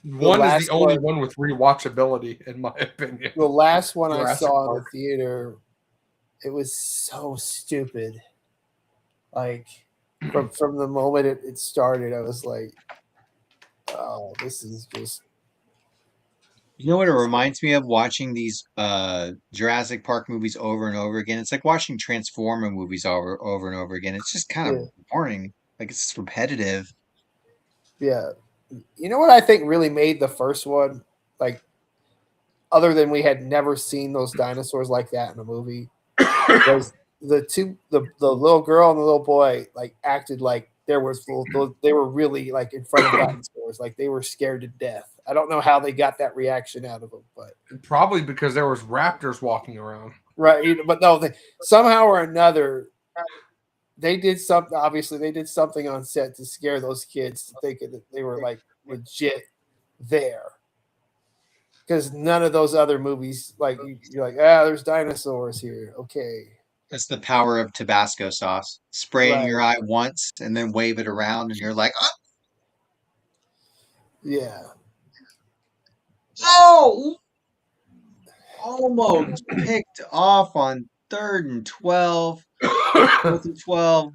One is the last only one- one with rewatchability, in my opinion. the last one I Jurassic saw in the Park. theater, it was so stupid. Like from the moment it started, I was like, oh, this is just You know what it reminds me of watching these Jurassic Park movies over and over again? It's like watching Transformer movies over and over again. It's just kind yeah, of boring. Like it's repetitive. yeah. You know what I think really made the first one, like other than we had never seen those dinosaurs like that in a movie, was the little girl and the little boy like acted like they were really like in front of dinosaurs, like they were scared to death. I don't know how they got that reaction out of them, but Probably because there was raptors walking around. right, but no, somehow or another they did something. Obviously, they did something on set to scare those kids to think that they were like legit there. Because none of those other movies, like you're like, there's dinosaurs here. Okay, That's the power of Tabasco sauce. Spray in right, your eye once and then wave it around, and you're like, yeah. oh, almost picked off on 3rd and 12. 4th and 12.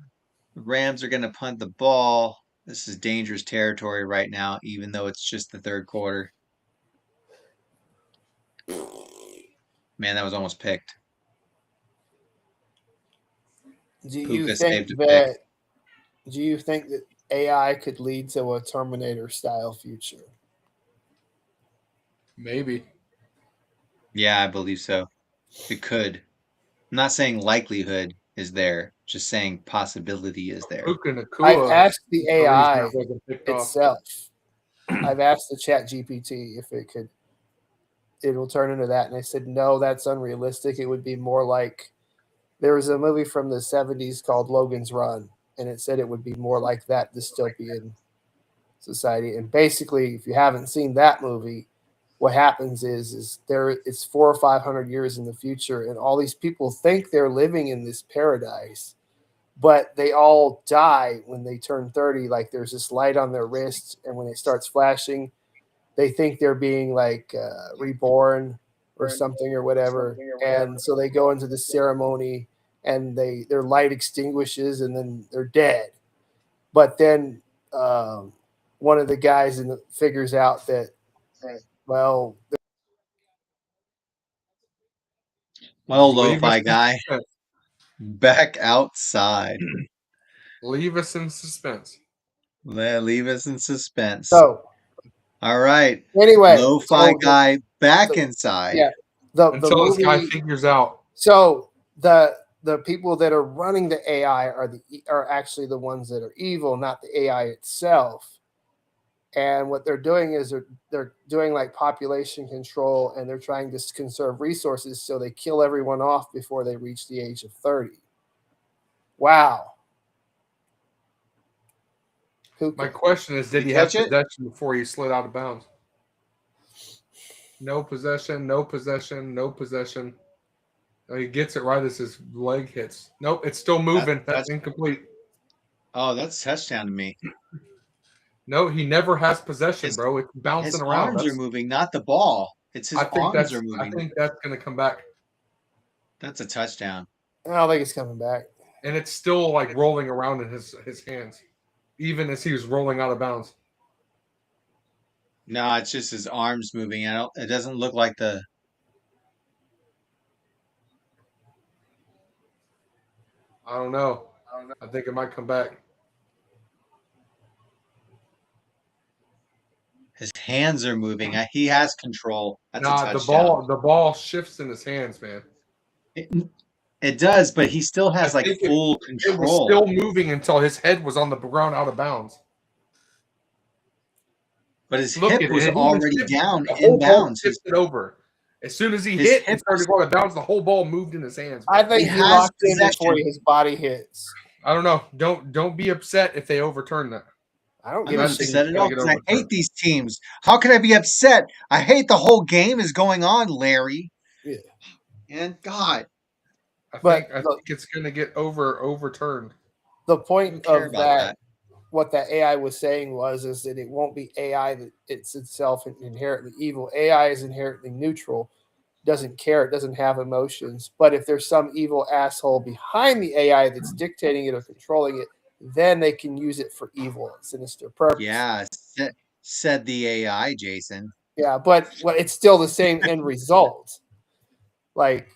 The Rams are going to punt the ball. This is dangerous territory right now, even though it's just the 3rd quarter. Man, that was almost picked. Do you Puka think saved a pick. that? Do you think that AI could lead to a Terminator style future? Maybe. Yeah, I believe so. It could. I'm not saying likelihood is there, just saying possibility is there. Puka I've Nakua asked is the the reason AI it wasn't picked off. itself. I've asked the Chat GPT if it could. It'll turn into that, and they said no, that's unrealistic. It would be more like there was a movie from the 70s called Logan's Run, and it said it would be more like that dystopian society. And basically, if you haven't seen that movie, what happens is there it's 400 or 500 years in the future, and all these people think they're living in this paradise, but they all die when they turn 30. Like there's this light on their wrist, and when it starts flashing, they think they're being like reborn or something or whatever, and so they go into the ceremony and their light extinguishes and then they're dead. But then one of the guys figures out that Well, Well, Leave us lo-fi in guy, suspense. back outside. Leave us in suspense. Leave us in suspense. so All right. anyway, Lo-fi so guy back the inside. yeah the Until this guy movie. figures out. So the people that are running the AI are actually the ones that are evil, not the AI itself. And what they're doing is they're doing like population control, and they're trying to conserve resources, so they kill everyone off before they reach the age of 30. Wow. My question is, did You he have catch it? possession before he slid out of bounds? No possession, no possession, no possession. Oh, he gets it right as his leg hits. Nope, it's still moving. That's incomplete. Oh, that's touchdown to me. No, he never has possession, His bro. It's bouncing his around. arms are moving, not the ball. It's his I think arms are I moving. think that's gonna come back. That's a touchdown. I don't think it's coming back. And it's still like rolling around in his hands, even as he was rolling out of bounds. No, it's just his arms moving. It doesn't look like the I don't know. I think it might come back. his hands are moving. He has control. That's a Nah, touchdown. the ball shifts in his hands, man. It, it does, but he still I has like think full it was control. still moving until his head was on the ground out of bounds. But his Look hip at was it. He even already shifted, down the in whole ball bounds. shifted over. As soon as he His hit hip and started going out of bounds, the whole ball moved in his hands. I he think he has locked in before possession. his body hits. I don't know. Don't be upset if they overturn that. I don't I'm give not a shit. upset at gonna all get because I hate overturned. these teams. How can I be upset? I hate the whole game is going on, Larry. Yeah. And God, I But think it's gonna get overturned. the I point don't care of about that, that. what that AI was saying is that it won't be AI that it's itself inherently evil. AI is inherently neutral, doesn't care, it doesn't have emotions. But if there's some evil asshole behind the AI that's dictating it or controlling it, then they can use it for evil and sinister purpose. Yeah, said the AI, Jason. Yeah, but it's still the same end result. Like,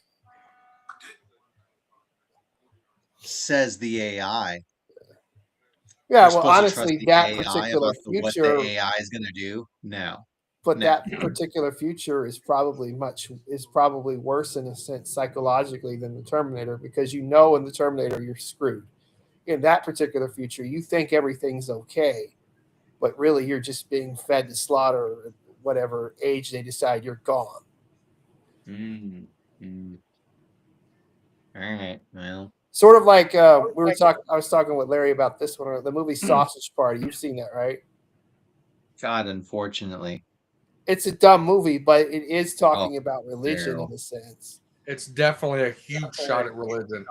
Says the AI. yeah, We're well, supposed to trust honestly, the that AI particular about what the future, AI is going to do? No, but no. that particular future is probably worse in a sense psychologically than the Terminator, because in the Terminator you're screwed. In that particular future, you think everything's okay, but really you're just being fed to slaughter at whatever age they decide you're gone. Mm, mm. All right. Well, Sort of like we were talking. I was talking with Larry about this one, the movie Sausage Party. You've seen that, right? God, unfortunately. It's a dumb movie, but it is Oh, talking about religion in Daryl. a sense. It's definitely a huge shot at religion.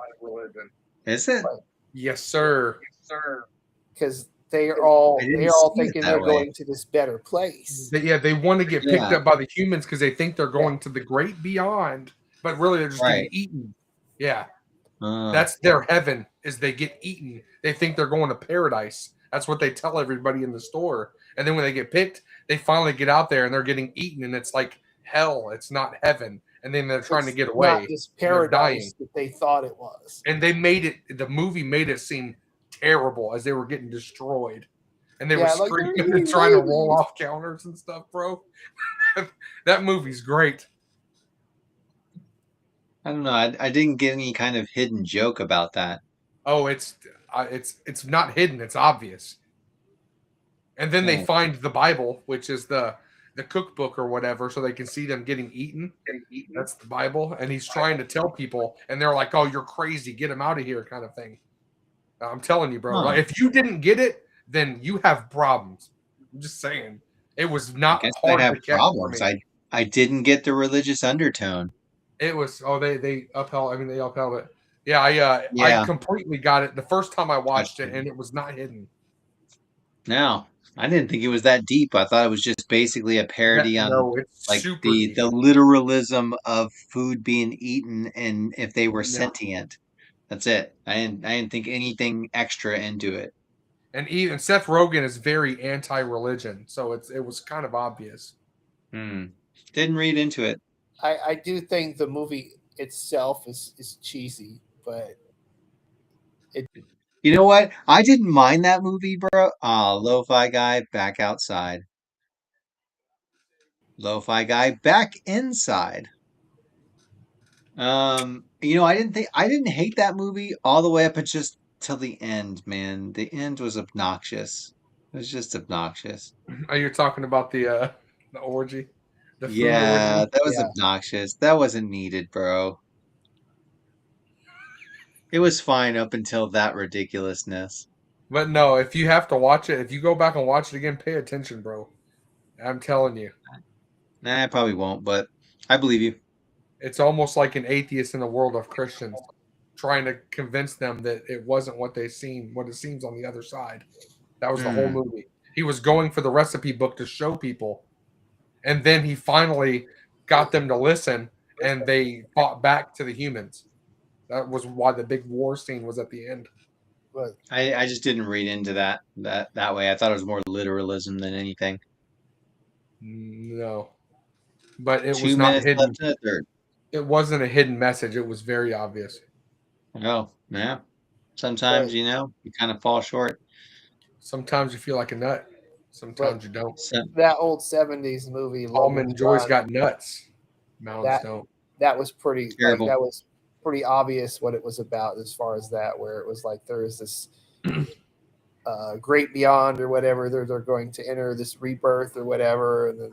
Is it? Yes, sir. Because they are I all didn't see it thinking that they're way. going to this better place. They want to get picked Yeah, up by the humans because they think they're going to the great beyond, but really they're just getting right. eaten. Yeah, Uh, that's their heaven, is they get eaten. They think they're going to paradise. That's what they tell everybody in the store. And then when they get picked, they finally get out there and they're getting eaten, and it's like hell. It's not heaven. And then they're trying to get Not away. this And they're dying. paradise that they thought it was. And the movie made it seem terrible as they were getting destroyed. And they were Yeah, like they're screaming and eating trying to roll babies. off counters and stuff, bro. That movie's great. I don't know. I didn't get any kind of hidden joke about that. Oh, it's not hidden. It's obvious. And then they Oh, find the Bible, which is the cookbook or whatever, so they can see them getting eaten. That's the Bible, and he's trying to tell people, and they're like, "Oh, you're crazy! Get him out of here!" kind of thing. I'm telling you, bro. huh. Like, if you didn't get it, then you have problems. I'm just saying, it was I not guess I hard have to catch for problems. me. I didn't get the religious undertone. It was they upheld. I mean, they upheld it. Yeah, I Yeah, completely got it the first time I watched it, touchdown. and it was not hidden. No, I didn't think it was that deep. I thought it was just basically a parody on No, it's like super the deep. the literalism of food being eaten and if they were No. sentient. That's it. I didn't think anything extra into it. And even Seth Rogen is very anti-religion, so it was kind of obvious. Didn't read into it. I do think the movie itself is cheesy, but it You know what? I didn't mind that movie, bro. Lo-fi guy back outside. Lo-fi guy back inside. I didn't hate that movie all the way up and just till the end, man. The end was obnoxious. It was just obnoxious. Are you talking about the orgy, the food Yeah, orgy? that was yeah. obnoxious. That wasn't needed, bro. It was fine up until that ridiculousness. But no, if you have to watch it, if you go back and watch it again, pay attention, bro. I'm telling you, Nah, I probably won't, but I believe you. it's almost like an atheist in the world of Christians trying to convince them that it wasn't what they seen, what it seems on the other side. That was the whole Hmm. movie. He was going for the recipe book to show people, and then he finally got them to listen, and they fought back to the humans. That was why the big war scene was at the end. But I just didn't read into that way. I thought it was more literalism than anything. No, but it was Two not minutes hidden. left in the third. It wasn't a hidden message. It was very obvious. Oh, yeah. but Sometimes, you kind of fall short. Sometimes you feel like a nut. but Sometimes you don't. So, that old '70s movie Logan's Almond Joy's Run, got nuts. Mountains that don't. that was pretty like terrible. that was pretty obvious what it was about as far as that, where it was like there is this great beyond or whatever. They're going to enter this rebirth or whatever, and then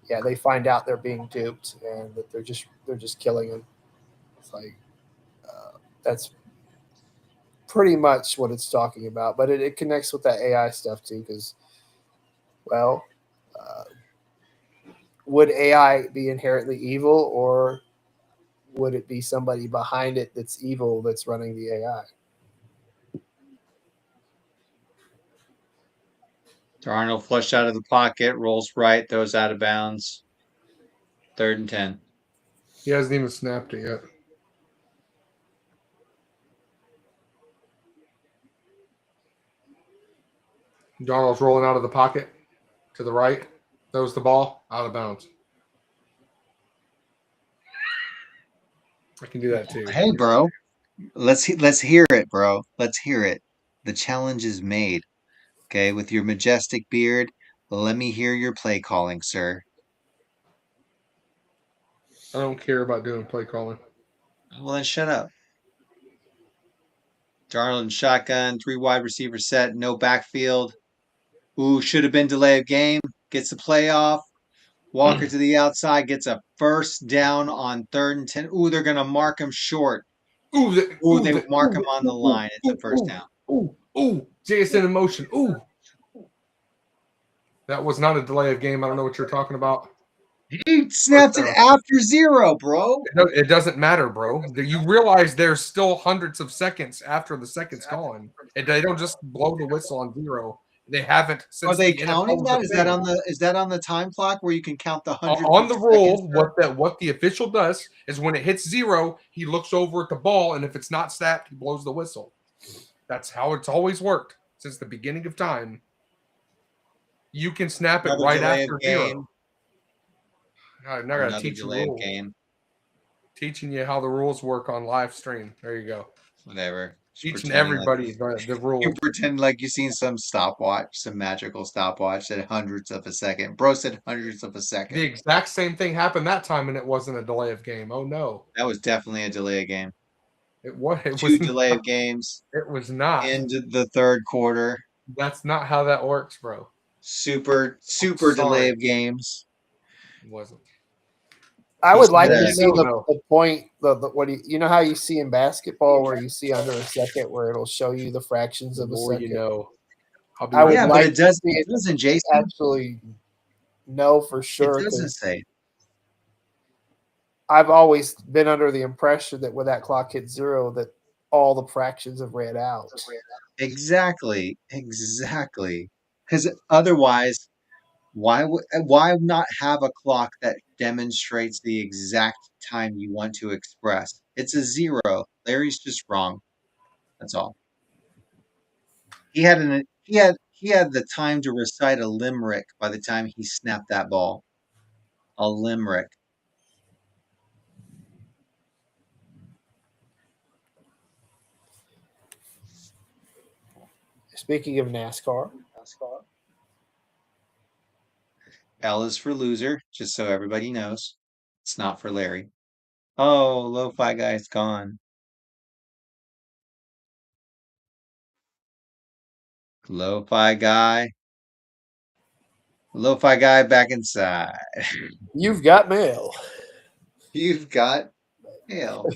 yeah, they find out they're being duped and that they're just killing them. It's like that's pretty much what it's talking about, but it connects with that AI stuff too, because well, uh, would AI be inherently evil, or would it be somebody behind it that's evil that's running the AI? Darnold flushed out of the pocket, rolls right, throws out of bounds. 3rd and 10. He hasn't even snapped it yet. Donald's rolling out of the pocket to the right. Throws the ball out of bounds. I can do that too. Hey, bro. Let's hear it, bro. Let's hear it. The challenge is made. Okay, with your majestic beard, let me hear your play calling, sir. I don't care about doing play calling. Well, then shut up. Darnold and shotgun, three wide receiver set, no backfield. Ooh, should have been delay of game. Gets the playoff. Walker to the outside gets a first down on 3rd and 10. Ooh, they're gonna mark him short. Ooh, the, Ooh, ooh, they the, mark him ooh, on the ooh, line. It's a ooh, first ooh, down. ooh, ooh. JSN in motion. Ooh. That was not a delay of game. I don't know what you're talking about. He First snapped it down. after zero, bro. It doesn't matter, bro. You realize there's still hundreds of seconds after the second's gone. And they don't just blow the whistle on zero. They haven't Are since they the NFL counting was that? a thing. Is that on the time clock where you can count the hundreds On of the seconds, rule, sir? what the official does is when it hits zero, he looks over at the ball, and if it's not snapped, he blows the whistle. That's how it's always worked since the beginning of time. You can snap it Another right delay of after zero. game. God, now I gotta Another teach you delay of rules. game. Teaching you how the rules work on live stream. There you go. Whatever. Just Teaching pretending like everybody the you rules. pretend like you've seen some stopwatch, some magical stopwatch at hundreds of a second. Bro said hundreds of a The second. exact same thing happened that time, and it wasn't a delay of game. Oh no, That was definitely a delay of game. it was. It Two was delay not. of games It was not. into the third quarter. That's not how that works, bro. I'm Super delay sorry, of games. it wasn't. I He would said like More to you see know, a though. the point. The what do you know how you see in basketball where you see under a second where it'll show you the fractions The of a more you second. know. I'll be I would right yeah, but back. like it to does. see It it doesn't, Jason. actually know for It sure, doesn't because say. I've always been under the impression that when that clock hit zero, that all the fractions have ran out. Exactly. Exactly. Because otherwise, why not have a clock that demonstrates the exact time you want to express? It's a zero. Larry's just wrong. That's all. He had the time to recite a limerick by the time he snapped that ball. a limerick. Speaking of NASCAR, L is for loser, just so everybody knows. It's not for Larry. Oh, Lo-Fi Guy's gone. Lo-Fi Guy. Lo-Fi Guy back inside. you've got mail. You've got mail.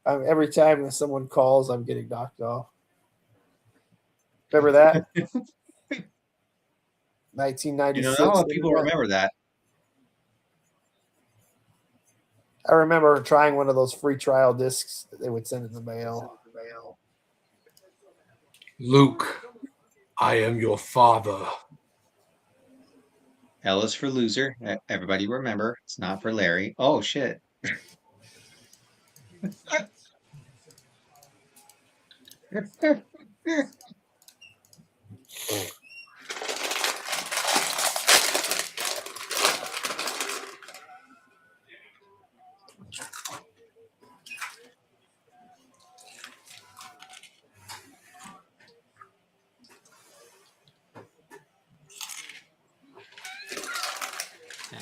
Every time that someone calls, I'm getting knocked off. Remember that? You know, 1996. not a lot of people internet. remember that. I remember trying one of those free trial discs that they would send in the mail. Luke, I am your father. L is for loser. Everybody remember, it's not for Larry. Oh, shit.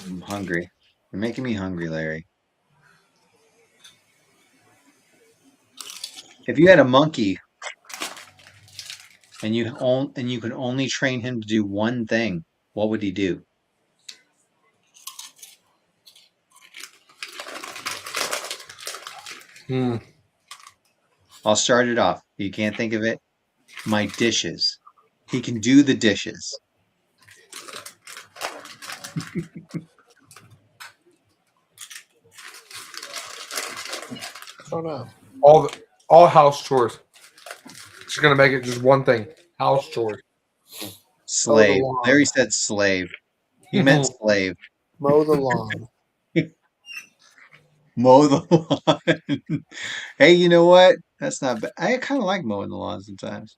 I'm hungry. You're making me hungry, Larry. If you had a monkey and you could only train him to do one thing, what would he do? Hmm. I'll start it off. You can't think of it? My dishes. He can do the dishes. Oh no. All house chores. She's gonna make it just one thing. House chores. Mow the Slave. lawn. Larry said slave. He meant slave. Mow the lawn. Mow the lawn. Hey, you know what? That's not bad. I kind of like mowing the lawn sometimes.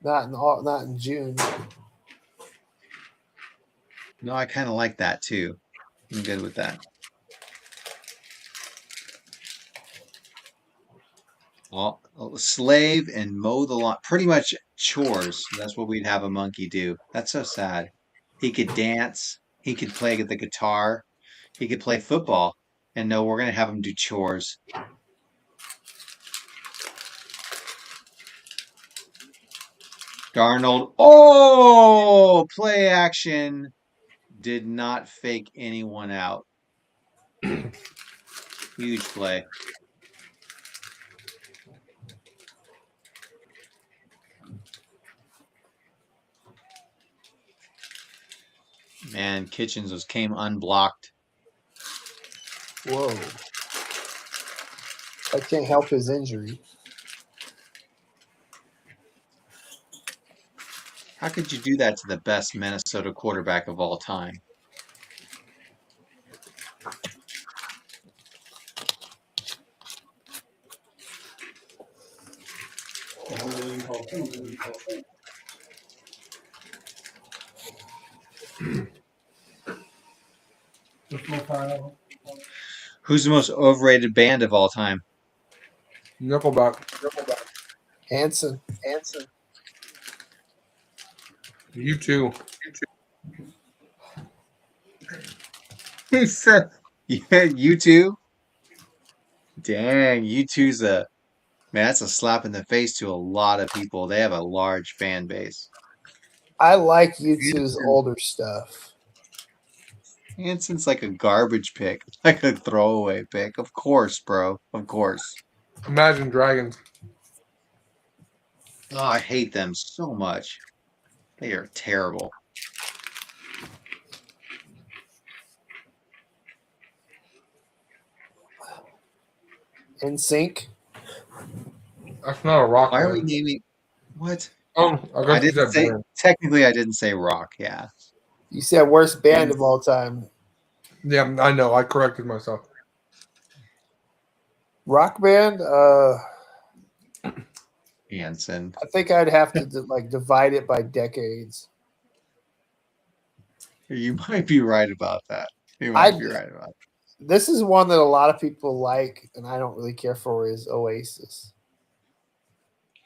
Not in June. No, I kind of like that too. I'm good with that. Slave and mow the lawn. Pretty much chores. That's what we'd have a monkey do. That's so sad. He could dance. He could play the guitar. He could play football. And no, we're going to have him do chores. Darnold. Oh, play action. Did not fake anyone out. Huge play. Man, Kitchens came unblocked. Whoa. I can't help his injury. How could you do that to the best Minnesota quarterback of all time? Who's the most overrated band of all time? Nickelback. Hanson. You too. He said, "Yeah, you too." Dang, you two's a man. That's a slap in the face to a lot of people. They have a large fan base. I like U2's older stuff. Hanson's like a garbage pick, like a throwaway pick. Of course, bro. Of course. Imagine Dragons. Oh, I hate them so much. They are terrible. In sync. That's not a rock Why are we band. naming what? Oh, I I guess you didn't said say band. technically I didn't say rock, yeah. You said worst band of all time. Yeah, I know. I corrected myself. Rock band? Hanson. I think I'd have to divide it by decades. You might be right about that. You I might be right about This is one that a lot of people like, and I don't really care for. Is Oasis.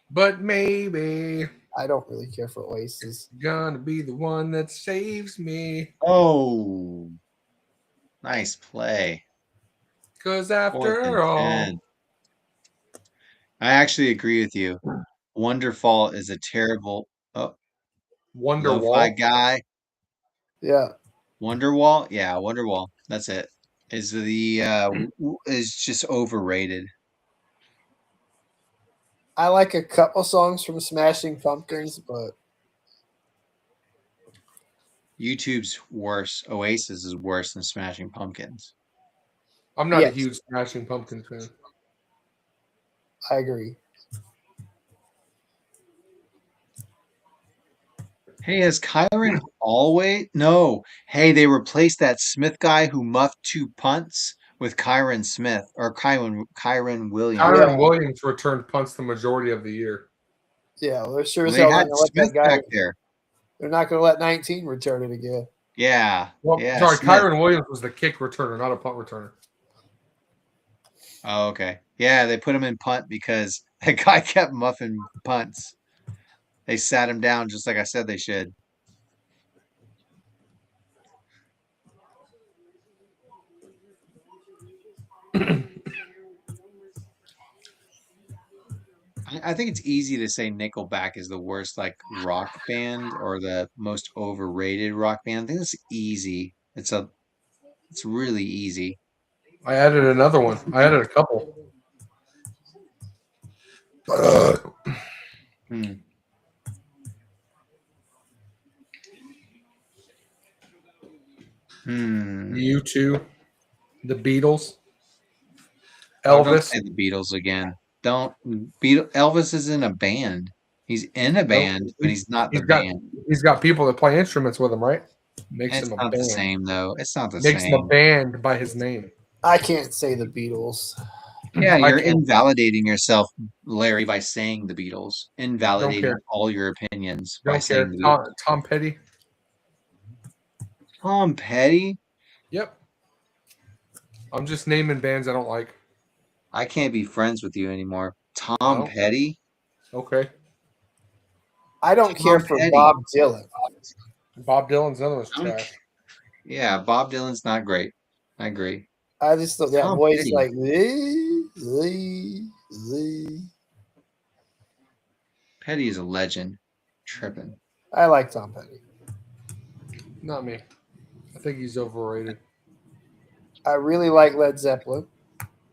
But maybe I don't really care for Oasis. gonna be the one that saves me. that. Oh, nice play. Cause Fourth after and all, 10. I actually agree with you. Wonderfall is a terrible lo-fi Wonderwall. guy. Yeah, Wonderwall? Yeah, Wonderwall. That's it. Is just overrated. I like a couple songs from Smashing Pumpkins, but YouTube's worse. Oasis is worse than Smashing Pumpkins. I'm not a yes, huge Smashing Pumpkins fan. I agree. Hey, has Kyron always? No. Hey, they replaced that Smith guy who muffed 2 punts with Kyron Smith or Kyron Williams. Yeah, Kyron Williams returned punts the majority of the year. yeah. Well, they're sure Well, as they hell not had gonna let Smith that guy. back there. They're not gonna let 19 return it again. Yeah. Well, Yeah, sorry, Smith. Kyron Williams was the kick returner, not a punt returner. Oh, okay. Yeah, they put him in punt because that guy kept muffing punts. They sat him down just like I said they should. I think it's easy to say Nickelback is the worst like rock band or the most overrated rock band. I think it's easy. It's really easy. I added another one. I added a couple. Hmm. Hmm. U2, the Beatles, Oh, don't Elvis. say the Beatles again. Don't Elvis is in a band. He's in a No, band, but he's not the he's got band. he's got people that play instruments with him, right? Makes It's him a not the band. same though. It's not the Makes him a same. band by his name. I can't say the Beatles. Yeah, I you're can't. invalidating yourself, Larry, by saying the Beatles. Don't Invalidating care. all your opinions by Don't saying care. the Tom, Beatles. Tom Petty. Tom Petty? Yep. I'm just naming bands I don't like. I can't be friends with you anymore. I Tom don't. Petty? Okay. I don't care Tom for Petty. Bob Dylan. Bob Dylan's another one's I don't trash. Yeah, Bob Dylan's not great. I agree. I just thought that Tom voice Petty. like Lee. Petty is a legend. Tripping. I like Tom Petty. Not me. I think he's overrated. I really like Led Zeppelin.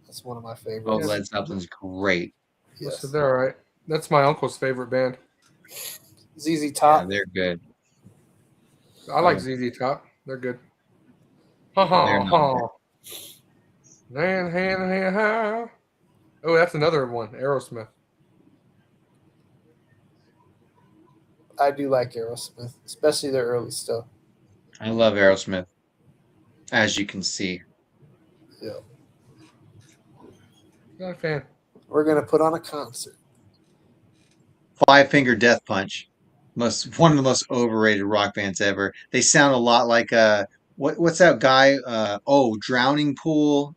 That's one of my Oh, favorites. Led Zeppelin's great. Yes. So they're all right. That's my uncle's favorite band. ZZ Yeah, Top. they're good. I like Oh, ZZ Top. They're good. Ha they're ha not good. ha. Ha. Oh, that's another one. Aerosmith. I do like Aerosmith, especially their early stuff. I love Aerosmith, as you can see. Yeah. Not a fan. We're gonna put on a concert. Five Finger Death Punch. One of the most overrated rock bands ever. They sound a lot like what's that guy? Drowning Pool.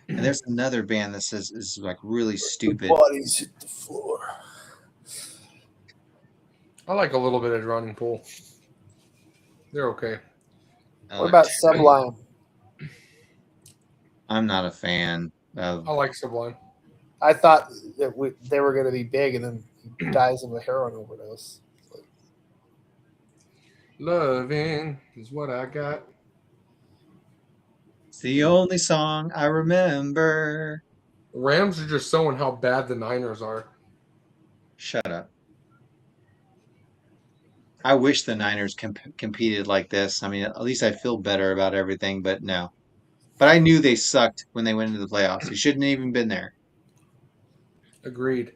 And there's another band that says is like really The stupid. bodies hit the floor. I like a little bit of Drowning Pool. They're okay. What about Sublime? I'm not a fan of. I like Sublime. I thought that they were gonna be big, and then he dies of a heroin overdose. Loving is what I got. It's the only song I remember. Rams are just showing how bad the Niners are. Shut up. I wish the Niners competed like this. I mean, at least I feel better about everything, but no. But I knew they sucked when they went into the playoffs. They shouldn't have even been there. Agreed.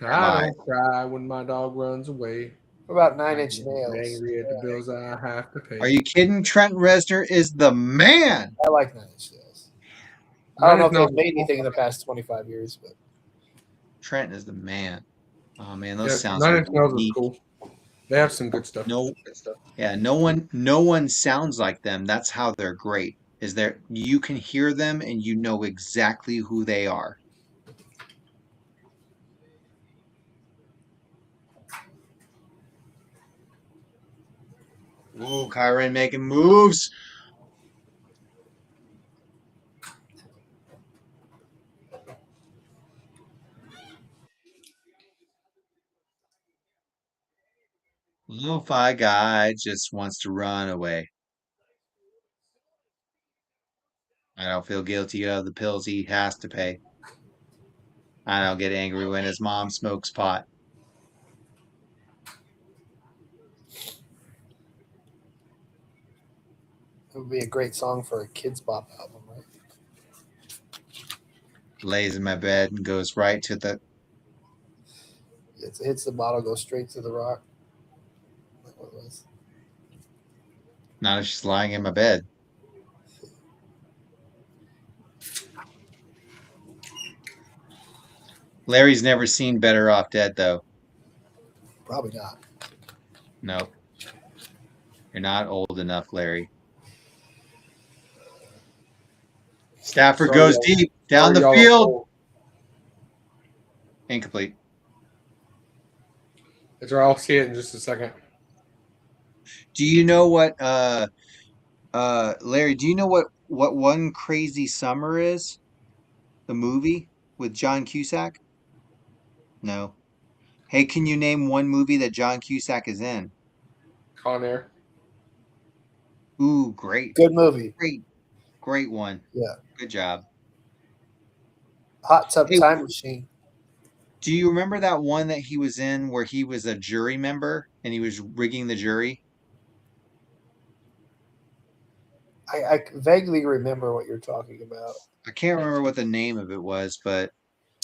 I don't cry when my dog runs away. What about Nine Inch Nails? Angry at the bills I have to pay. Are you kidding? Trent Reznor is the man. I like Nine Inch Nails. I don't know if Nails they've made anything in the past 25 years, but Trent is the man. Oh man, those Yeah, sounds are Nine Inch Nails is unique. cool. They have some good stuff. No, yeah, no one sounds like them. That's how they're great. Is there you can hear them and you know exactly who they are. Ooh, Kyron making moves. Lo-fi guy just wants to run away. I don't feel guilty of the pills he has to pay. I don't get angry when his mom smokes pot. It would be a great song for a kids bop album, right? Lays in my bed and goes right to the. It hits the bottle, goes straight to the rock. Like what it was. Not if she's lying in my bed. Larry's never seen Better Off Dead, though. Probably not. No, you're not old enough, Larry. Stafford Sorry, goes y'all. deep down Sorry, the y'all. field. Incomplete. It's all right. I'll see it in just a second. Do you know what, Larry, do you know what One Crazy Summer is? The movie with John Cusack? No. Hey, can you name one movie that John Cusack is in? Con Air. Ooh, great. Good movie. Great. Great one. Yeah. Good job. Hot Tub Hey, Time Machine. do you remember that one that he was in where he was a jury member and he was rigging the jury? I vaguely remember what you're talking about. I can't remember what the name of it was, but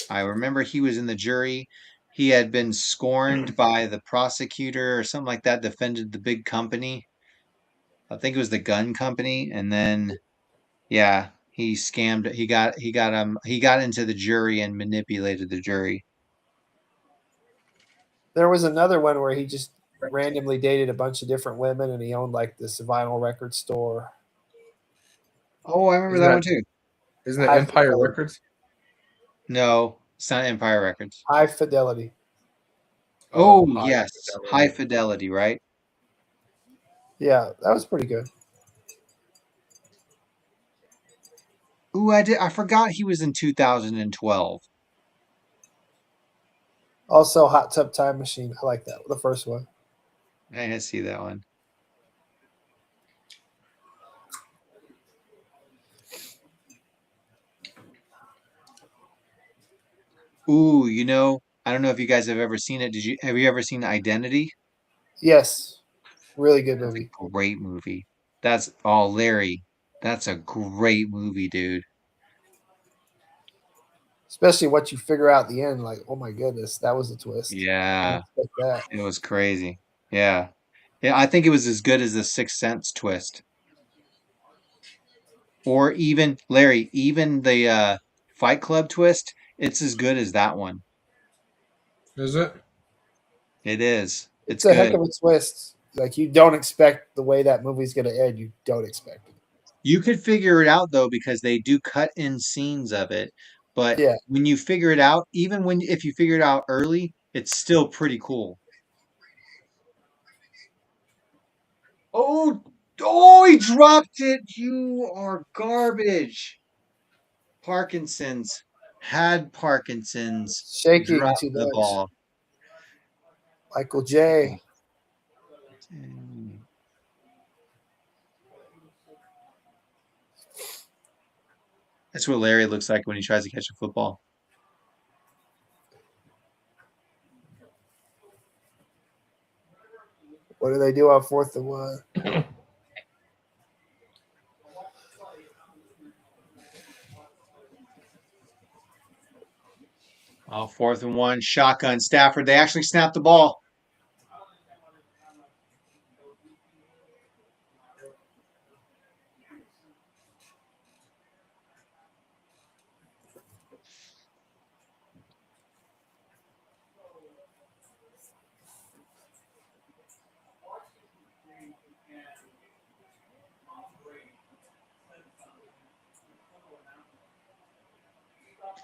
I remember he was in the jury. He had been scorned by the prosecutor or something like that, defended the big company. I think it was the gun company, and then yeah, he scammed. He got into the jury and manipulated the jury. There was another one where he just randomly dated a bunch of different women and he owned like this vinyl record store. Oh, I remember Isn't that one that too. isn't it High Empire fidelity. Records? No, it's not Empire Records. High fidelity. Oh, Oh, High yes, High Fidelity. Fidelity, right? Yeah, that was pretty good. Ooh, I forgot he was in 2012. Also, Hot Tub Time Machine. I like that. The first one. I didn't see that one. Ooh, I don't know if you guys have ever seen it. Have you ever seen Identity? Yes, really good That's movie. a great movie. That's oh, Larry. That's a great movie, dude. Especially what you figure out at the end. Like, oh my goodness, that was a twist. I didn't Yeah, expect that. it was crazy. Yeah. Yeah, I think it was as good as the Sixth Sense twist. Or even, Larry, even the Fight Club twist, it's as good as that one. Is it? It is. It's It's a heck good. of a twist. Like you don't expect the way that movie's gonna end. You don't expect it. You could figure it out though because they do cut in scenes of it. But Yeah. when you figure it out, even when if you figure it out early, it's still pretty cool. Oh, oh, he dropped it. You are garbage. Parkinson's had Parkinson's. Shaking Dropped too the much. ball. Michael J. That's what Larry looks like when he tries to catch a football. What do they do on 4th and 1? Oh, 4th and 1, shotgun. Stafford. They actually snapped the ball.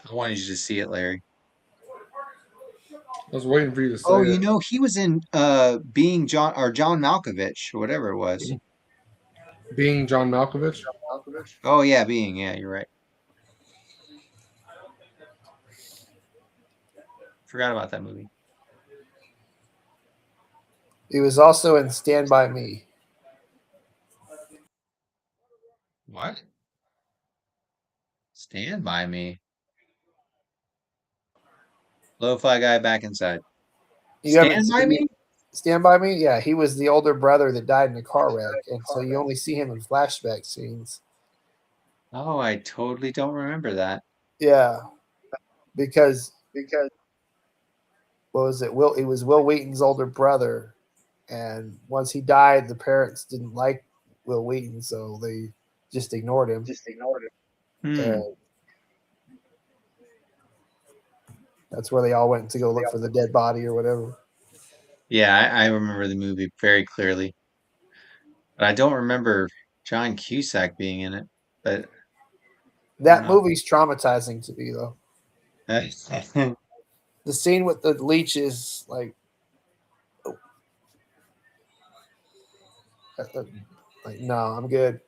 I wanted you to see it, Larry. I was waiting for you to Oh, say it. he was in Being John Malkovich or whatever it was. Being John Malkovich. Oh yeah, Being. Yeah, you're right. Forgot about that movie. He was also in Stand By Me. What? Stand by Me. Lo-fi guy back inside. You haven't Stand by seen Me? Stand By Me? Yeah, he was the older brother that died in a car wreck, and so you only see him in flashback scenes. Oh, I totally don't remember that. Yeah, because what was it? He was Will Wheaton's older brother, and once he died, the parents didn't like Will Wheaton, so they just ignored him. Hmm. And that's where they all went to go look for the dead body or whatever. Yeah, I remember the movie very clearly, but I don't remember John Cusack being in it. But I don't That know. movie's traumatizing to me, though. The scene with the leeches, uh, like no, I'm good.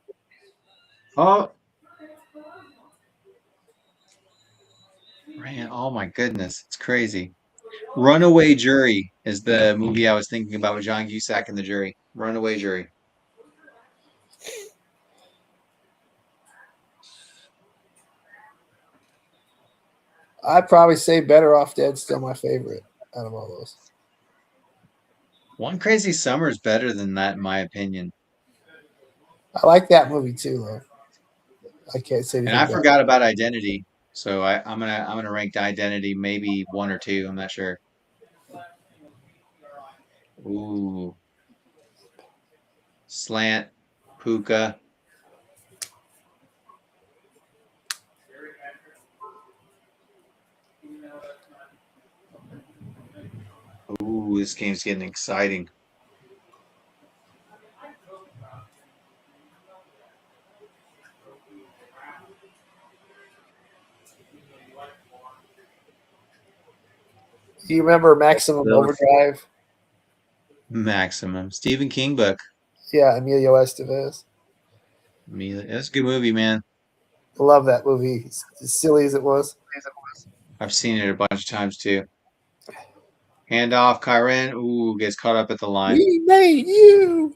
Oh, man. Oh my goodness. It's crazy. Runaway Jury is the movie I was thinking about with John Cusack and the jury. Runaway Jury. I'd probably say Better Off Dead's still my favorite out of all those. One Crazy Summer is better than that, in my opinion. I like that movie too, though. I can't say And anything I bad. forgot about Identity, so I'm gonna rank Identity maybe one or two. I'm not sure. Ooh, Slant, Puka. Ooh, this game's getting exciting. Do you remember Maximum Overdrive? Maximum. Stephen King book. Yeah, Emilio Estevez. That's a good movie, man. I love that movie. As silly as it was. I've seen it a bunch of times too. Handoff, Kyren. Ooh, gets caught up at the line. We made you.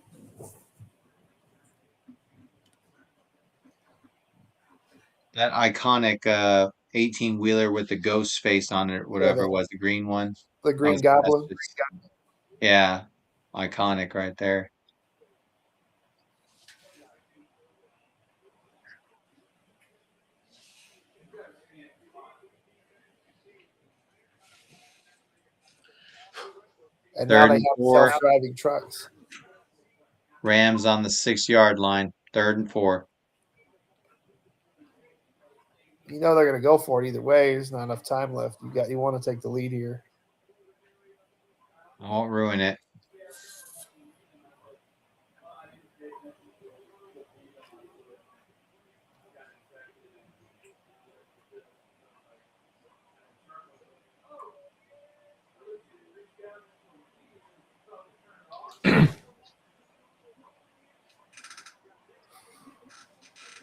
That iconic 18 wheeler with the ghost face on it, Yeah, whatever it was, the green one. the I Green was Goblin. yeah, iconic right there. And now Third they and have four. self-driving trucks. Rams on the 6 yard line. Third and four. You know they're going to go for it either way. There's not enough time left. You want to take the lead here. I won't ruin it.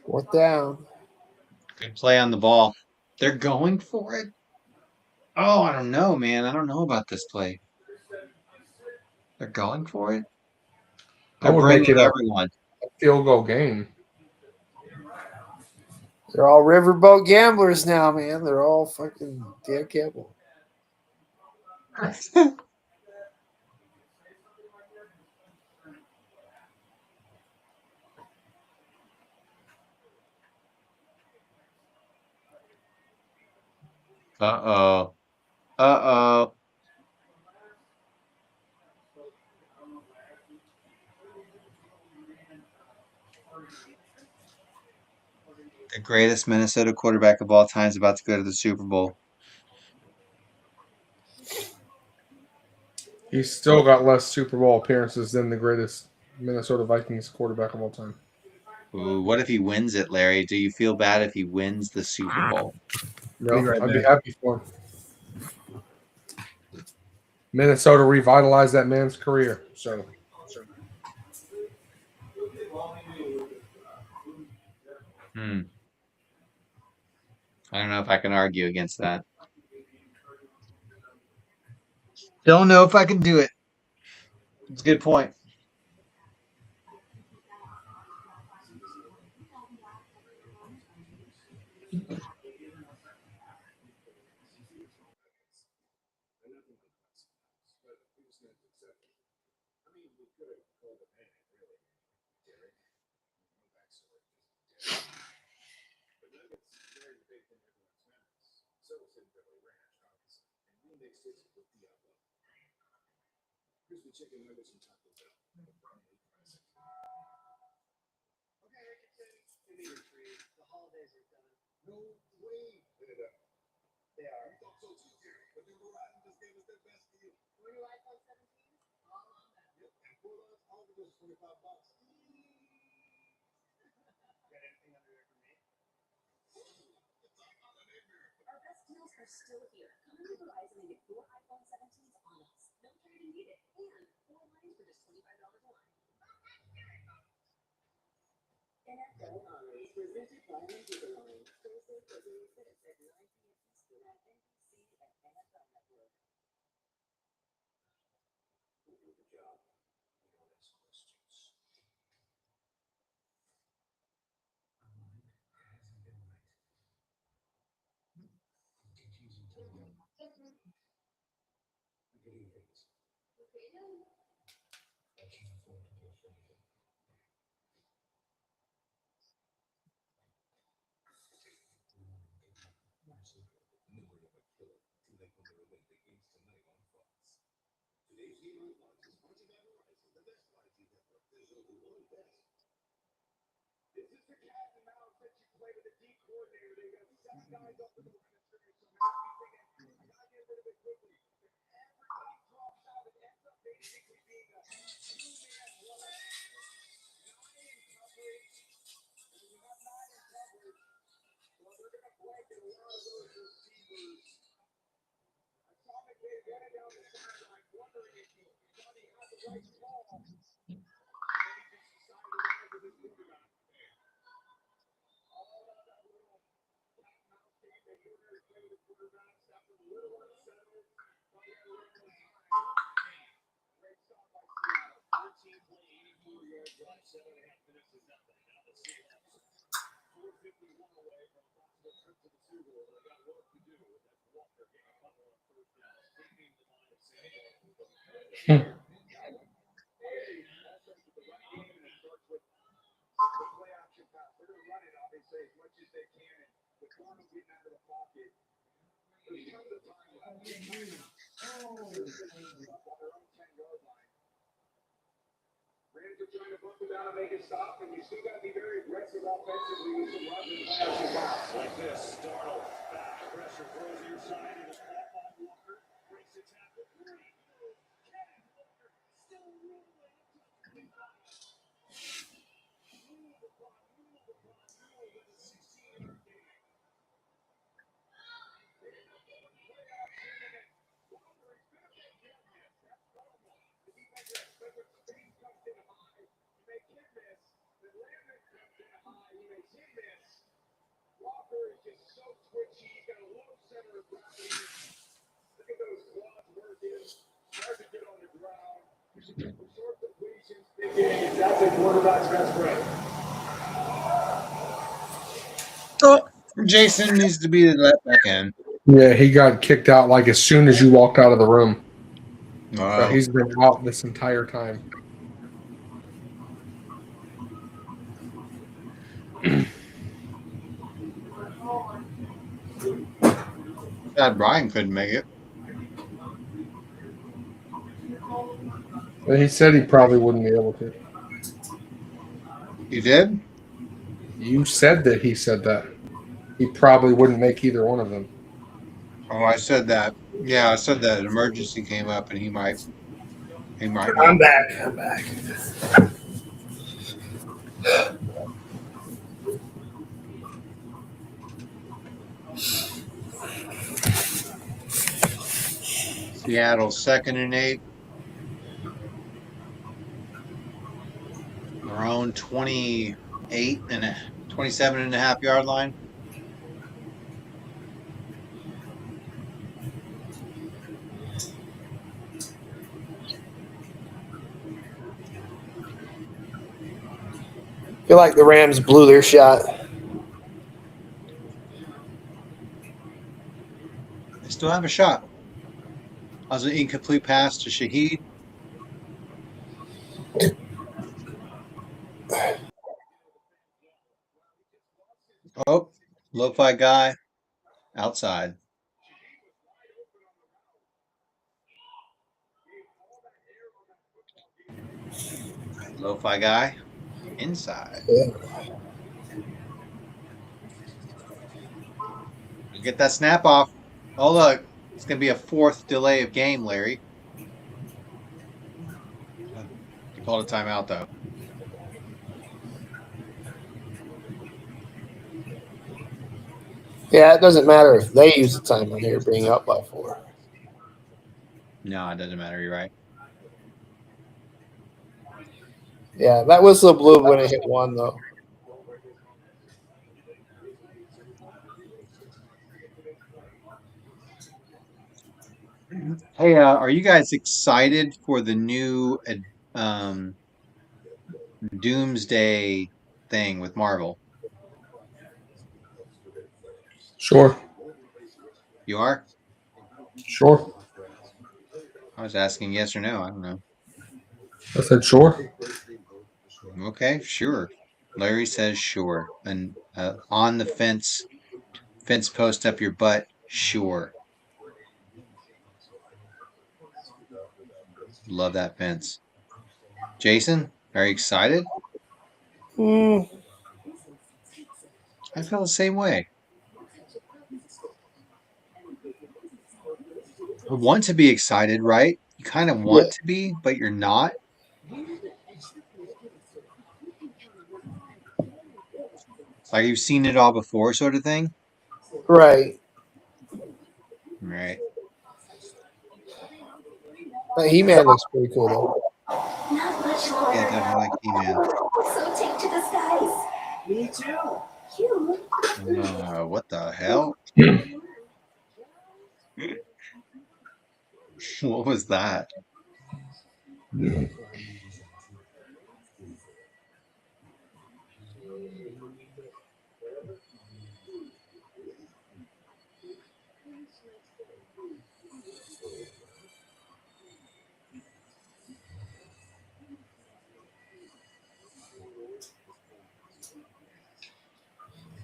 Fourth down. Good play on the ball. They're going for it. Oh, I don't know, man. I don't know about this play. They're going for it. I They're would bringing make it a everyone. field goal game. They're all riverboat gamblers now, man. They're all fucking Dan Campbell. Uh-oh. Uh-oh. The greatest Minnesota quarterback of all time is about to go to the Super Bowl. He's still got less Super Bowl appearances than the greatest Minnesota Vikings quarterback of all time. Ooh, what if he wins it, Larry? Do you feel bad if he wins the Super Bowl? No, Be right I'd be back. happy for him. Minnesota revitalized that man's career. So Hmm. I don't know if I can argue against that. Don't know if I can do it. It's a good point. Oh, Jason needs to be let back in. yeah, he got kicked out like as soon as you walked out of the room. So Wow. he's been out this entire time. Sad Brian couldn't make it. But he said he probably wouldn't be able to. You did? You said that he said that. He probably wouldn't make either one of them. Oh, I said that. Yeah, I said that an emergency came up and he might I'm not. back. I'm back. Seattle 2nd and 8. Our own 27.5 yard line. I feel like the Rams blew their shot. They still have a shot. That was an incomplete pass to Shaheed. Oh, lo-fi guy outside. Lo-fi guy inside. Yeah. Get that snap off. Oh, look. It's going to be a fourth delay of game, Larry. You called a timeout, though. Yeah, it doesn't matter if they use the time when they're being up by 4. No, it doesn't matter. You're right. Yeah, that whistle blew when it hit 1, though. Hey, are you guys excited for the new um, Doomsday thing with Marvel? Sure. You are? Sure. I was asking yes or no. I don't know. I said sure. Okay, sure. Larry says sure. And on the fence post up your butt, sure. Love that fence. Jason, are you excited? Mm, I feel the same way. I want to be excited, right? You kind of yeah, want to be, but you're not. Like you've seen it all before, sort of thing. right. Right. He-Man looks pretty cool, though. Not much Yeah, longer. definitely like He-Man. So take to the skies. Me too. You. What the hell? What was that?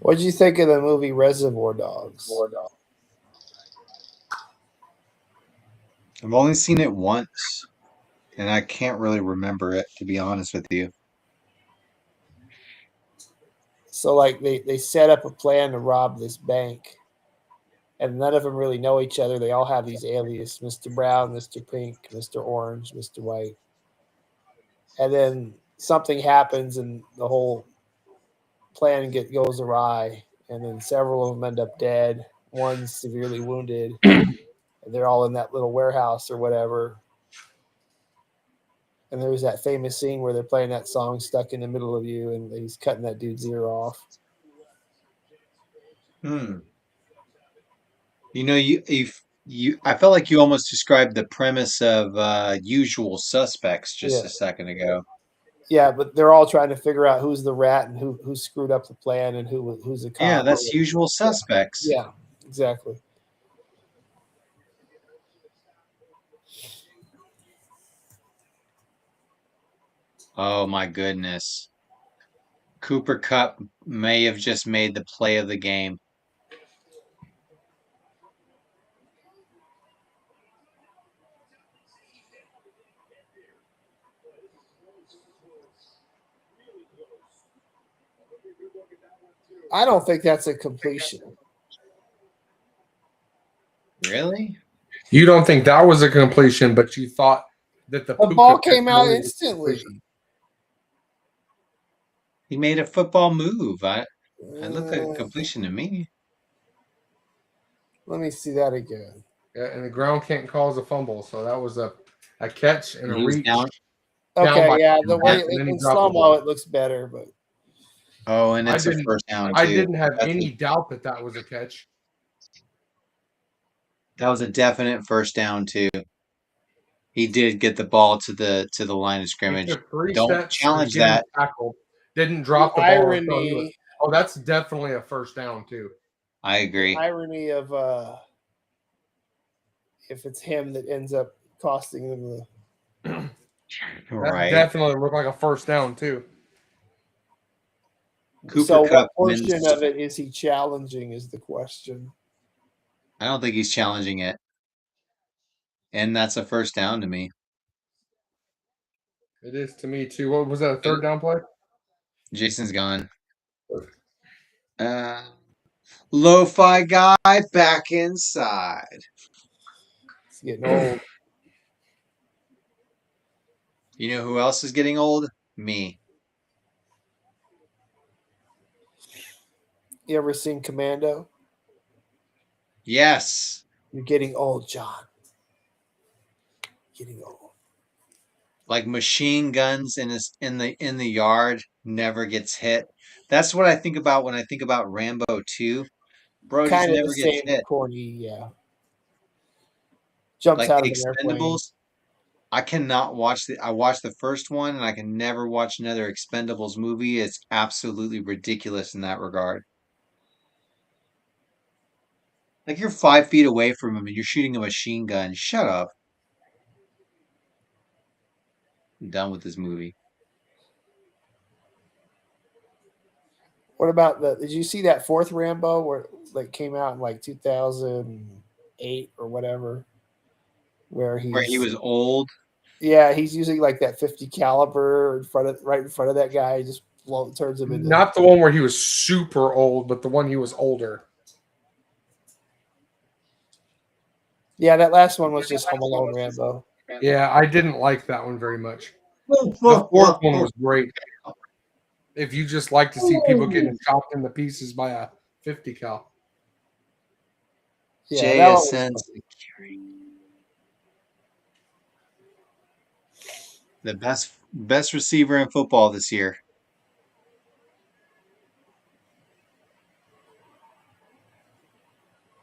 What did you think of the movie Reservoir Dogs? I've only seen it once, and I can't really remember it, to be honest with you. So, like, they set up a plan to rob this bank, and none of them really know each other. They all have these aliases: Mr. Brown, Mr. Pink, Mr. Orange, Mr. White. And then something happens, and the whole plan goes awry, and then several of them end up dead. One's severely wounded, and they're all in that little warehouse or whatever. And there's that famous scene where they're playing that song "Stuck in the Middle of You," and he's cutting that dude's ear off. Hmm. I felt like you almost described the premise of Usual Suspects just Yeah, a second ago. yeah, but they're all trying to figure out who's the rat and who screwed up the plan and who's the Yeah, cop. that's Usual Suspects. Yeah, exactly. Oh my goodness. Cooper Cup may have just made the play of the game. I don't think that's a completion. Really? You don't think that was a completion, but you thought that the The Puka ball came out was a instantly. completion. He made a football move. I looked like a Uh, completion to me. let me see that again. Yeah, and the ground can't cause a fumble, so that was a catch and a He was reach down. down by Okay, yeah, the way and then he in dropped the slow mo ball. it looks better, but Oh, and I it's a didn't first down I too. didn't have That's any doubt that that was a catch. that was a definite first down too. He did get the ball to the line of He scrimmage. took 3 Don't steps to challenge get him that. tackled, didn't the drop the ball until he was. irony Oh, that's definitely a first down too. I the agree. irony of if it's him that ends up costing them the That Right. definitely looked like a first down too. Cooper so Cup what portion wins. of it is he challenging is the question. I don't think he's challenging it, and that's a first down to me. It is to me too. What was that? A third down play? Jason's gone. Uh, Lo-fi guy back inside. It's getting old. You know who else is getting old? Me. You ever seen Commando? Yes. You're getting old, John. Getting old. Like machine guns in the yard never gets hit. That's what I think about when I think about Rambo 2. Bro just Kind of the never gets same hit. corny, yeah. Jumps Like out the of an airplane. Expendables, I cannot watch I watched the first one and I can never watch another Expendables movie. It's absolutely ridiculous in that regard. Like you're 5 feet away from him and you're shooting a machine gun. Shut up. I'm done with this movie. What about did you see that fourth Rambo where like came out in like 2008 or whatever? Where Where he he's was old. yeah, he's using like that 50 caliber right in front of that guy, just turns him into Not the one where he was super old, but the one he was older. yeah, that last one was just Home Alone Rambo. Yeah, I didn't like that one very much. The fourth one was great. If you just like to see people getting chopped into pieces by a 50 cal. Yeah, that one was JSN fun. Security. The best receiver in football this year.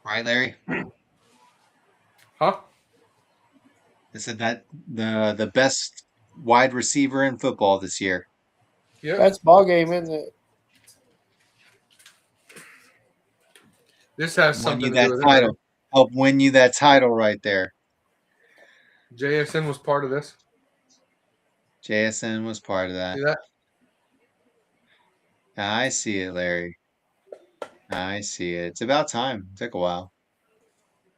Right, Larry? Huh? I said that the best wide receiver in football this year. Yeah. That's ball game, isn't it? This has Won something you to do that with it, Larry. title. Help win you that title right there. JSN was part of this. JSN was part of that. See that? I see it, Larry. I see it. It's about time. It took a while.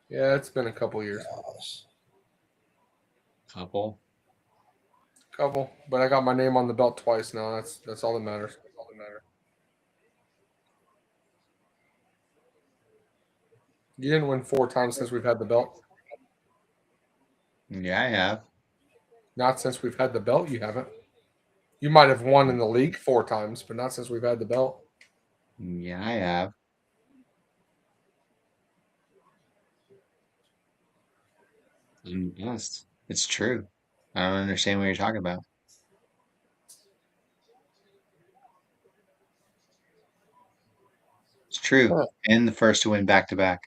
Yeah, it's been a couple years. Gosh. Couple. Couple. But I got my name on the belt twice now. That's all that matters. You didn't win 4 times since we've had the belt. Yeah, I have. Not since we've had the belt, you haven't. You might have won in the league 4 times, but not since we've had the belt. Yeah, I have. Yes, it's true. I don't understand what you're talking about. It's true. Huh. And the first to win back to back.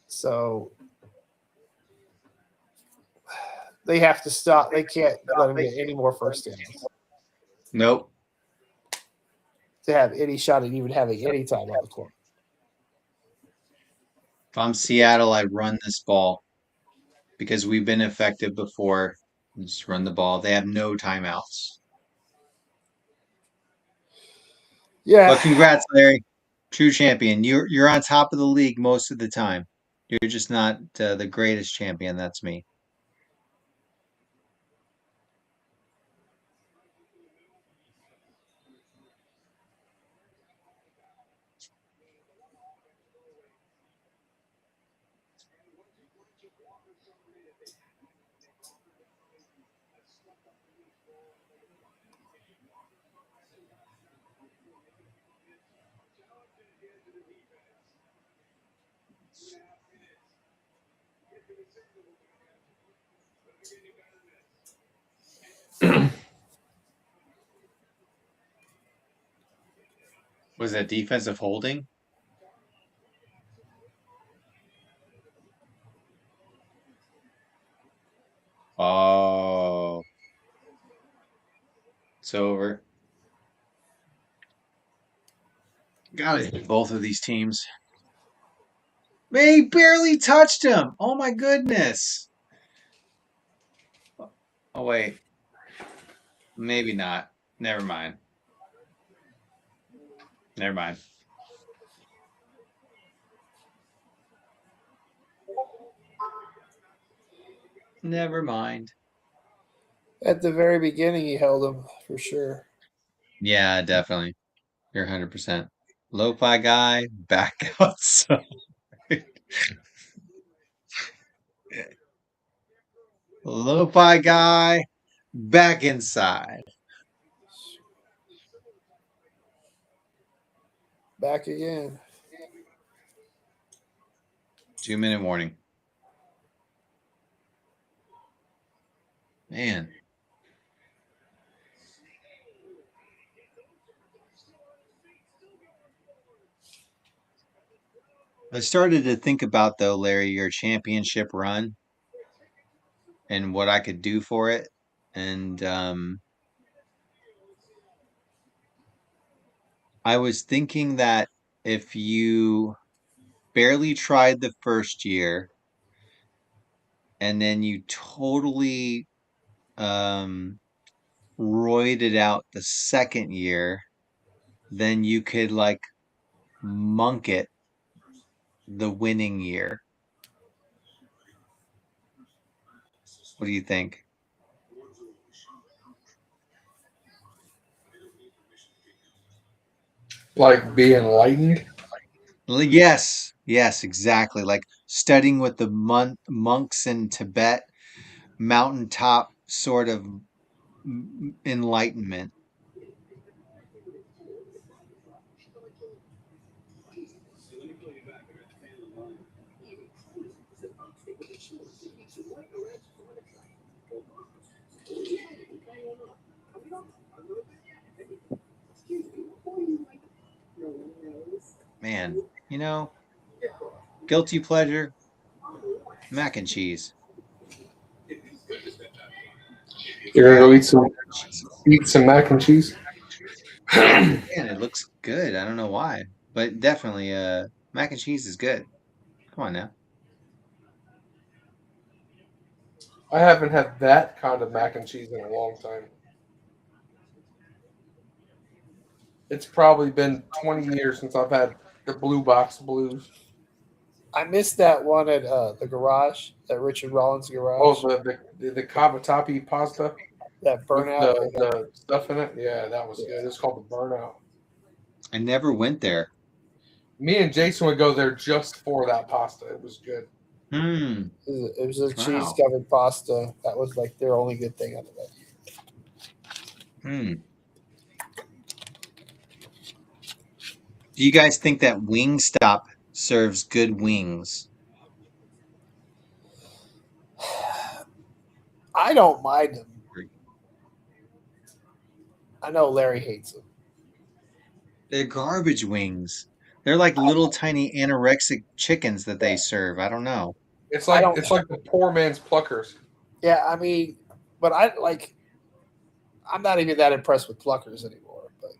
So they have to stop. They can't let him get any more first downs Nope. to have any shot at even having any time on the court. If I'm Seattle, I run this ball because we've been effective before. Just run the ball. They have no timeouts. Yeah. But congrats, Larry. True champion. You're on top of the league most of the time. You're just not the greatest champion. That's me. Was that defensive holding? Oh, it's over. Got it. Both of these teams. They barely touched him. Oh my goodness. Oh wait, maybe not. Never mind. Never mind. Never mind. At the very beginning, he held him for sure. Yeah, definitely. You're 100%. Lo-fi guy back outside. Lo-fi guy back inside. Back again. 2-minute warning. Man. I started to think about, though, Larry, your championship run and what I could do for it. And I was thinking that if you barely tried the first year and then you totally roided out the second year, then you could like monk it the winning year. What do you think? Like be enlightened. Yes, yes, exactly. Like studying with the monks in Tibet, mountaintop sort of enlightenment. Man, you know, guilty pleasure, mac and cheese. You're gonna go Fried mac and cheese. eat some mac and cheese. Man, it looks good. I don't know why, but definitely, mac and cheese is good. Come on now. I haven't had that kind of mac and cheese in a long time. It's probably been 20 years since I've had the Blue Box Blues. I missed that one at the garage, that Richard Rollins Oh, garage. the cavatappi pasta That with burnout. the stuff in it. Yeah, that was good. It's called the Burnout. I never went there. Me and Jason would go there just for that pasta. It was good. Hmm. It was a cheese Wow. covered pasta. That was like their only good thing out of it. Hmm. Do you guys think that Wingstop serves good wings? I don't mind them. I know Larry hates them. They're garbage wings. They're like little tiny anorexic chickens that they serve. I don't know. I don't. It's like the poor man's pluckers. Yeah, I mean, but I like. I'm not even that impressed with Pluckers anymore. But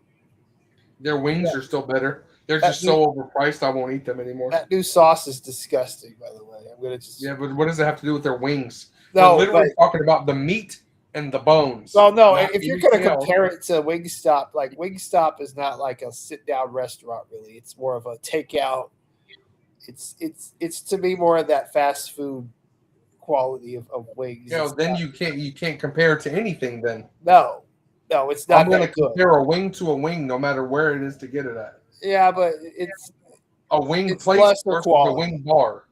Their wings are still better. They're that just so overpriced. I won't eat them anymore. that new sauce is disgusting. By the way, I'm gonna just. Yeah, but what does it have to do with their wings? No, We're literally talking about the meat and the bones. Well, no, not if you're going to anything else. compare it to Wingstop, like Wingstop is not like a sit down restaurant really. It's more of a takeout. It's to me more of that fast food quality of wings. You know, It's then not- you can't compare it to anything. Then no, it's I'm not going to that good. compare a wing to a wing, no matter where it is to get it at. Yeah, but it's A wing It's place lesser versus a quality. wing bar.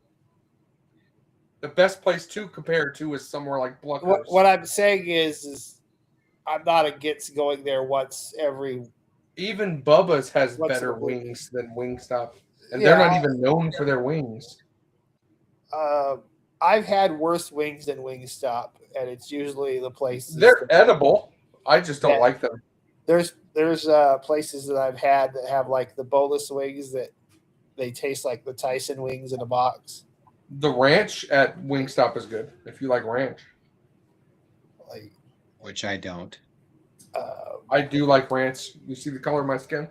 The best place to compare it to is somewhere like Pluckers. what I'm saying is I'm not against going there once every. Even Bubba's has What's better the wing? wings than Wingstop, and Yeah, they're not even known for their wings. I've had worse wings than Wingstop, and it's usually the places. They're edible. I just don't Yeah. like them. There's places that I've had that have like the bolus wings that they taste like the Tyson wings in a box. The ranch at Wingstop is good if you like ranch. Like, which I don't. I do like ranch. You see the color of my skin?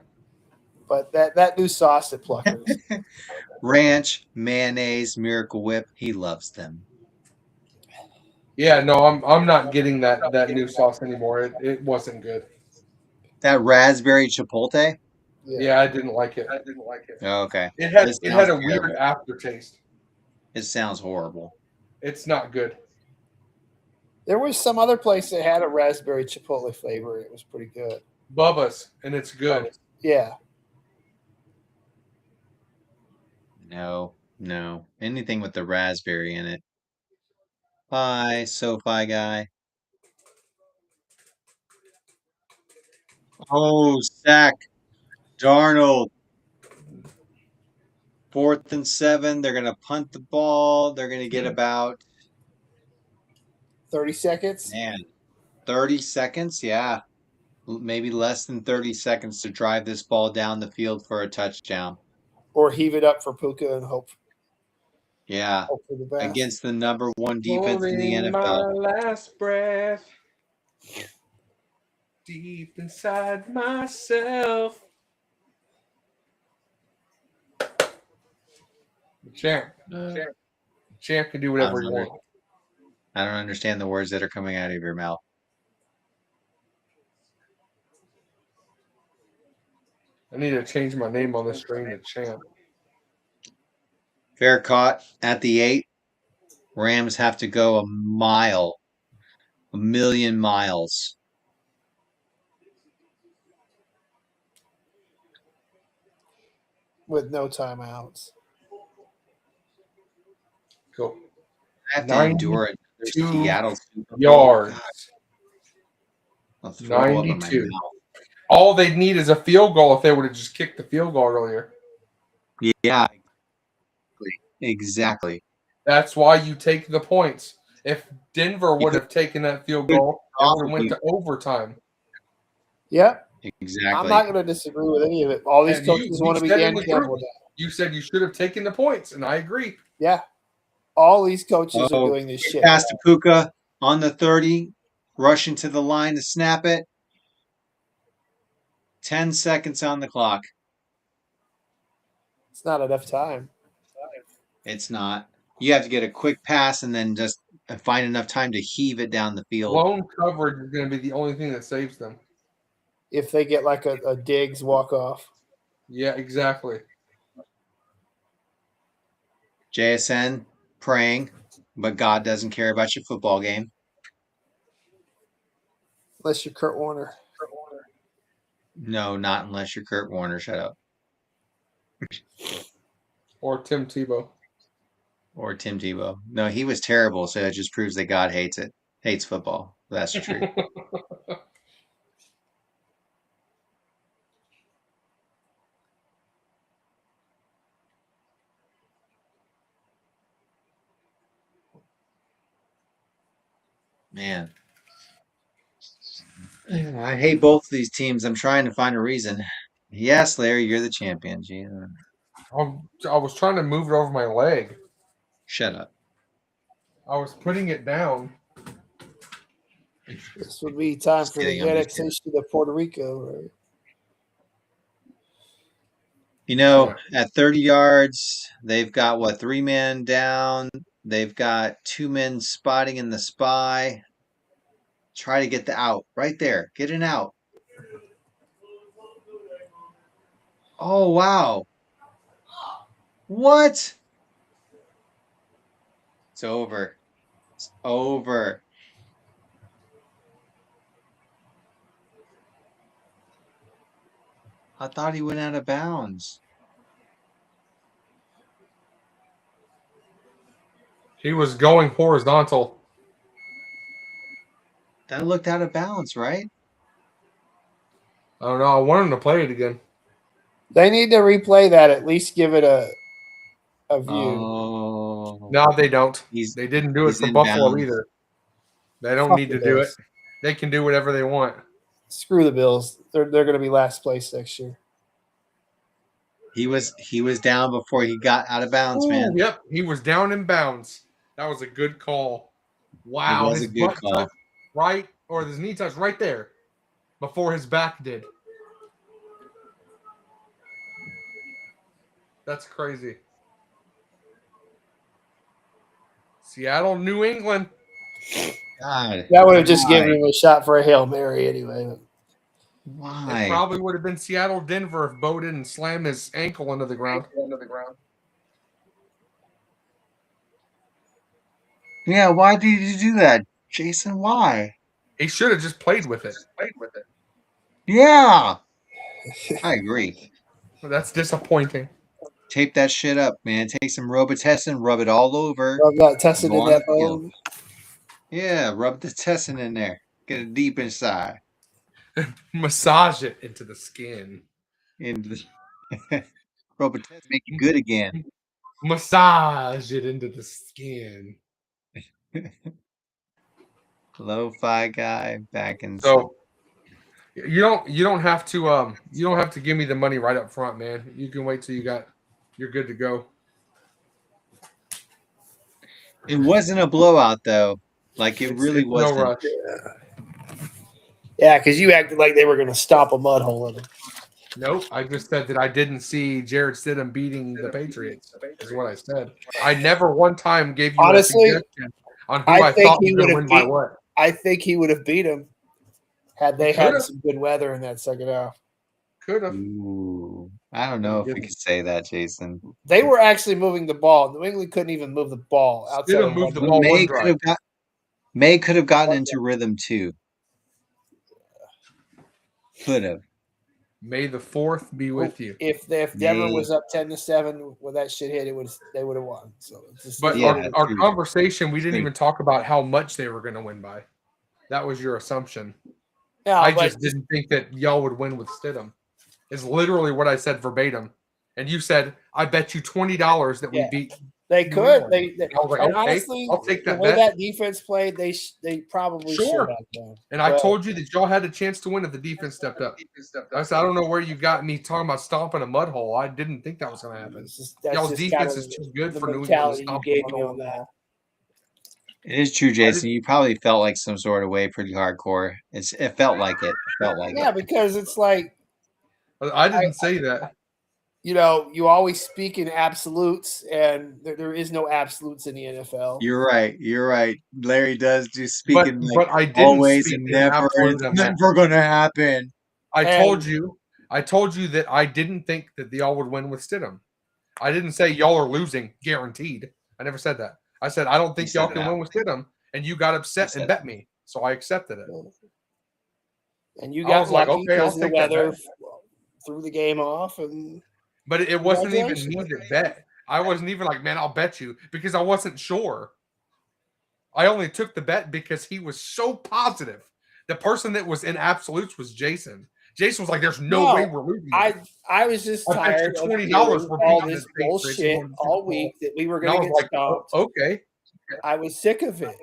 but that new sauce at Pluckers, Ranch, mayonnaise, Miracle Whip. He loves them. Yeah, no, I'm not getting that new sauce anymore. It wasn't good. That raspberry chipotle. Yeah, I didn't like it. Oh, okay. It had This it sounds had a weird terrible. aftertaste. It sounds horrible. It's not good. There was some other place that had a raspberry chipotle flavor. And it was pretty good. Bubba's, and it's good. Yeah. No. Anything with the raspberry in it. Bye, SoFi guy. Oh, sack. Darnold. 4th and 7. They're going to punt the ball. They're going to get about 30 seconds. 30 seconds. Yeah. Maybe less than 30 seconds to drive this ball down the field for a touchdown. Or heave it up for Puka and hope Yeah. for the best. Against the number 1 defense in the Holding NFL. my last breath deep inside myself. Champ can do whatever he wants. I don't understand the words that are coming out of your mouth. I need to change my name on the screen to Champ. Fair caught at the 8. Rams have to go a million miles. With no timeouts. Cool. I have to endure it. There's 92 Seattle yards. I'll throw up in my 92. mouth. All they'd need is a field goal if they would have just kicked the field goal earlier. Yeah, exactly. That's why you take the points. If Denver would have taken that field goal, it would have went to overtime. Yep. Exactly. I'm not going to disagree with any of it. All these coaches want to be Dan Campbell now. You said you should have taken the points, and I agree. Yeah. All these coaches are doing this shit. Pass to Puka on the 30, rushing to the line to snap it. 10 seconds on the clock. It's not enough time. It's not. You have to get a quick pass and then just find enough time to heave it down the field. Blown coverage is going to be the only thing that saves them. If they get like a Diggs walk-off. Yeah, exactly. JSN praying, but God doesn't care about your football game. Unless you're Kurt Warner. No, not unless you're Kurt Warner. Shut up. Or Tim Tebow. Or Tim Tebow. No, he was terrible, so it just proves that God hates it. Hates football. That's true. Man. I hate both of these teams. I'm trying to find a reason. Yes, Larry, you're the champion. Gee, I was trying to move it over my leg. shut up. I was putting it down. This would be time for kidding, the I'm just annexation of Puerto Rico, right? You know, at 30 yards, they've got what, 3 men down. They've got 2 men spotting in the spy. Try to get the out right there. Get an out. Oh, wow. What? It's over. It's over. I thought he went out of bounds. He was going horizontal. That looked out of bounds, right? I don't know. I want him to play it again. They need to replay that. At least give it a view. Oh. Oh, No, they don't. he's They didn't do it he's for in Buffalo bounds. either. They don't Fuck need the to do it. Bills. They can do whatever they want. Screw the Bills. They're going to be last place next year. He was down before he got out of bounds, Ooh, man. yep, he was down in bounds. That was a good call. It Wow, was his a good butt call. touched right, or his knee touched right there before his back did. That's crazy. Seattle, New England. God, That would have just given why? him a shot for a Hail Mary anyway. It Why? probably would have been Seattle, Denver if Bo didn't slam his ankle into the ground. Yeah, why did you do that, Jason? Why? He should have just played with it. Yeah, I agree. That's disappointing. Tape that shit up, man. Take some Robitussin, rub it all over. I'm not testing Go in on that the field. bone. Yeah, rub the tessin in there. Get it deep inside. Massage it into the skin. Into the Robitussin make you good again. Massage it into the skin. Lo-fi guy back in. So you don't have to give me the money right up front, man. You can wait till you're good to go. It wasn't a blowout though. Like it It's really no wasn't. rush. Yeah, because you acted like they were going to stop a mud hole in them. Nope. I just said that I didn't see Jared Stidham beating the Patriots. Is what I said. I never one time gave you Honestly, a suggestion on who I I think thought he was going to would win have by beat. what. I think he would have beat him had they had Could've. some good weather in that second half. Could have. Ooh, I don't know if we could say that, Jason. They were actually moving the ball. New England couldn't even move the ball outside Stidham of moved the one. ball May one could drive. have got. May could have gotten into rhythm too. Could have. May the 4th be with you. If Denver was up 10-7 when that shit hit, they would have won. So it's just, But Yeah, our true. conversation, we didn't True. even talk about how much they were going to win by. That was your assumption. no, I but just didn't think that y'all would win with Stidham. Is literally what I said verbatim. And you said, I bet you $20 that we Yeah. beat. they New could. England. They I was like, and okay, honestly, I'll take the that way bet. that defense played, they probably Sure. should have done. And I told you that y'all had a chance to win if the defense stepped up. I said, I don't know where you got me talking about stomping a mud hole. I didn't think that was going to happen. That's Y'all's just defense kind is of too good the for New England to mentality you stomp a gave mud me hole. on that. It is true, Jason. You probably felt like some sort of way pretty hardcore. It felt like it. It felt like Yeah, it. because it's like, I didn't say that. you always speak in absolutes, and there is no absolutes in the NFL. You're right. You're right. Larry does do But speaking like I didn't always speak and in never. It's absolute. never gonna happen. I And- told you that I didn't think that y'all would win with Stidham. I didn't say y'all are losing, guaranteed. I never said that. I said I don't think You y'all said can that. win with Stidham, and you got upset You and said bet me, so I accepted it. And you I got was like, lucky okay, I'll because the take that weather bet. threw the game off, and But it wasn't even me Congratulations. that bet. I wasn't even like, man, I'll bet you because I wasn't sure. I only took the bet because he was so positive. The person that was in absolutes was Jason. Jason was like, "There's no way we're losing." I was just I bet you tired of $20 hearing we're all beating this the Patriots bullshit going to the all Super Bowl. week that we were And I going to was get like, stopped. okay. I was sick of it.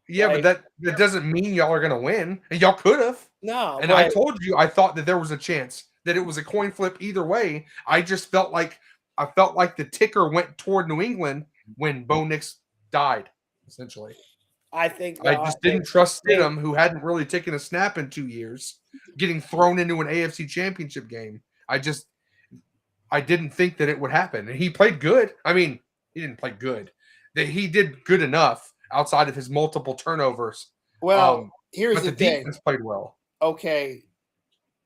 Yeah, Like- but that doesn't mean y'all are going to win. And y'all could have. No, And I told you I thought that there was a chance that it was a coin flip either way. I just felt like the ticker went toward New England when Bo Nix died, essentially. I think I just didn't trust Stidham, who hadn't really taken a snap in 2 years, getting thrown into an AFC Championship game. I didn't think that it would happen. And he played good. I mean, he didn't play good. That he did good enough outside of his multiple turnovers. Well, here's But the the thing. defense played well. Okay,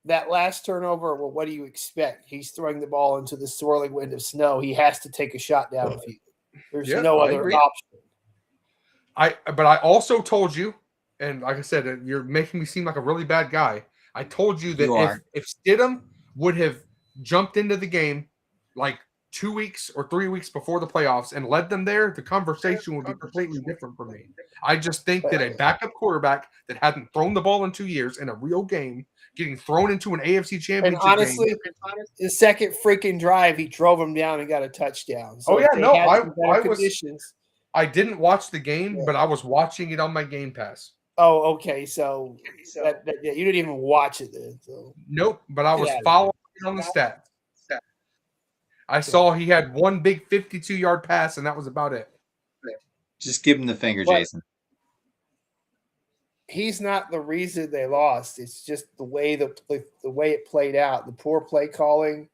that last turnover. Well, what do you expect? He's throwing the ball into the swirling wind of snow. He has to take a shot downfield. There's Yeah, no I other agree. option. But I also told you, and like I said, you're making me seem like a really bad guy. I told you that You are. if Stidham would have jumped into the game like 2 weeks or 3 weeks before the playoffs and led them there, the conversation would be completely different for me. I just think that a backup quarterback that hadn't thrown the ball in 2 years in a real game getting thrown into an AFC And championship honestly, game. the second freaking drive, he drove him down and got a touchdown. So Oh, if yeah, they no, had some better I was conditions. I didn't watch the game, but I was watching it on my Game Pass. Oh, okay. So yeah, you didn't even watch it then. So Nope, but I was Yeah. following it on the stats. I saw he had one big 52-yard pass, and that was about it. Just give him the finger, But- Jason. he's not the reason they lost. It's just the way the way it played out, the poor play calling,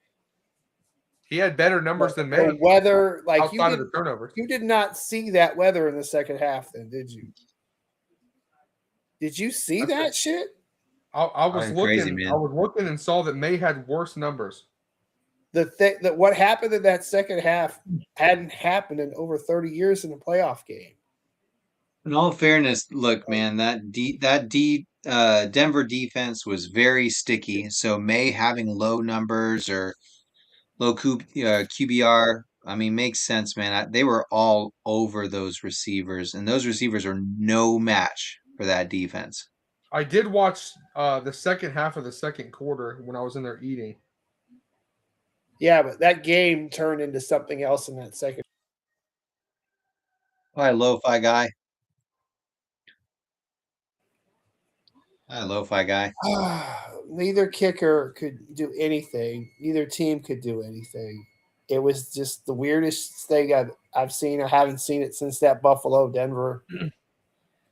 He had better numbers than the me weather. Like outside of the turnovers. you did not see that weather in the second half, then did you? Did you see that shit? I was I'm looking. crazy, man. I was looking and saw that May had worse numbers. The thing that what happened in that second half hadn't happened in over 30 years in a playoff game. In all fairness, look, man, Denver defense was very sticky. So May having low numbers or low QBR, I mean, makes sense, man. They were all over those receivers, and those receivers are no match for that defense. I did watch the second half of the second quarter when I was in there eating. Yeah, but that game turned into something else in that second. Hi, lo-fi guy. Hi, lo-fi guy. Neither kicker could do anything. Neither team could do anything. It was just the weirdest thing I've seen. I haven't seen it since that Buffalo Denver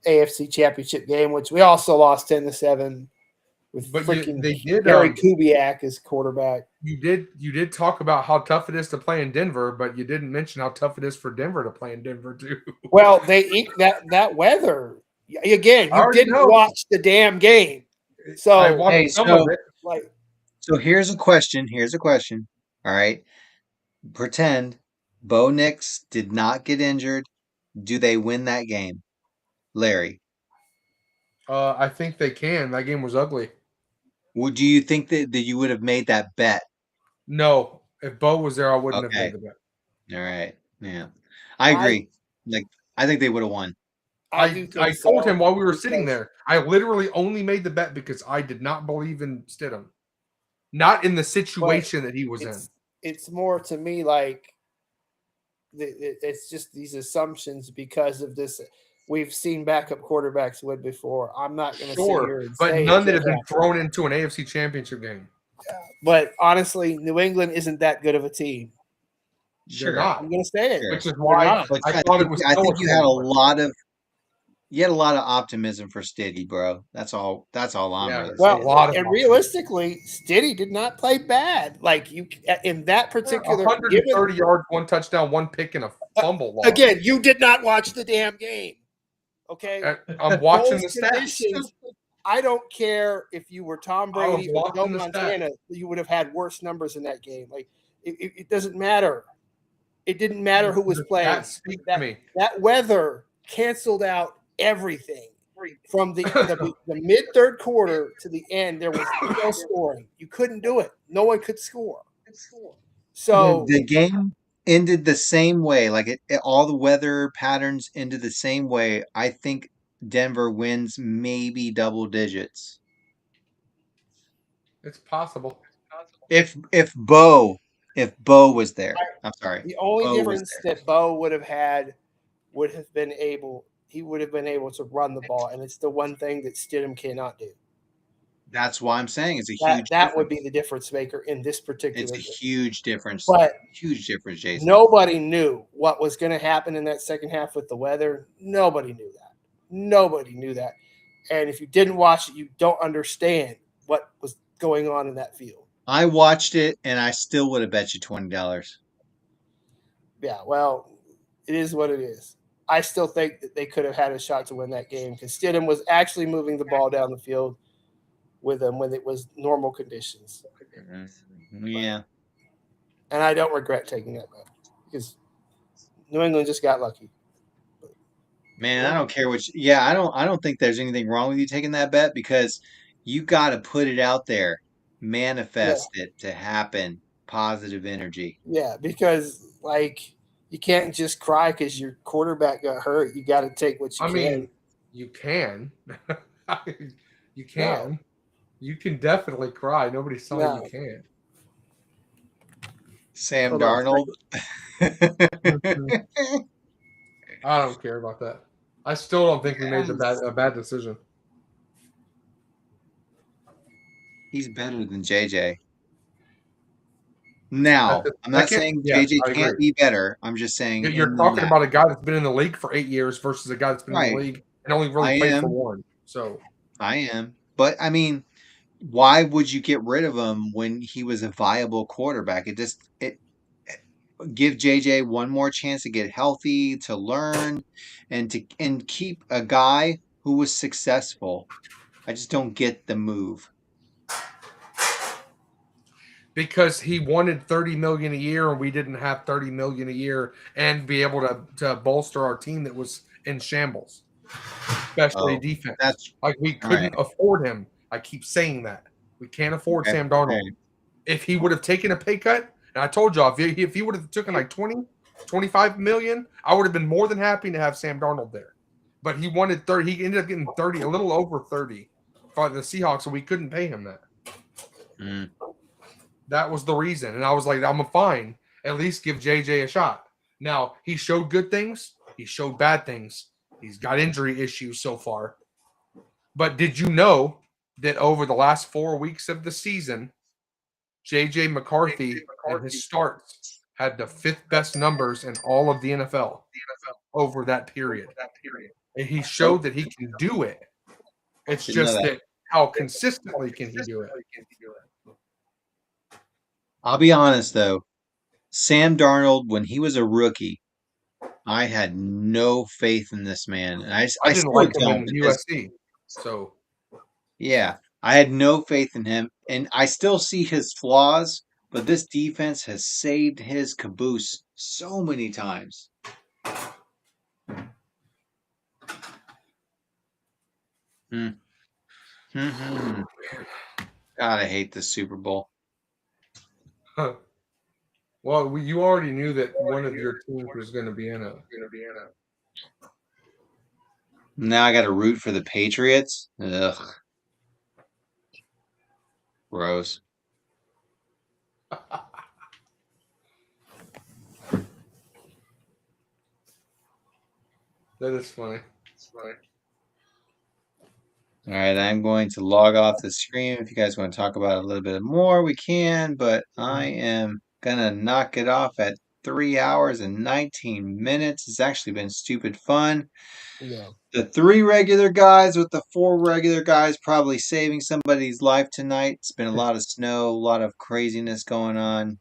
AFC Championship game, which we also lost 10-7 with But freaking they did. Gary Kubiak as quarterback. You did talk about how tough it is to play in Denver, but you didn't mention how tough it is for Denver to play in Denver too. Well, that weather again. You didn't watch the damn game, so I watched some of it. Like, So here's a question. All right. Pretend Bo Nix did not get injured. Do they win that game? Larry, I think they can. That game was ugly. do you think that you would have made that bet? No, if Bo was there, I wouldn't have Okay. made the bet. All right. Yeah. I agree. I think they would have won. I told him while we were sitting there, I literally only made the bet because I did not believe in Stidham. Not in the situation that he was in. It's more to me like it's just these assumptions because of this. We've seen backup quarterbacks win before. I'm not going to sit here and but say none that have been thrown into an AFC Championship game. But honestly, New England isn't that good of a team. They're not. I'm going to say it. Sure. Which is why I thought it was. I think you had a lot of optimism for Stiddy, bro. That's all I'm really saying. Well, and realistically, Stiddy did not play bad. Like you in that particular 130 yards, one touchdown, one pick, and a fumble loss. Again, you did not watch the damn game. Okay, I'm watching the stats. I don't care if you were Tom Brady or Joe Montana, you would have had worse numbers in that game. Like it doesn't matter. It didn't matter who was playing. That weather canceled out everything from the mid third quarter to the end. There was no scoring. You couldn't do it. No one could score. So the game ended the same way. Like all the weather patterns ended the same way. I think Denver wins maybe double digits. It's possible. If Bo was there. I'm sorry. The only difference that Bo would have been able to run the ball, and it's the one thing that Stidham cannot do. That's why I'm saying it's a huge that would be the difference maker in this particular game. It's a huge difference. But huge difference, Jason. Nobody knew what was going to happen in that second half with the weather. Nobody knew that. And if you didn't watch it, you don't understand what was going on in that field. I watched it, and I still would have bet you $20. Yeah, well, it is what it is. I still think that they could have had a shot to win that game because Stidham was actually moving the ball down the field with them when it was normal conditions. Yeah. And I don't regret taking that bet because New England just got lucky. Man, I don't care I don't think there's anything wrong with you taking that bet because you got to put it out there, manifest it to happen, positive energy. Yeah, because you can't just cry because your quarterback got hurt. You got to take what you can. I mean, you can. You can. You can definitely cry. Nobody's telling you No. you can't. Sam Hold on. Darnold. I don't care about that. I still don't think we made Yes. a bad decision. He's better than JJ. Now, At the I'm not second, saying yes, JJ I can't agree. be better. I'm just saying You're in the talking now. about a guy that's been in the league for 8 years versus a guy that's been in the Right. league and only really I played for am. one. So I am. But I mean, why would you get rid of him when he was a viable quarterback? It give JJ one more chance to get healthy, to learn, and keep a guy who was successful. I just don't get the move. because he wanted 30 million a year and we didn't have 30 million a year and be able to bolster our team that was in shambles, especially Oh, defense. that's Like we all right. couldn't afford him. I keep saying that. We can't afford Okay. Sam Darnold. Okay. If he would have taken a pay cut, and I told y'all, if he would have taken like 20, 25 million, I would have been more than happy to have Sam Darnold there. But he wanted 30. He ended up getting 30, a little over 30 for the Seahawks, and we couldn't pay him that. Mm. That was the reason. And I was like, I'm fine. At least give JJ a shot. Now, he showed good things. He showed bad things. He's got injury issues so far. But did you know that over the last 4 weeks of the season, JJ McCarthy and his starts had the 5th best numbers in all of the NFL over that period? And he Nope, showed that he can do it. It's didn't know just that. that how consistently can he do it? I'll be honest though. Sam Darnold, when he was a rookie, I had no faith in this man, and I I didn't still like him don't. in Because USC. So yeah, I had no faith in him, and I still see his flaws. But this defense has saved his caboose so many times. Hmm. Hmm, hmm, hmm. God, I hate this Super Bowl. well, you already knew that one of your teams was going to be in it. Now I got to root for the Patriots. Ugh, gross. That is funny. All right, I'm going to log off the screen. If you guys want to talk about it a little bit more, we can, but I am gonna knock it off at 3 hours and 19 minutes. It's actually been stupid fun. Yeah. The 3 regular guys with the 4 regular guys probably saving somebody's life tonight. It's been a lot of snow, a lot of craziness going on.